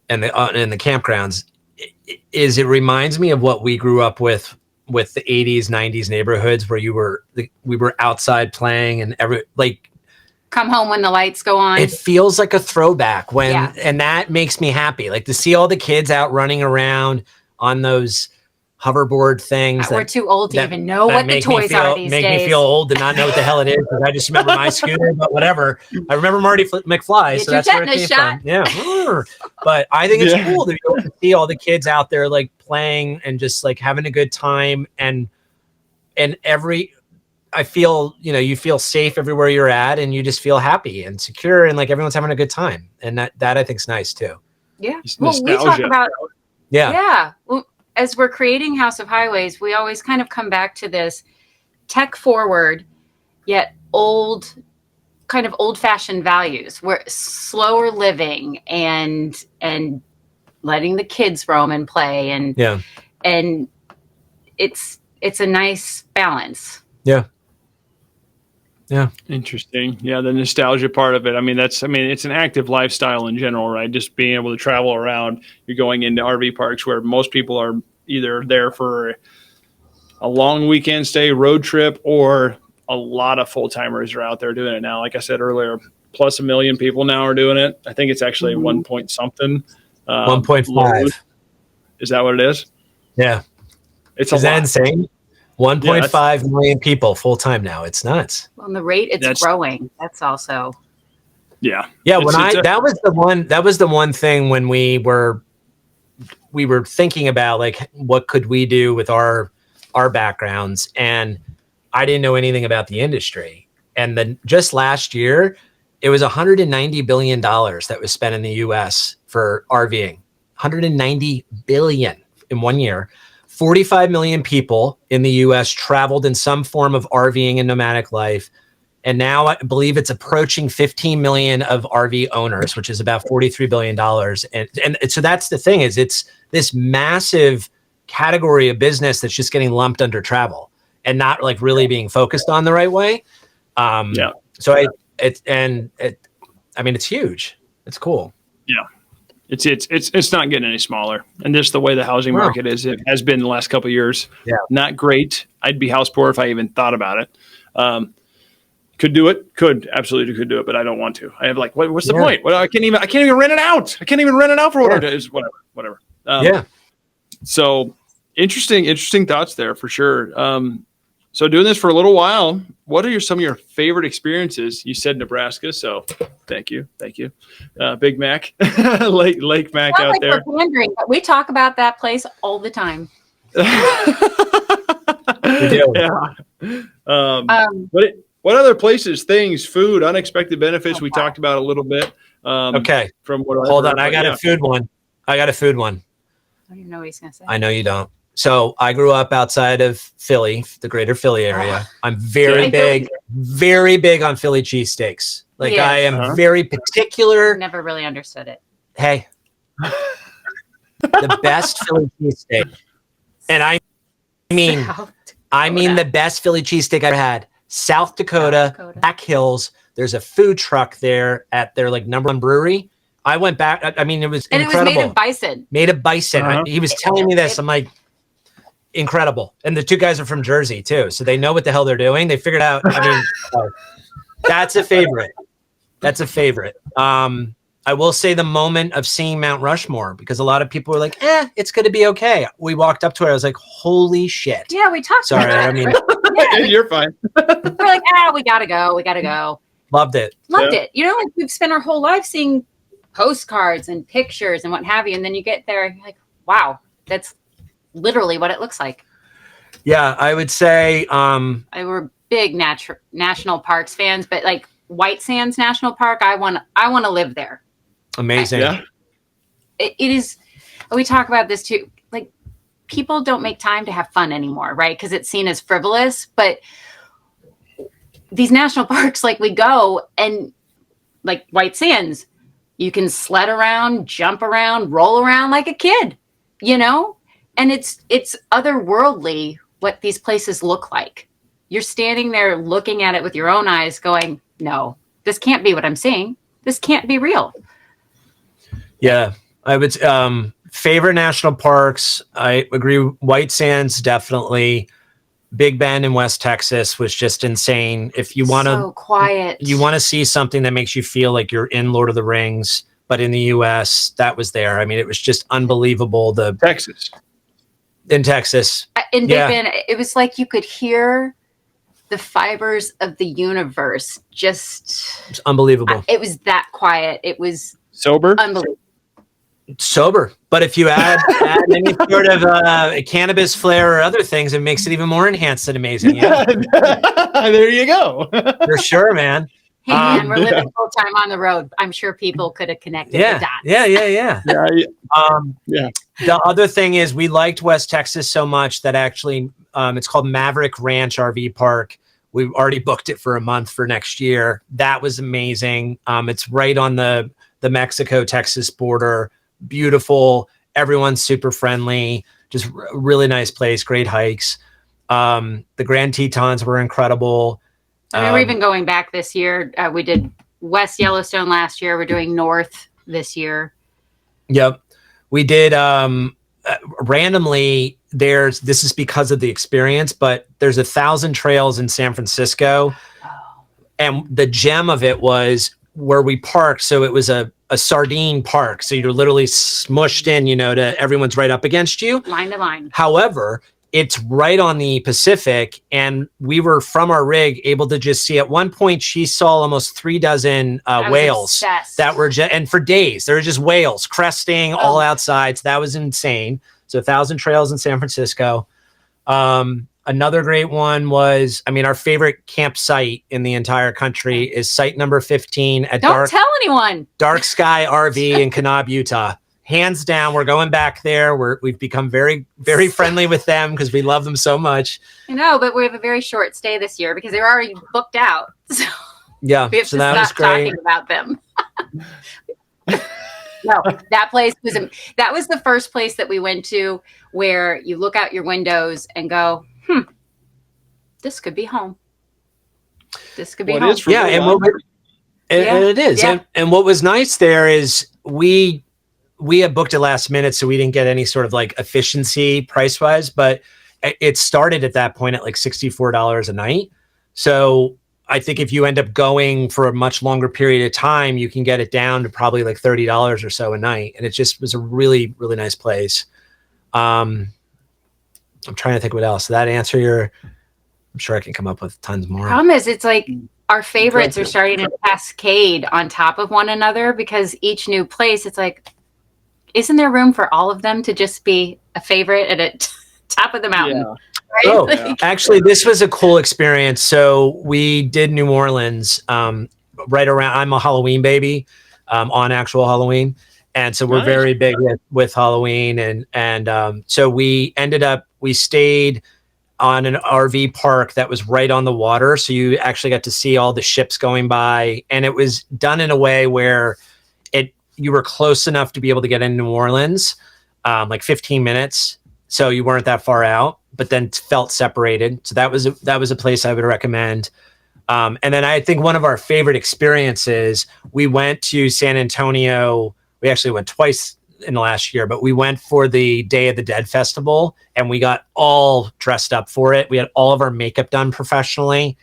and in the campgrounds, is it reminds me of what we grew up with the 80s, 90s neighborhoods where we were outside playing and come home when the lights go on. It feels like a throwback and that makes me happy. Like to see all the kids out running around on those hoverboard things. We're too old to even know what the toys are these days. Make me feel old to not know what the hell it is. I just remember my scooter, but whatever. I remember Marty McFly, so that's where it came from. Yeah. But I think it's cool to be able to see all the kids out there like playing and just like having a good time. And I feel, you feel safe everywhere you're at and you just feel happy and secure and like everyone's having a good time. And that I think is nice too. Yeah. Well, we talk about, Well, as we're creating House of Highways, we always kind of come back to this tech forward, yet kind of old fashioned values. We're slower living and letting the kids roam and play. And it's a nice balance. Yeah. Yeah. Interesting. Yeah. The nostalgia part of it. It's an active lifestyle in general, right? Just being able to travel around. You're going into RV parks where most people are either there for a long weekend stay, road trip, or a lot of full timers are out there doing it now. Like I said earlier, plus 1 million people now are doing it. I think it's actually 1 point something. 1.5. Is that what it is? Yeah. Is that insane? 1.5 million people full time now. It's nuts. Well, and the rate it's growing. That's also. Yeah. Yeah. That was the one thing when we were thinking about like, what could we do with our backgrounds? And I didn't know anything about the industry. And then just last year, it was $190 billion that was spent in the US for RVing. 190 billion in 1 year. 45 million people in the US traveled in some form of RVing and nomadic life. And now I believe it's approaching 15 million of RV owners, which is about $43 billion. And so that's the thing, is it's this massive category of business that's just getting lumped under travel and not like really being focused on the right way. So it's huge. It's cool. Yeah. It's not getting any smaller, and just the way the housing market is, it has been the last couple of years. Yeah, not great. I'd be house poor if I even thought about it. Could do it. Absolutely could do it, but I don't want to. I have like, what's the point? Well, I can't even rent it out. I can't even rent it out for what it is. Whatever. So interesting thoughts there for sure. So doing this for a little while, what are some of your favorite experiences? You said Nebraska, so thank you. Big Mac, Lake Mac out there. We're pandering, but we talk about that place all the time. What other places, things, food, unexpected benefits? We talked about a little bit. Okay. From what Hold on, I got a food one. I don't even know what he's gonna say. I know you don't. So I grew up outside of Philly, the greater Philly area. I'm very big on Philly cheesesteaks. Like I am very particular. Never really understood it. Hey, the best Philly cheesesteak. And I mean the best Philly cheesesteak I've had. South Dakota, Black Hills. There's a food truck there at their like #1 brewery. I went back. I mean, it was incredible. It was made of bison. He was telling me this. I'm like, incredible. And the 2 guys are from Jersey too, so they know what the hell they're doing. They figured out. I mean, that's a favorite. I I will say the moment of seeing Mount Rushmore, because a lot of people were like, it's going to be okay. We walked up to it. I was like, holy shit. Yeah, we talked Sorry, about I mean, You're fine. we're like, we got to go. We got to go. loved it. Loved it. You know, like we've spent our whole life seeing postcards and pictures and what have you. And then you get there and you're like, wow, that's literally what it looks like. Yeah, I would say We're big national parks fans, but like White Sands National Park, I want to live there. amazing. Yeah. It is. We talk about this too. Like people don't make time to have fun anymore, right? Because it's seen as frivolous. But these national parks, like we go and like White Sands, you can sled around, jump around, roll around like a kid, you know? And it's otherworldly what these places look like. You're standing there looking at it with your own eyes going, no, this can't be what I'm seeing. This can't be real. Yeah, I would favorite national parks. I agree. White Sands, definitely. Big Bend in West Texas was just insane. If you want to, so quiet. you want to see something that makes you feel like you're in Lord of the Rings, but in the U.S., that was there. I mean, it was just unbelievable. Texas. In Texas. In Big Bend, it was like you could hear the fibers of the universe. Just It's unbelievable. it was that quiet. It was Sober. unbelievable. Sober. But if you add any sort of cannabis flair or other things, it makes it even more enhanced and amazing. Yeah, There you go. for sure, man. Hey man, we're living full time on the road. I'm sure people could have connected the Yeah, dots. yeah. Yeah. Yeah. The other thing is we liked West Texas so much that actually it's called Maverick Ranch RV Park. We've already booked it for a month for next year. That was amazing. It's right on the Mexico-Texas border. Beautiful. Everyone's super friendly. Just really nice place. Great hikes. The Grand Tetons were incredible. I mean, we're even going back this year. We did West Yellowstone last year. We're doing North this year. Yep. We did randomly this is because of the experience, but there's 1,000 trails in San Francisco. And the gem of it was where we parked. So it was a sardine park. So you're literally smushed in, to everyone's right up against you. Line to line. However, it's right on the Pacific, and we were from our rig able to just see. At one point, she saw almost 3 dozen whales obsessed. that were and for days there were just whales cresting all outside. So that was insane. So 1,000 trails in San Francisco. Another great one was, our favorite campsite in the entire country is site number 15 at Don't tell anyone. Dark Sky RV in Kanab, Utah. Hands down, we're going back there. We've become very, very friendly with them because we love them so much. I know, but we have a very short stay this year because they're already booked out. So Yeah, we have so to that was stop great. talking about them. No, that place that was the first place that we went to where you look out your windows and go, this could be home. This could be home. Yeah, and it is. Yeah. And what was nice there is we had booked it last minute, so we didn't get any sort of like efficiency price wise, but it started at that point at like $64 a night. So I think if you end up going for a much longer period of time, you can get it down to probably like $30 or so a night. And it just was a really, really nice place. I'm trying to think what else. Did that answer I'm sure I can come up with tons more. The problem is it's like our favorites are starting to cascade on top of one another because each new place, it's like, isn't there room for all of them to just be a favorite at a top of the mountain? Yeah. Right? Oh, actually, this was a cool experience. So we did New Orleans right around. I'm a Halloween baby on actual Halloween. And so we're very big with Halloween. And so we stayed on an RV park that was right on the water. So you actually got to see all the ships going by. And it was done in a way where you were close enough to be able to get in New Orleans, like 15 minutes. So you weren't that far out, but then felt separated. So that was a place I would recommend. And then I think one of our favorite experiences, we went to San Antonio. We actually went twice in the last year, but we went for the Day of the Dead festival and we got all dressed up for it. We had all of our makeup done professionally.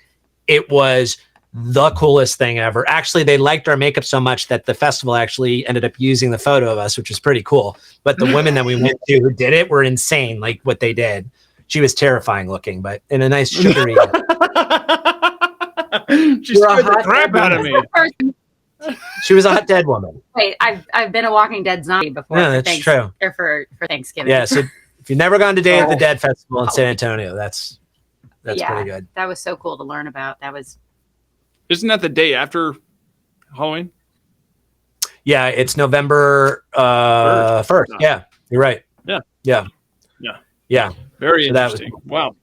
It was the coolest thing ever. Actually, they liked our makeup so much that the festival actually ended up using the photo of us, which was pretty cool. But the women that we went to who did it were insane, like what they did. She was terrifying looking, but in a nice sugary. She scared the crap out of me. She was a hot dead woman. Wait, I've been a Walking Dead zombie before. Yeah, that's true. Or for Thanksgiving. Yeah, so if you've never gone to Day of the Dead Festival in San Antonio, that's pretty good. That was so cool to learn about. Isn't that the day after Halloween? Yeah, it's November 1st. Yeah, you're right. Yeah. Very interesting. Wow.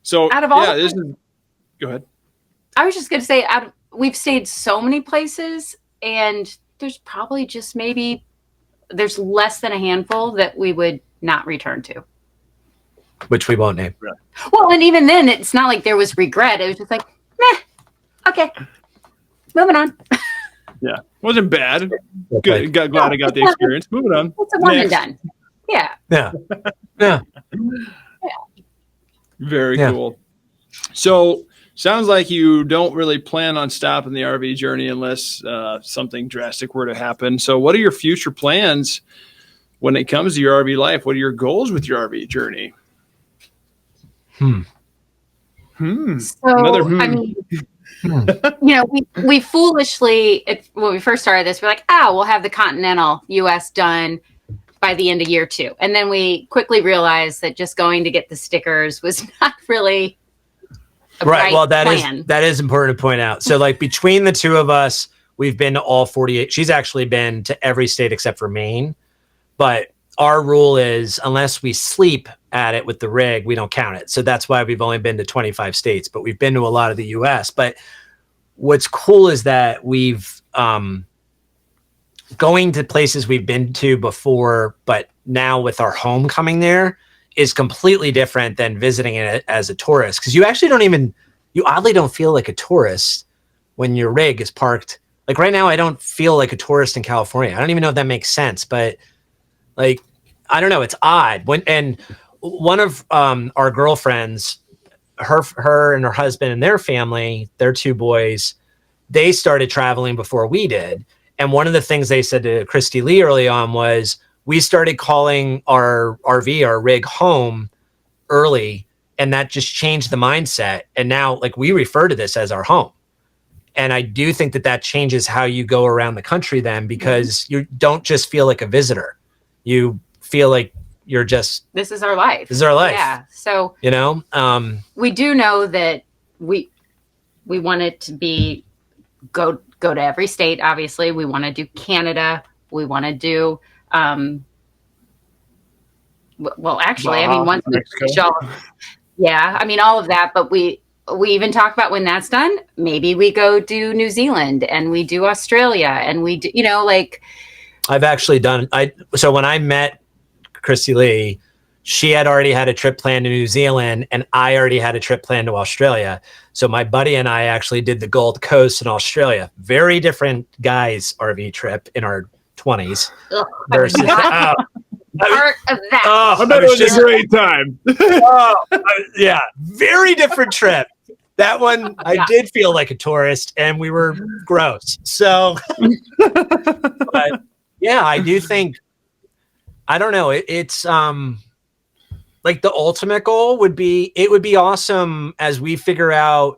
So out of all go ahead. I was just going to say, we've stayed so many places, and there's probably just there's less than a handful that we would not return to. Which we won't name. Well, and even then, it's not like there was regret. It was just like, meh, okay, moving on. Yeah, wasn't bad. Good. Glad I got the experience. Moving on. It's a one and done. Yeah. Very cool. So, sounds like you don't really plan on stopping the RV journey unless something drastic were to happen. So, what are your future plans when it comes to your RV life? What are your goals with your RV journey? So, I mean, we foolishly, when we first started this, we're like, we'll have the continental US done by the end of year 2. And then we quickly realized that just going to get the stickers was not really right. Well, that is important to point out. So like between the two of us, we've been to all 48. She's actually been to every state except for Maine. But our rule is unless we sleep at it with the rig, we don't count it. So that's why we've only been to 25 states, but we've been to a lot of the US. But what's cool is that we've going to places we've been to before, but now with our home coming there is completely different than visiting it as a tourist. Because you actually you oddly don't feel like a tourist when your rig is parked. Like right now, I don't feel like a tourist in California. I don't even know if that makes sense, but like, I don't know. It's odd. And one of our girlfriends, her and her husband and their family, their 2 boys, they started traveling before we did. And one of the things they said to Christy Lee early on was, we started calling our RV, our rig, home early, and that just changed the mindset. And now, like, we refer to this as our home. And I do think that changes how you go around the country then, because you don't just feel like a visitor. You feel like you're just... This is our life. This is our life. Yeah. So, we do know that we want it to be go to every state. Obviously, we want to do Canada. We want to do... well, actually, I mean, once all of that, but we even talk about when that's done, maybe we go do New Zealand and we do Australia and we do, I've actually done, so when I met Christy Lee, she had already had a trip planned to New Zealand and I already had a trip planned to Australia. So my buddy and I actually did the Gold Coast in Australia. Very different guys RV trip in our 20s versus part of that. I bet it was a great time. Yeah, very different trip. That one, I did feel like a tourist, and we were gross. So, but yeah, I do think, I don't know. It's like the ultimate goal would be, it would be awesome as we figure out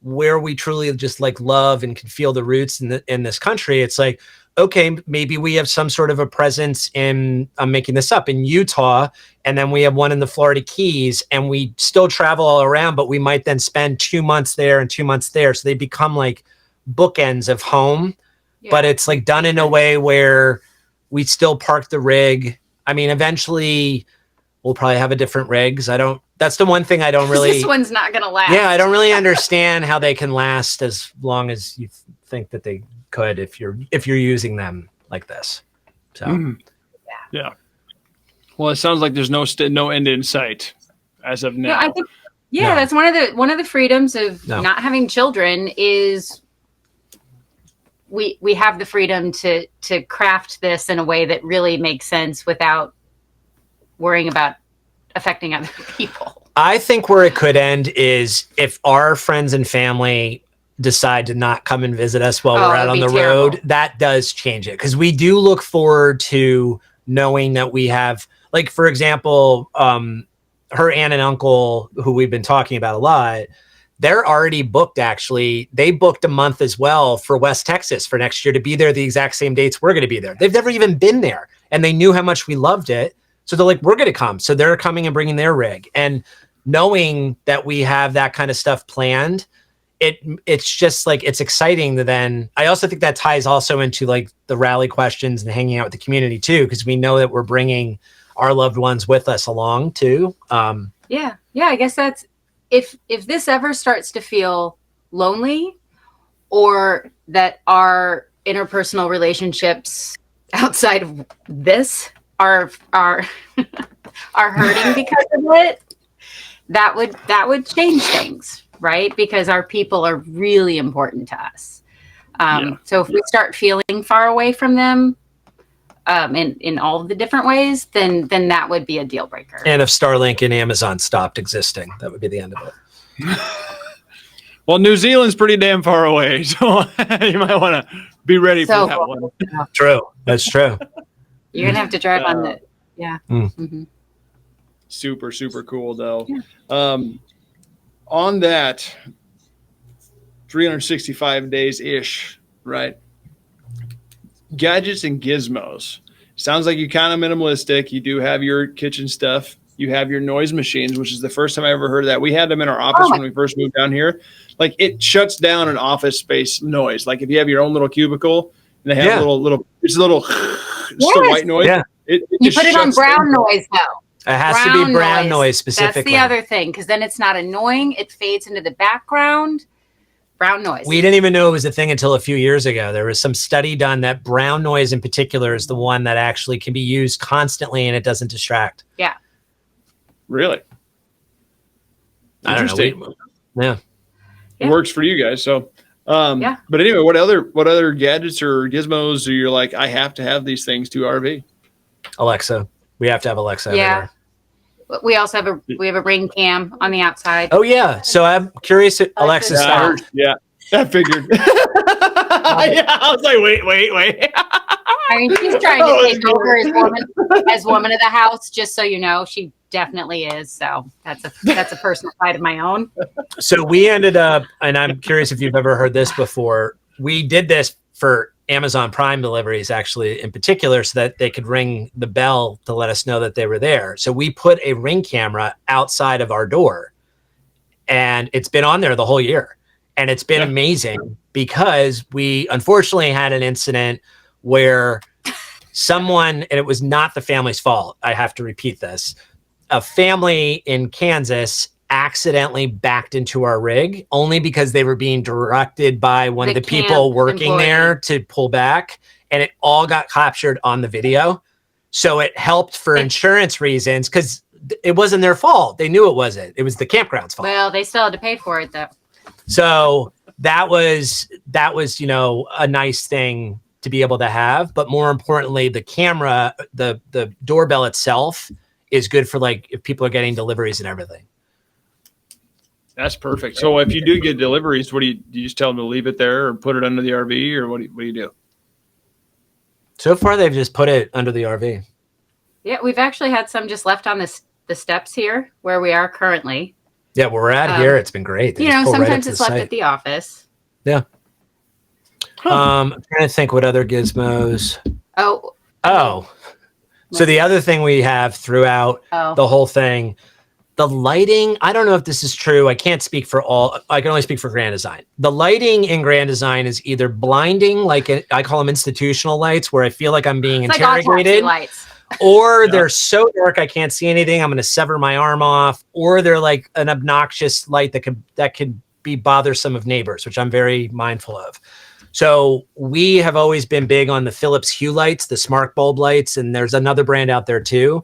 where we truly just like love and can feel the roots in this country. It's like, okay, maybe we have some sort of a presence in, I'm making this up, in Utah, and then we have one in the Florida Keys, and we still travel all around, but we might then spend 2 months there and 2 months there. So they become like bookends of home, but it's like done in a way where we still park the rig. I mean, eventually we'll probably have a different rigs. That's the one thing I don't really. This one's not going to last. Yeah, I don't really understand how they can last as long as you think that they could if you're using them like this. So yeah. Well, it sounds like there's no end in sight as of now. I think that's one of the freedoms of not having children is we have the freedom to craft this in a way that really makes sense without worrying about affecting other people. I think where it could end is if our friends and family decide to not come and visit us while we're out on the terrible. road, that does change it. Because we do look forward to knowing that we have, like, for example, her aunt and uncle, who we've been talking about a lot, they're already booked. Actually, they booked a month as well for West Texas for next year to be there the exact same dates we're going to be there. They've never even been there, and they knew how much we loved it. So they're like, we're going to come. So they're coming and bringing their rig. And knowing that we have that kind of stuff planned, it's just like, it's exciting to then. I also think that ties also into like the rally questions and hanging out with the community too, because we know that we're bringing our loved ones with us along too. Yeah. I guess that's, if this ever starts to feel lonely, or that our interpersonal relationships outside of this are hurting because of it, that would change things, right? Because our people are really important to us. So if we start feeling far away from them, in all of the different ways, then that would be a deal breaker. And if Starlink and Amazon stopped existing, that would be the end of it. Well, New Zealand's pretty damn far away, so you might want to be ready for that one. True. That's true. You're gonna have to drive on the Mm-hmm. Super, super cool though. Yeah. On that 365 days ish, right? Gadgets and Gizmos. Sounds like you're kind of minimalistic. You do have your kitchen stuff. You have your noise machines, which is the first time I ever heard of that. We had them in our office when we first moved down here. Like, it shuts down an office space noise. Like if you have your own little cubicle and they have it's a little white noise. Yeah. You put it on brown noise though. It has to be brown noise specifically. That's the other thing, because then it's not annoying. It fades into the background. Brown noise. We didn't even know it was a thing until a few years ago. There was some study done that brown noise in particular is the one that actually can be used constantly and it doesn't distract. Yeah. Really? Interesting. Yeah. It works for you guys. So, but anyway, what other gadgets or gizmos are you like, I have to have these things to RV? Alexa. We have to have Alexa. Yeah. Everywhere. We also have a ring cam on the outside. Oh yeah. So I'm curious. Alexa's I figured. I was like, wait. I mean, she's trying to take over as woman of the house, just so you know. She definitely is. So that's a personal side of my own. So we ended up, and I'm curious if you've ever heard this before. We did this for Amazon Prime deliveries, actually, in particular, so that they could ring the bell to let us know that they were there. So we put a Ring camera outside of our door, and it's been on there the whole year. And it's been amazing because we unfortunately had an incident where someone, and it was not the family's fault, I have to repeat this, a family in Kansas accidentally backed into our rig only because they were being directed by one of the people working there to pull back, and it all got captured on the video. So it helped for insurance reasons because it wasn't their fault. They knew it wasn't. It was the campground's fault. Well, they still had to pay for it though. So that was, a nice thing to be able to have. But more importantly, the camera, the doorbell itself is good for like if people are getting deliveries and everything. That's perfect. So if you do get deliveries, what do you just tell them to leave it there or put it under the RV, or what do you do? So far, they've just put it under the RV. Yeah, we've actually had some just left on the steps here where we are currently. Yeah, where we're at here, it's been great. They sometimes it's left at the office. Yeah. I'm trying to think what other gizmos. Oh. So the other thing we have throughout the whole thing, the lighting, I don't know if this is true. I can't speak for all. I can only speak for Grand Design. The lighting in Grand Design is either blinding, like I call them institutional lights, where I feel like I'm being interrogated. Like or they're so dark I can't see anything. I'm going to sever my arm off. Or they're like an obnoxious light that could be bothersome of neighbors, which I'm very mindful of. So we have always been big on the Philips Hue lights, the smart bulb lights, and there's another brand out there too.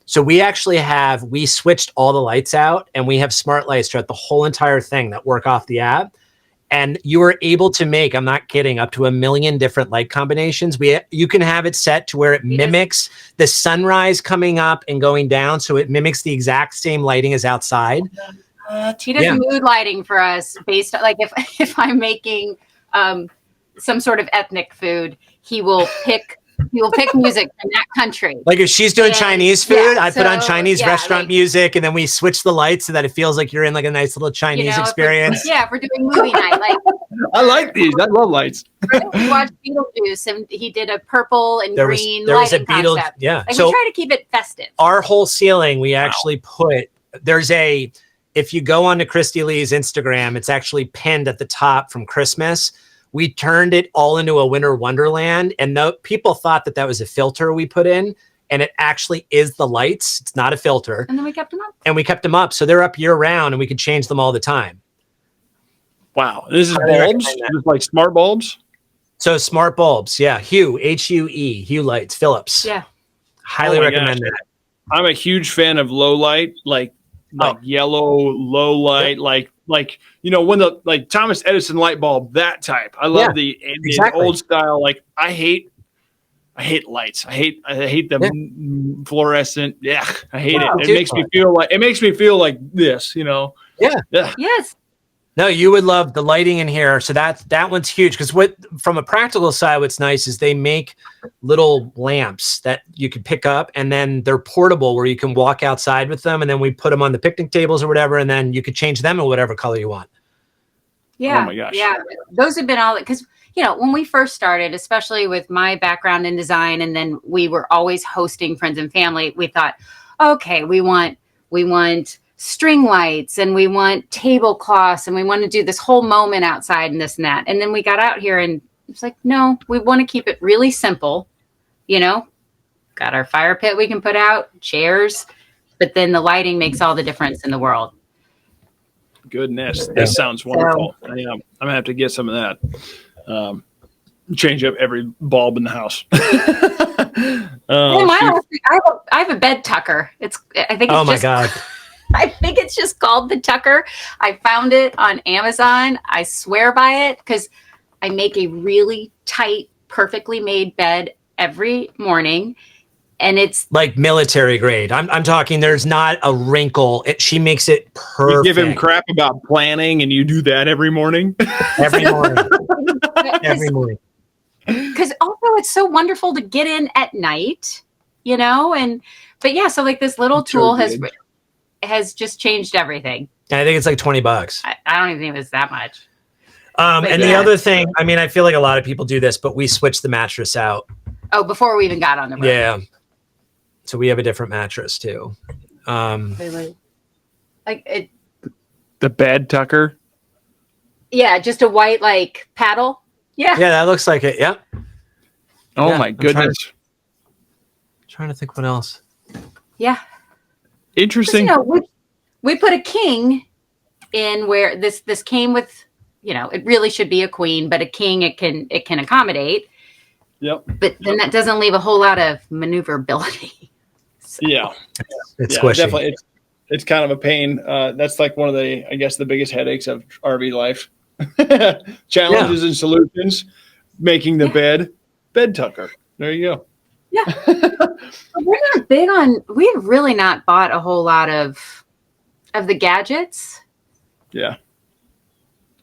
So we actually we switched all the lights out, and we have smart lights throughout the whole entire thing that work off the app. And you are able to make, I'm not kidding, up to 1 million different light combinations. You can have it set to where it mimics the sunrise coming up and going down. So it mimics the exact same lighting as outside. He does mood lighting for us based on, like, if I'm making some sort of ethnic food, he will pick music from that country. Like if she's doing Chinese food, I put on Chinese restaurant music, and then we switch the lights so that it feels like you're in like a nice little Chinese experience. If we're doing movie night, like I like these. I love lights. We watched Beetlejuice, and he did a purple and green there was a lighting concept. Yeah. Like, so we try to keep it festive. Our whole ceiling, we actually put, if you go onto Christy Lee's Instagram, it's actually pinned at the top from Christmas. We turned it all into a winter wonderland, and people thought that was a filter we put in, and it actually is the lights. It's not a filter. And then we kept them up. So they're up year round, and we could change them all the time. Wow. This is bulbs? Just like smart bulbs? So smart bulbs. Yeah. Hue, Hue, Hue lights, Philips. Yeah. Highly recommend that. I'm a huge fan of low light, like yellow, low light, like when the Thomas Edison light bulb, that type. I love the old style. Like I hate lights. I hate the fluorescent. Yeah, I hate it. It makes me feel like this. Yeah. Yes. No, you would love the lighting in here. So that one's huge, because from a practical side, what's nice is they make little lamps that you can pick up, and then they're portable where you can walk outside with them, and then we put them on the picnic tables or whatever, and then you could change them in whatever color you want. Yeah. Oh my gosh. Yeah. Those have been all, because when we first started, especially with my background in design, and then we were always hosting friends and family, we thought, okay, we want string lights, and we want tablecloths, and we want to do this whole moment outside and this and that. And then we got out here, and it's like, no, we want to keep it really simple. Got our fire pit we can put out, chairs, but then the lighting makes all the difference in the world. Goodness, this sounds wonderful. I'm gonna have to get some of that. Change up every bulb in the house. I have a bed tucker. I think it's just called the Tucker. I found it on Amazon. I swear by it, because I make a really tight, perfectly made bed every morning, and it's like military grade. I'm talking. There's not a wrinkle. She makes it perfect. You give him crap about planning, and you do that every morning. Every morning. Every morning. Because also it's so wonderful to get in at night, So like this little tool has just changed everything. I think it's like $20. I don't even think it was that much. The other thing, I feel like a lot of people do this, but we switch the mattress out. Oh, before we even got on the road. Yeah. So we have a different mattress too. The bed tucker. Yeah, just a white paddle. Yeah. Yeah, that looks like it. Yeah. Oh my goodness. Trying to think what else. Yeah. Interesting. We put a king in where this came with, it really should be a queen, but a king it can accommodate. Yep. But then that doesn't leave a whole lot of maneuverability. So. Yeah. It's squishy. Definitely. It's kind of a pain. That's like one of the biggest headaches of RV life. Challenges and solutions. Making the bed tucker. There you go. Yeah. We're not big on, we've really not bought a whole lot of the gadgets. Yeah.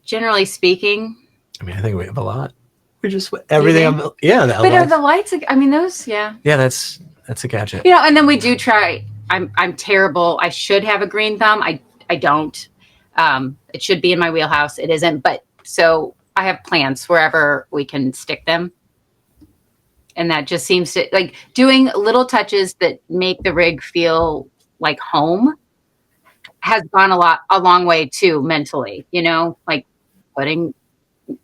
Generally speaking. I think we have a lot. We just, everything. But are the lights, those, yeah. Yeah, that's a gadget. And then we do try, I'm terrible. I should have a green thumb. I don't. It should be in my wheelhouse. It isn't. But so I have plants wherever we can stick them. And that just seems to, like, doing little touches that make the rig feel like home has gone a long way too mentally, like putting.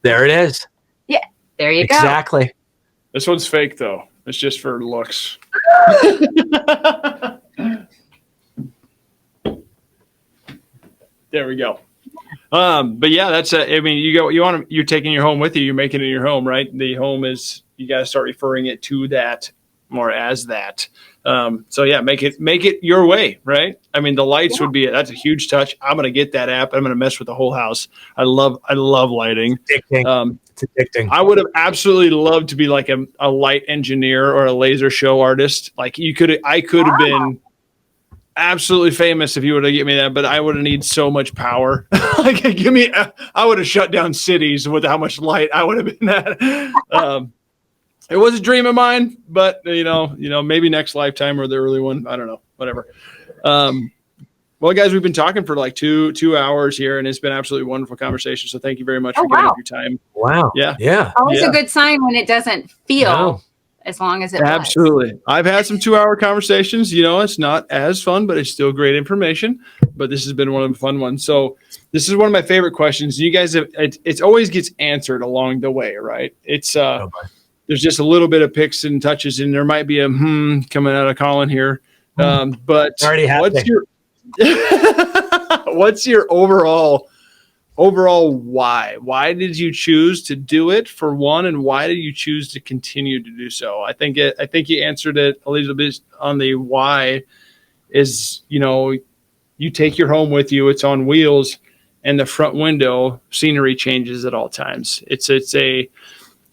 There it is. Yeah. There you go. Exactly. This one's fake though. It's just for looks. There we go. But yeah, that's you're taking your home with you. You're making it your home, right? The home is, you got to start referring it to that more as that. So yeah, make it your way, right? The lights would be, that's a huge touch. I'm going to get that app. I'm going to mess with the whole house. I love lighting. Addicting. It's addicting. I would have absolutely loved to be like a light engineer or a laser show artist. Like I could have been absolutely famous if you would have given me that, but I would have needed so much power. Like, I would have shut down cities with how much light I would have been at. It was a dream of mine, but maybe next lifetime or the early one. I don't know, whatever. Well, guys, we've been talking for like two hours here, and it's been absolutely wonderful conversation. So thank you very much for giving up your time. Wow. Yeah. Always a good sign when it doesn't feel as long as it absolutely was. I've had some 2-hour conversations. It's not as fun, but it's still great information. But this has been one of the fun ones. So this is one of my favorite questions. You guys have it always gets answered along the way, right? It's there's just a little bit of picks and touches, and there might be a coming out of Colin here. But what's your overall why? Why did you choose to do it, for one, and why did you choose to continue to do so? I think you answered it a little bit on the why. Is you take your home with you, it's on wheels, and the front window scenery changes at all times.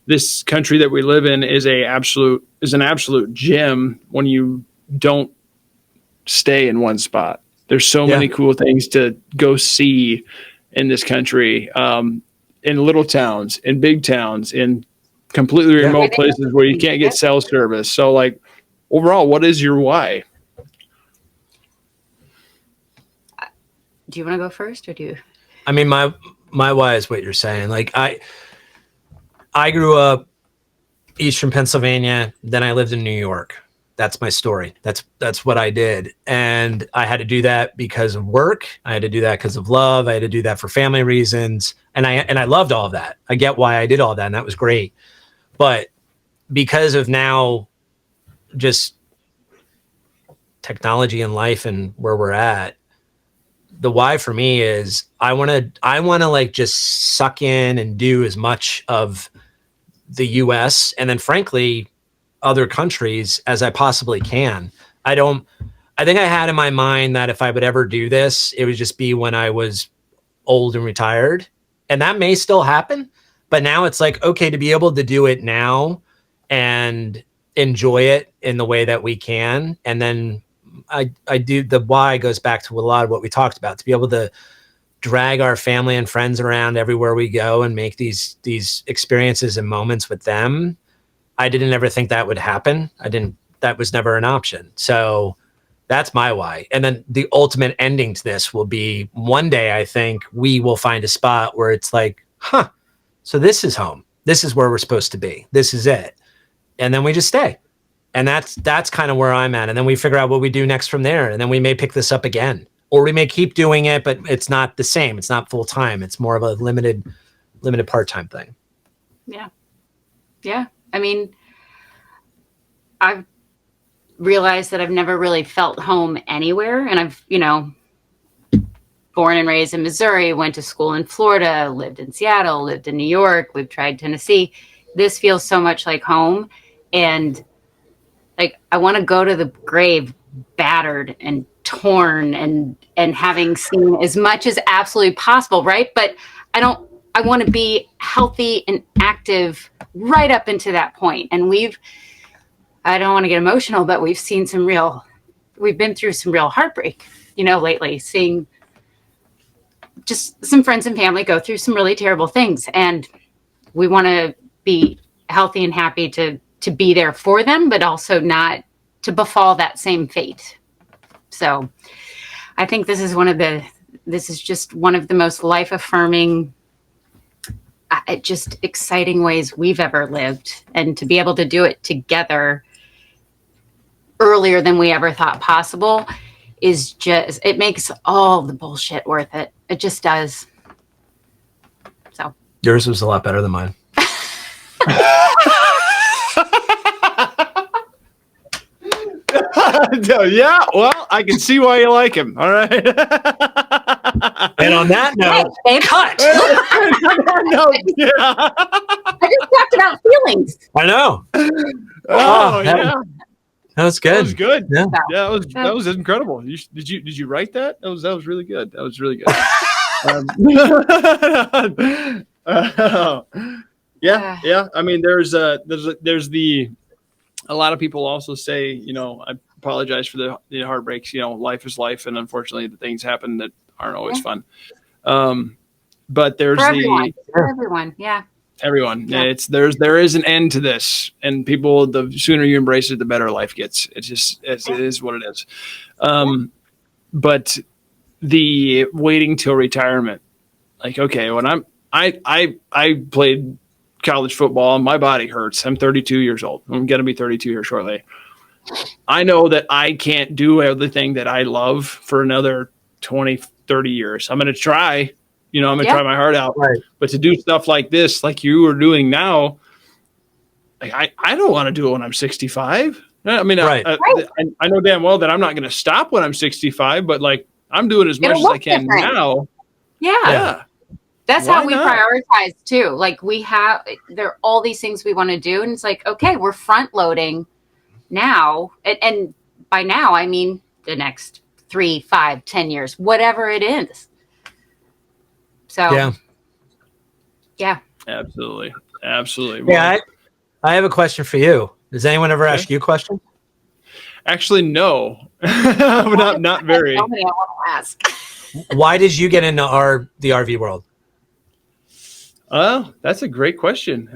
This country that we live in is an absolute gem when you don't stay in one spot. There's so many cool things to go see in this country, in little towns, in big towns, in completely remote places where you can't get cell service. So, like, overall, what is your why? Do you want to go first, or do you? I mean, my why is what you're saying. Like, I grew up Eastern Pennsylvania, then I lived in New York. That's my story. That's what I did. And I had to do that because of work. I had to do that because of love. I had to do that for family reasons. And I loved all of that. I get why I did all that, and that was great. But because of now just technology and life and where we're at, the why for me is I want to like just suck in and do as much of the US and then frankly other countries as I possibly can. I think I had in my mind that if I would ever do this, it would just be when I was old and retired. And that may still happen, but now it's like, okay, to be able to do it now and enjoy it in the way that we can. And then I do, the why goes back to a lot of what we talked about, to be able to drag our family and friends around everywhere we go and make these experiences and moments with them. I didn't ever think that would happen. That was never an option. So that's my why. And then the ultimate ending to this will be one day, I think we will find a spot where it's like, so this is home. This is where we're supposed to be. This is it. And then we just stay. And that's kind of where I'm at. And then we figure out what we do next from there. And then we may pick this up again, or we may keep doing it, but it's not the same. It's not full time. It's more of a limited part-time thing. Yeah. Yeah. I mean, I've realized that I've never really felt home anywhere. And I've, born and raised in Missouri, went to school in Florida, lived in Seattle, lived in New York. We've tried Tennessee. This feels so much like home. And like, I want to go to the grave battered and torn and having seen as much as absolutely possible. Right. But I want to be healthy and active right up into that point. And I don't want to get emotional, but we've been through some real heartbreak, lately, seeing just some friends and family go through some really terrible things. And we want to be healthy and happy to be there for them, but also not to befall that same fate. So I think this is just one of the most life affirming, just exciting ways we've ever lived. And to be able to do it together earlier than we ever thought possible it makes all the bullshit worth it. It just does. So yours was a lot better than mine. Yeah, well, I can see why you like him. All right. And on that note, cut. I just talked about feelings. I know. Yeah. That was good. That was good. Yeah, that was incredible. Did you write that? That was really good. That was really good. Yeah. I mean, there's a lot of people also say, apologize for the heartbreaks. Life is life, and unfortunately, the things happen that aren't always fun. But there's for everyone, yeah. Everyone, yeah. There is an end to this, and people, the sooner you embrace it, the better life gets. It is what it is. But the waiting till retirement, like, okay, when I played college football and my body hurts. I'm 32 years old. I'm going to be 32 here shortly. I know that I can't do everything that I love for another 20, 30 years. I'm going to try. I'm going to try my heart out. Right. But to do stuff like this, like you are doing now, like I don't want to do it when I'm 65. I mean, right. I know damn well that I'm not going to stop when I'm 65, but like I'm doing as much as I can now. Yeah. That's how we prioritize too. Like there are all these things we want to do. And it's like, okay, we're front loading now. And by now, I mean the next 3, 5, 10 years, whatever it is. So, yeah. Absolutely. Yeah. I have a question for you. Does anyone ever ask you a question? Actually, no. not very. Somebody I want to ask. Why did you get into the RV world? That's a great question.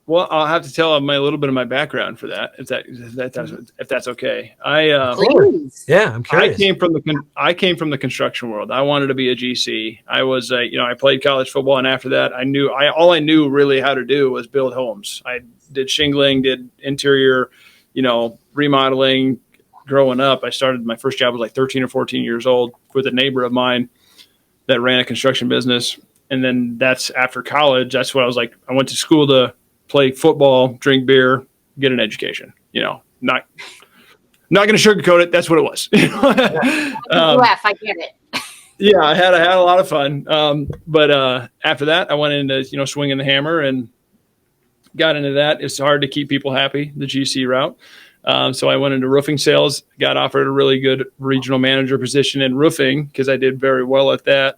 Well, I'll have to tell a little bit of my background for that, if that's okay. Please. Yeah, I'm curious. I came from the construction world. I wanted to be a GC. I was, I played college football, and after that, all I knew really how to do was build homes. I did shingling, did interior, remodeling. Growing up, my first job was like 13 or 14 years old with a neighbor of mine that ran a construction business. And then that's after college. That's what I was like. I went to school to play football, drink beer, get an education. Not going to sugarcoat it. That's what it was. I get it. Yeah, I had a lot of fun. But after that, I went into swinging the hammer and got into that. It's hard to keep people happy, the GC route. So I went into roofing sales. Got offered a really good regional manager position in roofing because I did very well at that.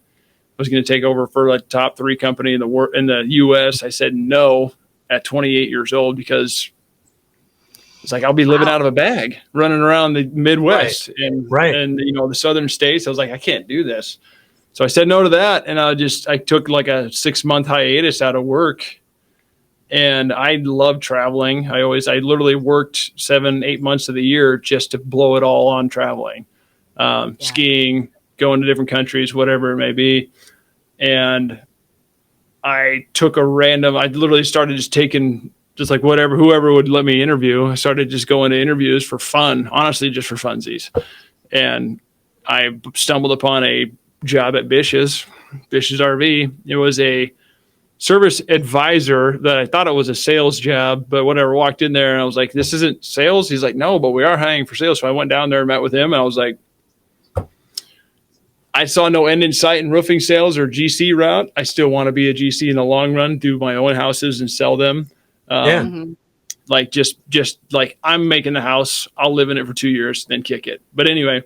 I was going to take over for a top 3 company in the U.S. I said no at 28 years old because it's like I'll be living out of a bag, running around the Midwest and the southern states. I was like, I can't do this. So I said no to that, and I took like a 6-month hiatus out of work. And I love traveling. I literally worked 7-8 months of the year just to blow it all on traveling, skiing, going to different countries, whatever it may be. And I literally started just taking just like whoever would let me interview. I started just going to interviews for fun, honestly, just for funsies. And I stumbled upon a job at Bish's RV. It was a service advisor that I thought it was a sales job, but whatever, walked in there and I was like, this isn't sales. He's like, no, but we are hiring for sales. So I went down there and met with him, and I was like, I saw no end in sight in roofing sales or GC route. I still want to be a GC in the long run, do my own houses and sell them. Like just like I'm making the house, I'll live in it for 2 years, then kick it. But anyway,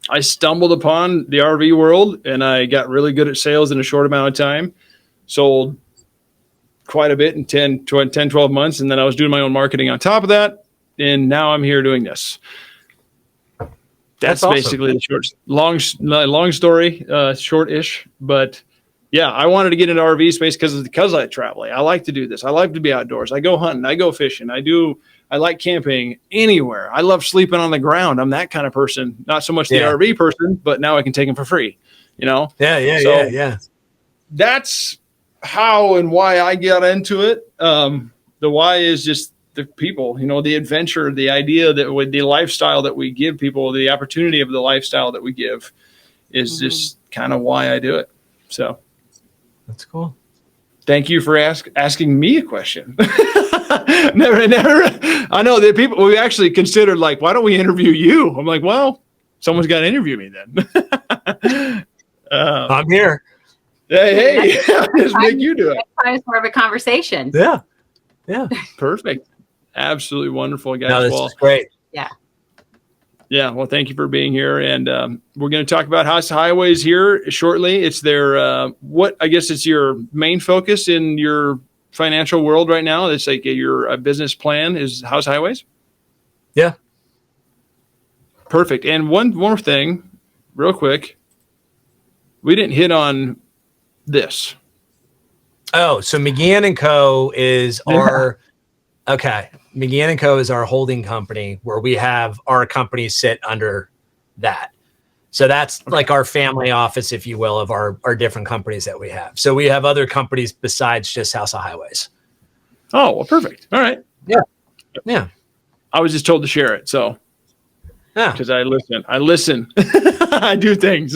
I stumbled upon the RV world and I got really good at sales in a short amount of time. Sold quite a bit in 10, 12 months. And then I was doing my own marketing on top of that. And now I'm here doing this. That's awesome. Basically the long story, short-ish. But yeah, I wanted to get into RV space because I travel. I like to do this. I like to be outdoors. I go hunting. I go fishing. I like camping anywhere. I love sleeping on the ground. I'm that kind of person. Not so much the RV person, but now I can take them for free. Yeah. That's how and why I got into it. The why is just the people, the adventure, the idea that with the lifestyle that we give people, the opportunity of the lifestyle that we give is just kind of why I do it. So that's cool. Thank you for asking me a question. never. I know that people, we actually considered like, why don't we interview you? I'm like, well, someone's got to interview me then. I'm here. Hey, just make you do it. It's more of a conversation. Yeah. Perfect. Absolutely wonderful, guys. No, this is great. Yeah. Well, thank you for being here. And we're going to talk about House Highways here shortly. It's I guess it's your main focus in your financial world right now. It's like your business plan is House Highways. Yeah. Perfect. And one more thing, real quick. We didn't hit on this. Oh, so McGeehans and Co. is our McGeehans and Co. is our holding company where we have our companies sit under that. So that's like our family office, if you will, of our different companies that we have. So we have other companies besides just House of Highways. Oh, well, perfect. All right. Yeah. I was just told to share it, so Yeah. because I listen. I do things.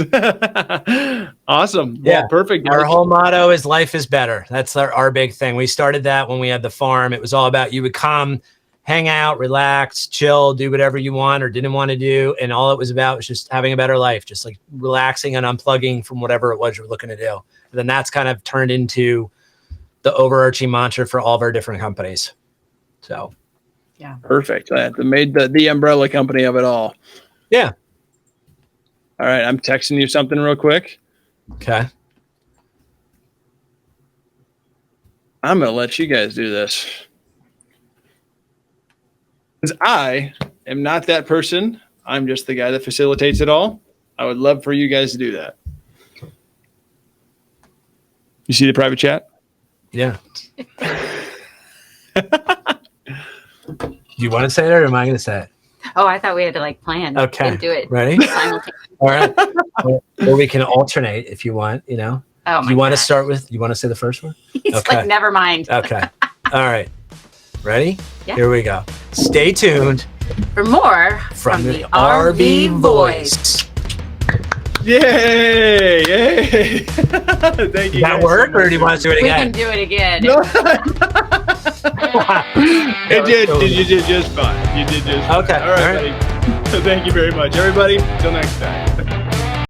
Awesome. Yeah. Well, perfect. Our whole motto is life is better. That's our big thing. We started that when we had the farm. It was all about you would come, hang out, relax, chill, do whatever you want or didn't want to do. And all it was about was just having a better life, just like relaxing and unplugging from whatever it was you're looking to do. And then that's kind of turned into the overarching mantra for all of our different companies. So, Yeah. Perfect. That made the umbrella company of it all. Yeah. All right. I'm texting you something real quick. Okay. I'm going to let you guys do this. Because I am not that person. I'm just the guy that facilitates it all. I would love for you guys to do that. You see the private chat? Yeah. Do you want to say it or am I going to say it? Oh, I thought we had to like plan. Okay. And do it. Ready? Simultaneously. All right. Or we can alternate if you want, you know. Oh my You want to gosh. start with, you want to say the first one? He's Okay. like, never mind. Okay. All right. Ready? Yeah. Here we go. Stay tuned For more from the RV voice. Yay! Yay! Thank you. Did that guys work so much. or do you want to do it We can again? do it again. No. You did just fine. You did just fine. Okay. All right, buddy. So thank you very much, everybody. Till next time.